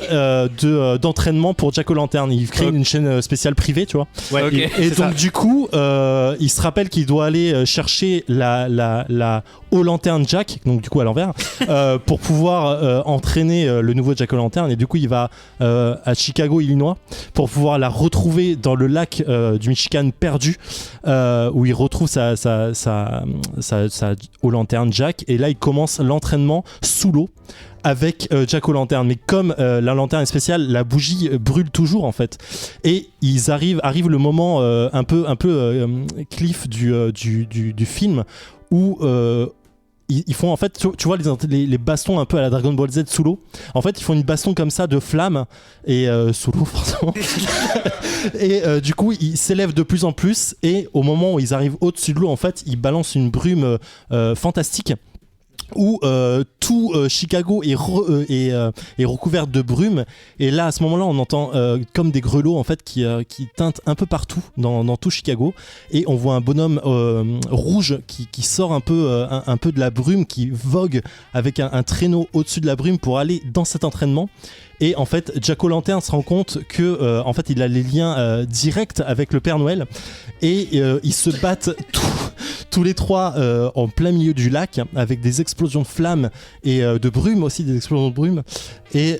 d'entraînement pour Jack O'Lantern. Il crée une chaîne spéciale privée, tu vois. Ouais, okay, et donc du coup, il se rappelle qu'il doit aller chercher la O'Lantern Jack, donc du coup à l'envers, pour pouvoir entraîner le nouveau Jack O'Lantern. Et du coup, il va à Chicago, Illinois, pour pouvoir la retrouver dans le lac du Michigan perdu, où il retrouve sa O'Lantern Jack. Et là, il commence l'entraînement sous l'eau avec Jack O'Lantern, mais comme la lanterne est spéciale, la bougie brûle toujours en fait. Et arrive le moment un peu cliff du film où ils font en fait, tu vois les bastons un peu à la Dragon Ball Z sous l'eau. En fait, ils font une baston comme ça de flammes et sous l'eau forcément. Et du coup, ils s'élèvent de plus en plus et au moment où ils arrivent au-dessus de l'eau, en fait, ils balancent une brume fantastique. où tout Chicago est recouvert de brume, et là à ce moment-là on entend comme des grelots en fait qui tintent un peu partout dans tout Chicago, et on voit un bonhomme rouge qui sort un peu de la brume, qui vogue avec un traîneau au-dessus de la brume pour aller dans cet entraînement. Et en fait, Jack O'Lantern se rend compte que en fait, il a les liens directs avec le Père Noël, et ils se battent tous les trois en plein milieu du lac avec des explosions de flammes et de brume aussi, des explosions de brume. Et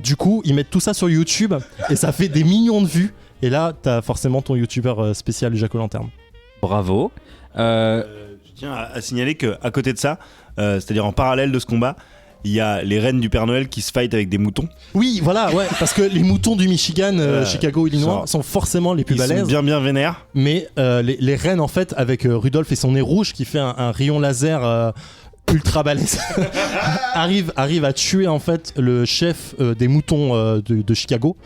du coup, ils mettent tout ça sur YouTube et ça fait des millions de vues. Et là, t'as forcément ton YouTuber spécial Jack O'Lantern. Bravo. Je tiens à signaler qu'à côté de ça, c'est-à-dire en parallèle de ce combat, il y a les reines du Père Noël qui se fightent avec des moutons. Oui, voilà, ouais, parce que les moutons du Michigan, Chicago, Illinois, sont forcément les plus balèzes. Ils sont bien vénères. Mais les reines, en fait, avec Rudolph et son nez rouge qui fait un rayon laser ultra balèze, arrive à tuer en fait le chef des moutons de Chicago.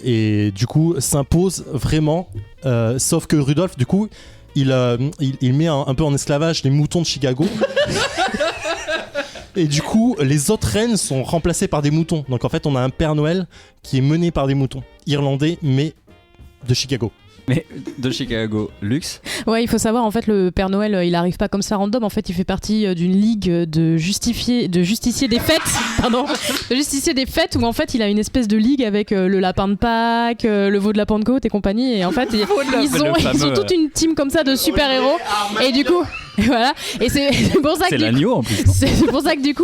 Et du coup, s'impose vraiment. Sauf que Rudolph, du coup, il met un peu en esclavage les moutons de Chicago. Et du coup, les autres reines sont remplacées par des moutons. Donc en fait, on a un Père Noël qui est mené par des moutons irlandais, mais de Chicago. Mais de Chicago, Lux. Ouais, il faut savoir, en fait, le Père Noël, il arrive pas comme ça random. En fait, il fait partie d'une ligue de justiciers des fêtes. Pardon. De justiciers des fêtes, où en fait, il a une espèce de ligue avec le lapin de Pâques, le veau de la Pentecôte et compagnie. Et en fait, ils ont toute une team comme ça de super-héros. Et du coup... Voilà, et c'est pour ça que l'agneau en plus. C'est pour ça que du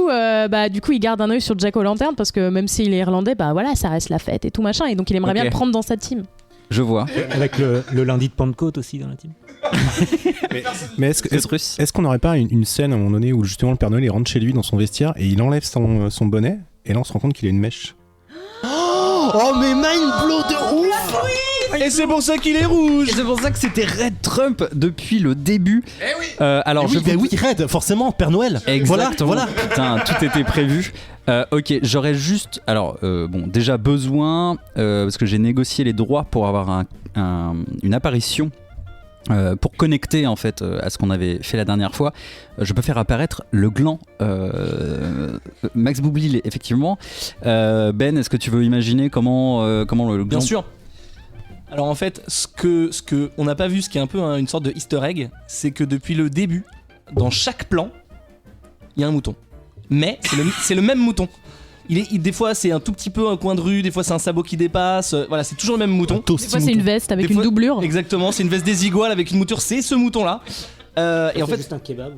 coup il garde un œil sur Jack O'Lantern, parce que même s'il est irlandais, bah voilà, ça reste la fête et tout machin, et donc il aimerait bien le prendre dans sa team. Je vois. Avec le lundi de Pentecôte aussi dans la team. Mais est-ce qu'on n'aurait pas une scène à un moment donné où justement le Père Noël il rentre chez lui dans son vestiaire et il enlève son bonnet, et là on se rend compte qu'il a une mèche. Oh mais mind blow de ouf. Et c'est pour ça qu'il est rouge. Et c'est pour ça que c'était Red Trump depuis le début. Eh oui. Alors oui, Red, forcément, Père Noël. Exactement. Voilà. Putain, tout était prévu. Ok, j'aurais juste, déjà besoin, parce que j'ai négocié les droits pour avoir une apparition. Pour connecter en fait à ce qu'on avait fait la dernière fois, je peux faire apparaître le gland Max Boublil, effectivement. Ben, est-ce que tu veux imaginer comment le gland... Bien sûr. Alors en fait, ce que on n'a pas vu, ce qui est un peu une sorte de easter egg, c'est que depuis le début, dans chaque plan, il y a un mouton. Mais c'est le même mouton. Des fois c'est un tout petit peu un coin de rue, des fois c'est un sabot qui dépasse, voilà, c'est toujours le même mouton. Des fois c'est une veste avec une doublure. Exactement, c'est une veste désiguale avec une mouture, c'est ce mouton là. Et en fait, juste un kebab.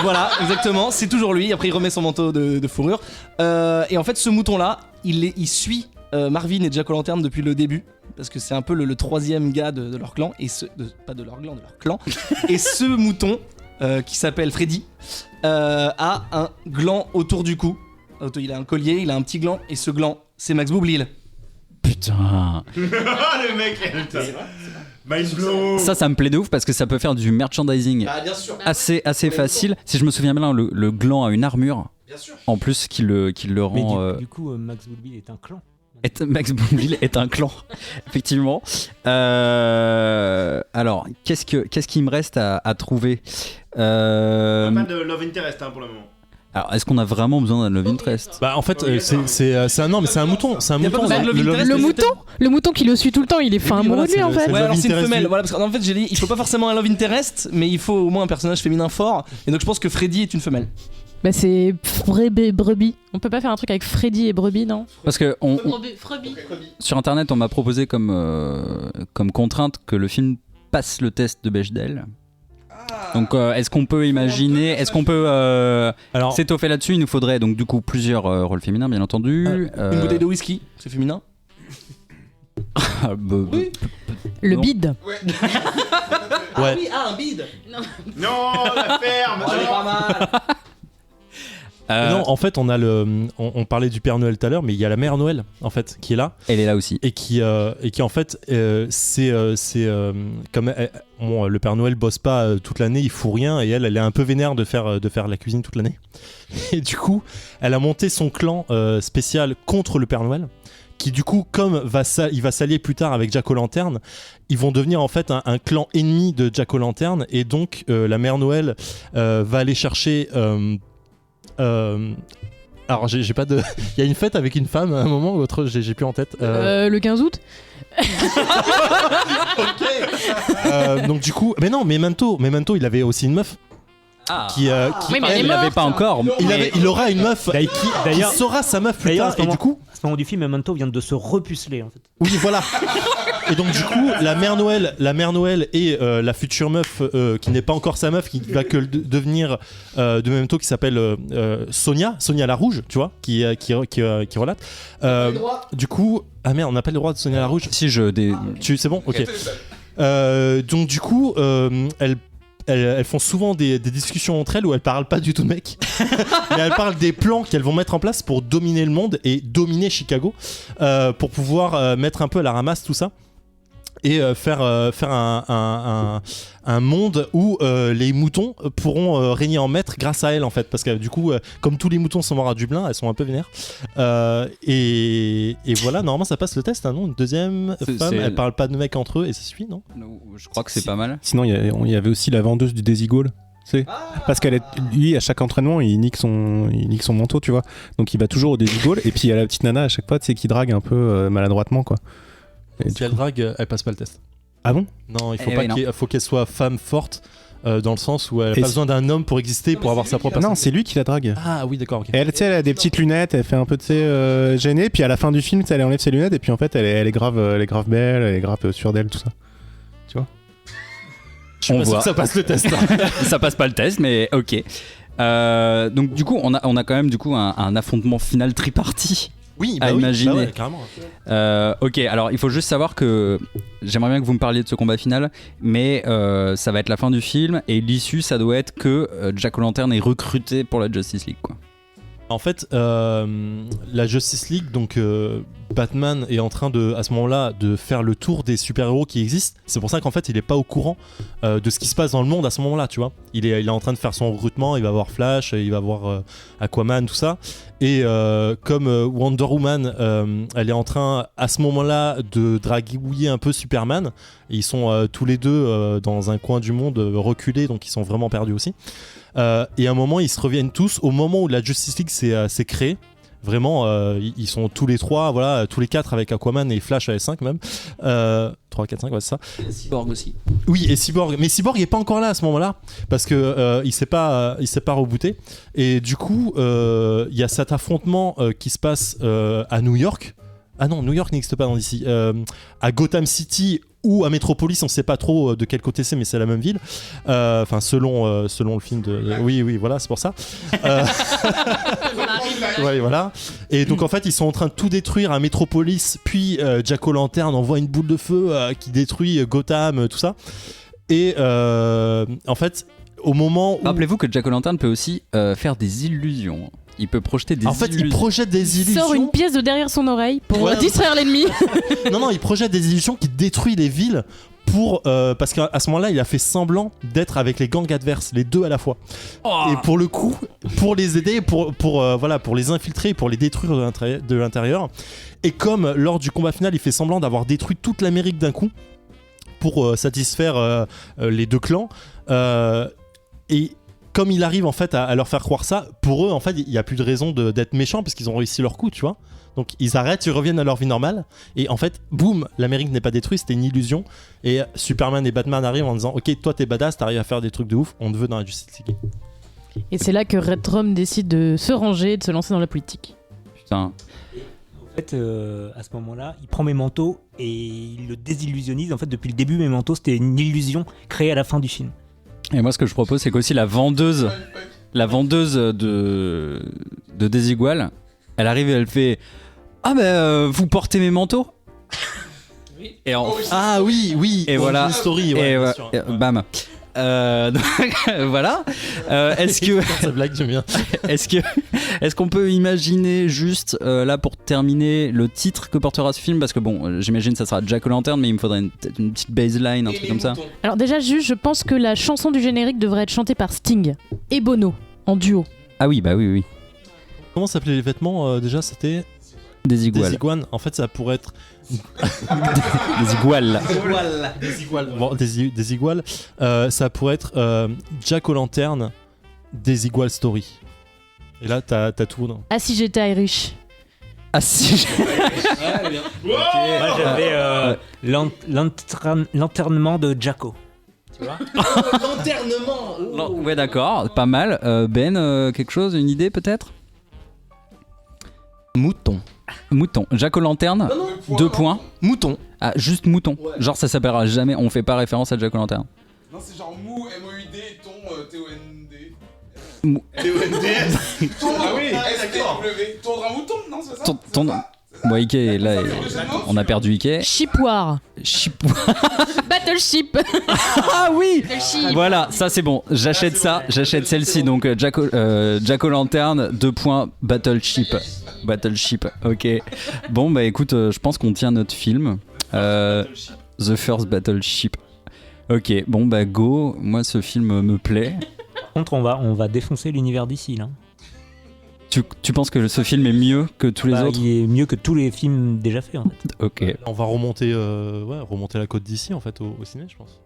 Voilà, exactement, c'est toujours lui. Après il remet son manteau de fourrure. Et en fait ce mouton là, il suit Marvin et Jack O'Lantern depuis le début, parce que c'est un peu le troisième gars de leur clan, et pas de leur clan, de leur clan. Et ce mouton qui s'appelle Freddy a un gland autour du cou. Il a un collier, il a un petit gland, et ce gland, c'est Max Boublil. Putain. Le mec, mind blow. Ça me plaît de ouf, parce que ça peut faire du merchandising assez facile. Si je me souviens bien, le gland a une armure. Bien sûr. En plus, qui le rend. Mais du coup, Max Boublil est un clan. Max Boublil est un clan, effectivement. Alors, qu'est-ce qu'il me reste à trouver Pas de Love Interest pour le moment. Alors, est-ce qu'on a vraiment besoin d'un love interest ? Bah en fait, c'est un mouton. C'est un mouton. Le mouton qui le suit tout le temps, il est fin amoureux de lui en fait. Ouais, alors c'est une femelle. Voilà, parce qu'en fait j'ai dit, il faut pas forcément un love interest, mais il faut au moins un personnage féminin fort. Et donc je pense que Freddy est une femelle. Bah c'est brebis. On peut pas faire un truc avec Freddy et brebis, non ? Parce que sur internet, on m'a proposé comme contrainte que le film passe le test de Bechdel. Donc est-ce qu'on peut imaginer, s'étoffer là-dessus ? Il nous faudrait donc du coup plusieurs rôles féminins, bien entendu. Une bouteille de whisky, c'est féminin. Oui. Le bide. Ouais. Un bide. Non, la ferme. Elle est pas mal. Non, en fait, on parlait du Père Noël tout à l'heure, mais il y a la Mère Noël en fait qui est là. Elle est là aussi. Et qui en fait c'est comme le Père Noël bosse pas toute l'année, il fout rien, et elle est un peu vénère de faire la cuisine toute l'année. Et du coup, elle a monté son clan spécial contre le Père Noël, qui du coup, comme il va s'allier plus tard avec Jack O'Lantern, ils vont devenir en fait un clan ennemi de Jack O'Lantern, et donc la mère Noël va aller chercher. Alors j'ai pas de. Il y a une fête avec une femme à un moment ou autre, j'ai plus en tête. Le 15 août. Donc du coup, mais non, Memento, il avait aussi une meuf. Qui Oui, mais elle il l'avait pas encore. Il aura une meuf D'ailleurs, qui sera sa meuf plus tard, et du coup à ce moment du film, Memento vient de se repuceler en fait. oui, voilà. Et donc du coup, la mère Noël et la future meuf qui n'est pas encore sa meuf, qui va que devenir de Memento, qui s'appelle Sonia la Rouge, tu vois, qui relate. Du coup, ah merde, on n'a pas le droit de Sonia la Rouge. Si c'est bon, ok. Donc du coup, elles font souvent des discussions entre elles où elles parlent pas du tout de mec, mais elles parlent des plans qu'elles vont mettre en place pour dominer le monde et dominer Chicago, pour pouvoir mettre un peu à la ramasse tout ça et faire un monde où les moutons pourront régner en maître grâce à elles en fait, parce que du coup comme tous les moutons sont morts à Dublin, elles sont un peu vénères, et voilà, normalement ça passe le test, hein, non, une deuxième femme, elle parle pas de mecs entre eux et ça suffit, non? Je crois que c'est pas mal. Sinon, il y avait aussi la vendeuse du Desigol. Parce lui, à chaque entraînement, il nique son manteau, tu vois. Donc il va toujours au Desigol, et puis il y a la petite nana à chaque fois, tu sais, qui drague un peu maladroitement, quoi. Et si elle drague, elle passe pas le test. Ah bon? Non, il faut qu'elle soit femme forte, dans le sens où elle a pas besoin d'un homme pour exister, pour avoir sa propre. Non, c'est lui qui la drague. Ah oui, d'accord. Okay. Et elle, tu sais, elle a des petites lunettes, elle fait un peu, tu sais, gênée, puis à la fin du film, tu sais, elle enlève ses lunettes, et puis en fait, elle est grave belle, elle est grave sûre d'elle, tout ça. Tu vois? On voit que ça passe le test. Ça passe pas le test, mais ok. Donc du coup, on a quand même du coup un affrontement final tripartite. Oui, à imaginer. Bah ouais, carrément. Ok, alors il faut juste savoir que j'aimerais bien que vous me parliez de ce combat final, mais ça va être la fin du film et l'issue, ça doit être que Jack O'Lantern est recruté pour la Justice League, quoi. En fait, la Justice League, donc Batman est en train à ce moment-là de faire le tour des super-héros qui existent. C'est pour ça qu'en fait, il est pas au courant de ce qui se passe dans le monde à ce moment-là, tu vois. Il est en train de faire son recrutement, il va voir Flash, il va voir Aquaman, tout ça. Et comme Wonder Woman, elle est en train à ce moment-là de draguiller un peu Superman. Et ils sont tous les deux dans un coin du monde reculé, donc ils sont vraiment perdus aussi. Et à un moment, ils se reviennent tous au moment où la Justice League s'est créée. Vraiment, ils sont tous les trois, voilà, tous les quatre avec Aquaman et Flash à S5 même. 3, 4, 5, ouais, c'est ça. Et Cyborg aussi. Oui, et Cyborg. Mais Cyborg n'est pas encore là à ce moment-là, parce que il s'est pas rebooté. Et du coup, il y a cet affrontement qui se passe à New York. Ah non, New York n'existe pas dans d'ici. À Gotham City ou à Metropolis, on sait pas trop de quel côté c'est, mais c'est la même ville. Enfin, selon le film de. Oui, voilà, c'est pour ça. Ouais, voilà. Et donc en fait, ils sont en train de tout détruire à Metropolis, puis Jack O'Lantern envoie une boule de feu qui détruit Gotham, tout ça. Et en fait, au moment où. Rappelez-vous que Jack O'Lantern peut aussi faire des illusions. Il peut projeter des illusions. En fait, il projette des illusions. Il sort une pièce de derrière son oreille pour distraire l'ennemi. Non, il projette des illusions qui détruisent les villes parce qu'à ce moment-là, il a fait semblant d'être avec les gangs adverses, les deux à la fois. Oh. Et pour le coup, pour les aider, pour les infiltrer, pour les détruire de l'intérieur. Et comme lors du combat final, il fait semblant d'avoir détruit toute l'Amérique d'un coup pour satisfaire les deux clans. Et comme il arrive en fait à leur faire croire ça, pour eux en fait il n'y a plus de raison d'être méchants parce qu'ils ont réussi leur coup, tu vois. Donc ils arrêtent, ils reviennent à leur vie normale et en fait boum, l'Amérique n'est pas détruite, c'était une illusion. Et Superman et Batman arrivent en disant ok, toi t'es badass, t'arrives à faire des trucs de ouf, on te veut dans la Justice League. Et c'est là que Red Drum décide de se ranger et de se lancer dans la politique. Putain. En fait, à ce moment-là, il prend Memento et il le désillusionnise. En fait, depuis le début, Memento c'était une illusion créée à la fin du film. Et moi, ce que je propose, c'est qu'aussi la vendeuse de Desigual, elle arrive et elle fait ah vous portez mes manteaux. Oui. Et ah oui. Et voilà. Story, ouais, et bam. Donc, voilà. Est-ce que cette blague j'aime bien. Est-ce qu'on peut imaginer juste là pour terminer le titre que portera ce film, parce que bon, j'imagine ça sera Jack O'Lantern, mais il me faudrait peut-être une petite baseline, un truc comme ça. Alors déjà juste, je pense que la chanson du générique devrait être chantée par Sting et Bono en duo. Ah oui, bah oui. Comment s'appelaient les vêtements déjà? C'était Des iguales. Des iguanes, en fait, ça pourrait être. Des iguales. Bon, des iguales. Ça pourrait être Jack O'Lantern, des iguales story. Et là, t'as tout. Non Ah, si j'étais Irish. Ah si. Moi j'avais l'enterrement de Jacko. Tu vois? Non, ouais, d'accord, pas mal. Ben, quelque chose, une idée peut-être? Mouton. Mouton. Jack O'Lantern, 2 points. Mouton. Ah, juste mouton. Genre, ça s'appellera jamais. On fait pas référence à Jack O'Lantern. Non, c'est genre mou, M-O-U-D, ton, T-O-N-D. Mou. T-O-N-D-S. Ton, S-T-W. Tondre un mouton, non, c'est ça? Ton. Bon, Ike, là, on a perdu Ike. Chipoire. Battleship. Ah oui. Battleship. Voilà, ça c'est bon. J'achète ça. J'achète celle-ci. Donc, Jack O'Lantern, 2 points, Battleship. Battleship, ok. Bon, bah écoute, je pense qu'on tient notre film. The First Battleship. Ok, bon, bah go. Moi, ce film me plaît. Par contre, on va défoncer l'univers d'ici là. Tu penses que ce film est mieux que tous les autres? Il est mieux que tous les films déjà faits en fait. Ok. On va remonter la côte d'ici en fait au ciné, je pense.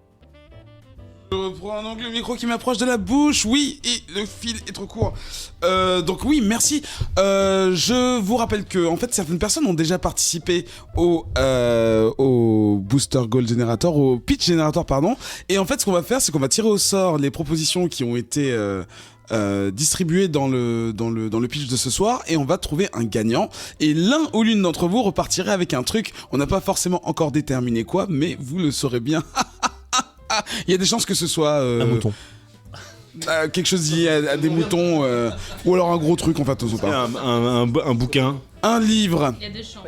Je reprends donc le micro qui m'approche de la bouche, oui, et le fil est trop court. Donc oui, merci. Je vous rappelle que en fait certaines personnes ont déjà participé au Booster Gold Generator, au Pitch Generator pardon. Et en fait ce qu'on va faire, c'est qu'on va tirer au sort les propositions qui ont été distribuées dans le pitch de ce soir, et on va trouver un gagnant. Et l'un ou l'une d'entre vous repartirait avec un truc. On n'a pas forcément encore déterminé quoi, mais vous le saurez bien. Il y a des chances que ce soit un mouton. Quelque chose lié à des moutons ou alors un gros truc en fait, un bouquin, un livre. Il y a des chances.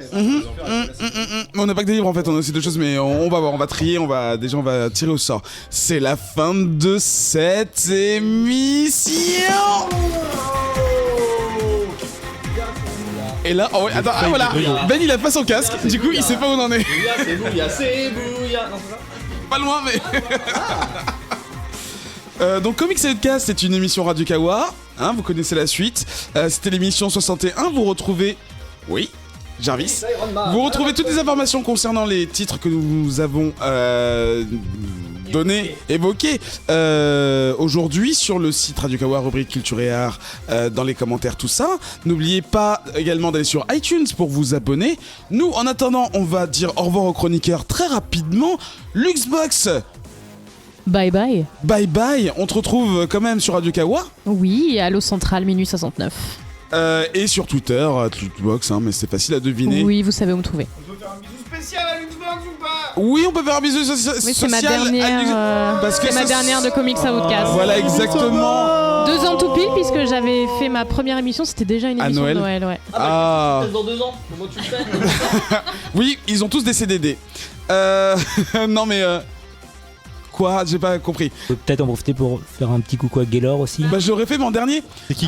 Mais on n'a pas que des livres en fait, on a aussi d'autres choses, mais on va voir, on va trier, on va tirer au sort. C'est la fin de cette émission. Et là, oh ouais, attends, ah voilà, Ben il a pas son casque, du coup il sait pas où on en est. C'est bouilla, c'est bouilla. Non, c'est ça. Pas loin, mais. Donc Comics Outcast, c'est une émission Radio Kawa, hein, vous connaissez la suite. C'était l'émission 61, vous retrouvez... Oui, Jarvis. Vous retrouvez toutes les informations concernant les titres que nous avons donnés, évoqués aujourd'hui sur le site Radio Kawa, rubrique Culture et Art, dans les commentaires, tout ça. N'oubliez pas également d'aller sur iTunes pour vous abonner. Nous, en attendant, on va dire au revoir aux chroniqueurs très rapidement. Luxbox, Bye bye. bye bye, on te retrouve quand même sur Radio Kawa. Oui, Allo Central, minuit 69. Et sur Twitter, Luxbox, hein, mais c'est facile à deviner. Oui, vous savez où me trouver. On peut faire un bisou spécial à Luxbox ou pas? Oui, on peut faire un bisou social. Oui, c'est ma dernière, parce que c'est ma dernière de Comics Outcast. Voilà, exactement. 2 ans tout pile, puisque j'avais fait ma première émission, c'était déjà une émission de Noël, ouais. Ah bah, dans 2 ans, comment tu le fais? Oui, ils ont tous des CDD. Non mais... Quoi? J'ai pas compris. On peut peut-être en profiter pour faire un petit coucou à Gaylor aussi. Bah j'aurais fait mon dernier. C'est qui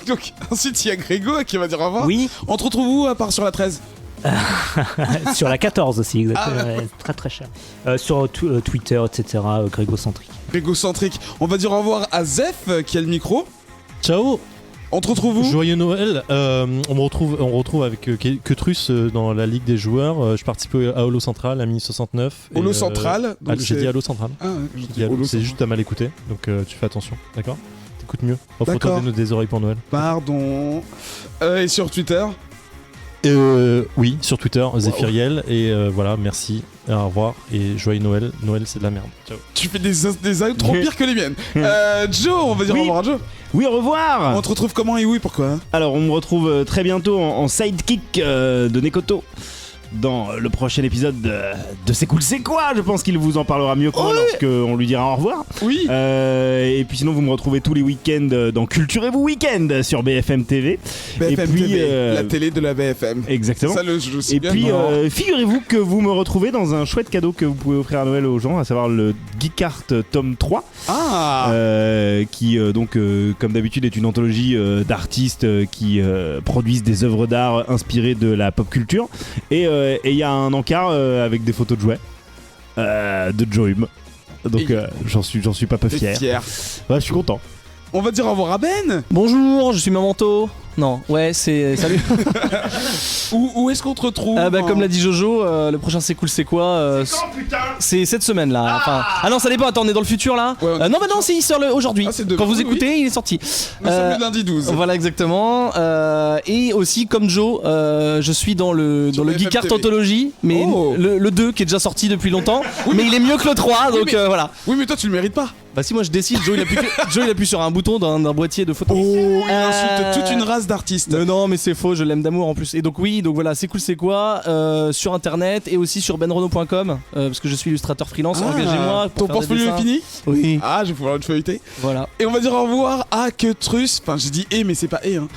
donc ensuite il y a Grégo qui va dire au revoir. Oui. On te retrouve où à part sur la 13? Sur la 14 aussi, exactement. Très très cher. Sur Twitter, etc. Grégocentrique. Grégocentrique. On va dire au revoir à Zef qui a le micro. Ciao. On te retrouve où? Joyeux Noël. On me retrouve avec Quetrus dans la Ligue des joueurs. Je participe à Holo Central à Mini 69. Holo Central. J'ai dit Holo Central. Ah, c'est juste à mal écouter, donc tu fais attention, d'accord? T'écoutes mieux. D'accord. Offre-toi des oreilles pour Noël. Pardon. Et sur Twitter? Oui, sur Twitter, Zéphiriel. Et voilà, merci. Au revoir et joyeux Noël. Noël, c'est de la merde. Ciao. Tu fais des trop pires que les miennes. Joe, on va dire au revoir à Joe. Oui, au revoir. On te retrouve comment et où et pourquoi? Alors, on me retrouve très bientôt en sidekick de Nekoto dans le prochain épisode de C'est cool, c'est quoi? Je pense qu'il vous en parlera mieux que moi lorsqu'on lui dira au revoir. Oui. Et puis sinon, vous me retrouvez tous les week-ends dans Culturez-vous Week-end sur BFM TV. BFM et puis, TV, la télé de la BFM. Exactement. Ça, je sais et bien. puis, figurez-vous que vous me retrouvez dans un chouette cadeau que vous pouvez offrir à Noël aux gens, à savoir le Geek Art tome 3. Qui, comme d'habitude, est une anthologie d'artistes qui produisent des œuvres d'art inspirées de la pop culture. Et il y a un encart avec des photos de jouets de Joe Hume. Donc j'en suis pas peu fier. Ouais, je suis content. On va dire au revoir à Ben. Bonjour, je suis Memento. Non, ouais, c'est. Salut. Où est-ce qu'on te retrouve Comme l'a dit Jojo, le prochain C'est cool, c'est quoi c'est cette semaine là. Enfin, ah non, ça dépend, attends, on est dans le futur là. Non, c'est il sort aujourd'hui. Quand vous écoutez, il est sorti. Nous sommes le lundi 12. Voilà, exactement. Et aussi, comme Joe, je suis dans le Geek Art Anthology, mais le 2 qui est déjà sorti depuis longtemps. Mais il est mieux que le 3, donc voilà. Oui, mais toi, tu le mérites pas. Bah si moi je décide, Joe il appuie sur un bouton d'un boîtier de photos. Oh, il insulte toute une race d'artistes. Non mais c'est faux, je l'aime d'amour en plus. Et donc oui, donc voilà, c'est cool, c'est quoi sur internet et aussi sur benrenaud.com parce que je suis illustrateur freelance. Engagez-moi. Ton portfolio est fini? Oui. Ah, je vais pouvoir le feuilleter. Voilà. Et on va dire au revoir à Quetrus. Enfin, j'ai dit mais c'est pas hein.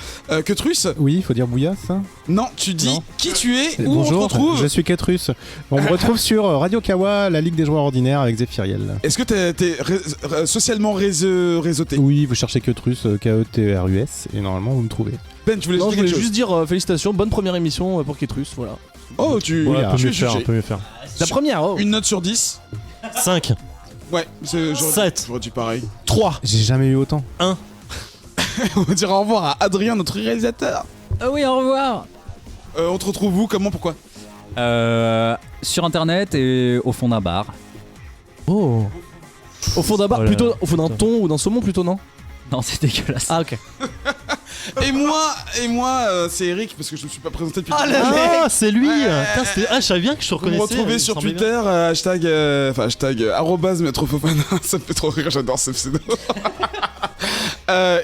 Quetrus. Oui, il faut dire Bouillasse. Non, tu dis qui tu es, où Bonjour, on te retrouve. Je suis Quetrus. On me retrouve sur Radio Kawa, la Ligue des joueurs ordinaires avec Zéphiriel. Est-ce que t'es socialement réseauté? Oui, vous cherchez Quetrus, K-E-T-R-U-S, et normalement vous me trouvez. Ben, tu voulais je voulais juste juste dire félicitations, bonne première émission pour Quetrus, voilà. Oh, tu Ouais, tu es jugé. un peu mieux faire. La première, Une note sur 10. 5. Ouais, 7. J'aurais dit pareil. 3. J'ai jamais eu autant. 1. On va dire au revoir à Adrien, notre réalisateur. Ah oui, au revoir. On te retrouve où? Comment? Pourquoi? Sur internet et au fond d'un bar. Oh. Au fond d'un bar, plutôt au fond d'un thon ou d'un saumon plutôt, non? Non, c'est dégueulasse. Ah ok. Et moi, c'est Eric parce que je me suis pas présenté depuis. Ah, c'est lui. Je savais bien que je te Vous reconnaissais. me retrouvez sur Twitter, hashtag @Maître Fofana. Ça me fait trop rire, j'adore ce pseudo.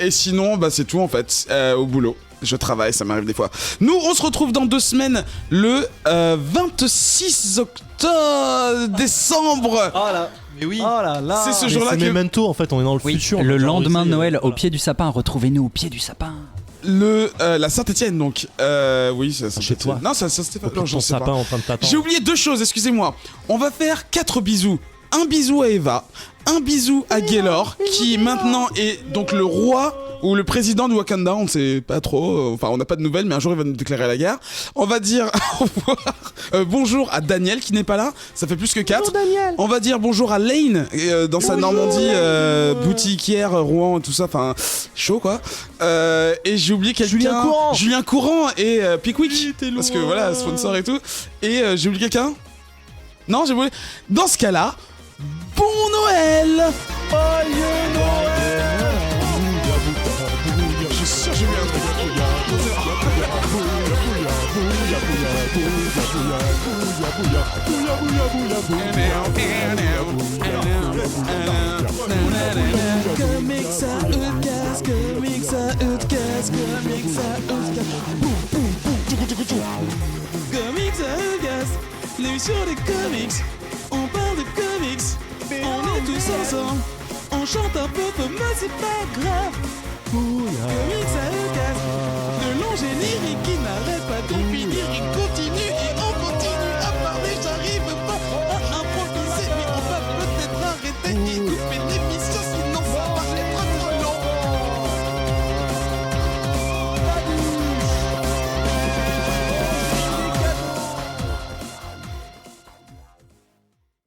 Et sinon, c'est tout en fait. Au boulot. Je travaille, ça m'arrive des fois. Nous, on se retrouve dans 2 semaines, le 26 décembre. Oh là. Mais oui. Oh là là. C'est ce jour-là que Memento, en fait, on est dans le futur. Le lendemain de Noël, au pied du sapin. Retrouvez-nous au pied du sapin. La Saint-Étienne donc. Oui, c'est chez toi. Non, ça c'était pas. Ton sapin en train de t'attendre. J'ai oublié 2 choses, excusez-moi. On va faire 4 bisous. Un bisou à Eva, un bisou à Gaylor, qui maintenant est donc le roi ou le président du Wakanda, on ne sait pas trop, enfin on n'a pas de nouvelles, mais un jour il va nous déclarer la guerre. On va dire au revoir, bonjour à Daniel qui n'est pas là, ça fait plus que 4. On va dire bonjour à Lane dans sa Normandie, boutiquière, Rouen, tout ça, enfin chaud quoi. Et j'ai oublié quelqu'un, Julien Courant et Pickwick, parce que voilà, sponsor et tout. Et j'ai oublié quelqu'un? Non, j'ai oublié. Dans ce cas-là, bon Noël! Je suis sûr que j'ai vu un truc. L'émission des comics, on parle de comics, on est tous ensemble, on chante un peu, mais c'est pas grave. Comics à Eucas, le long générique qui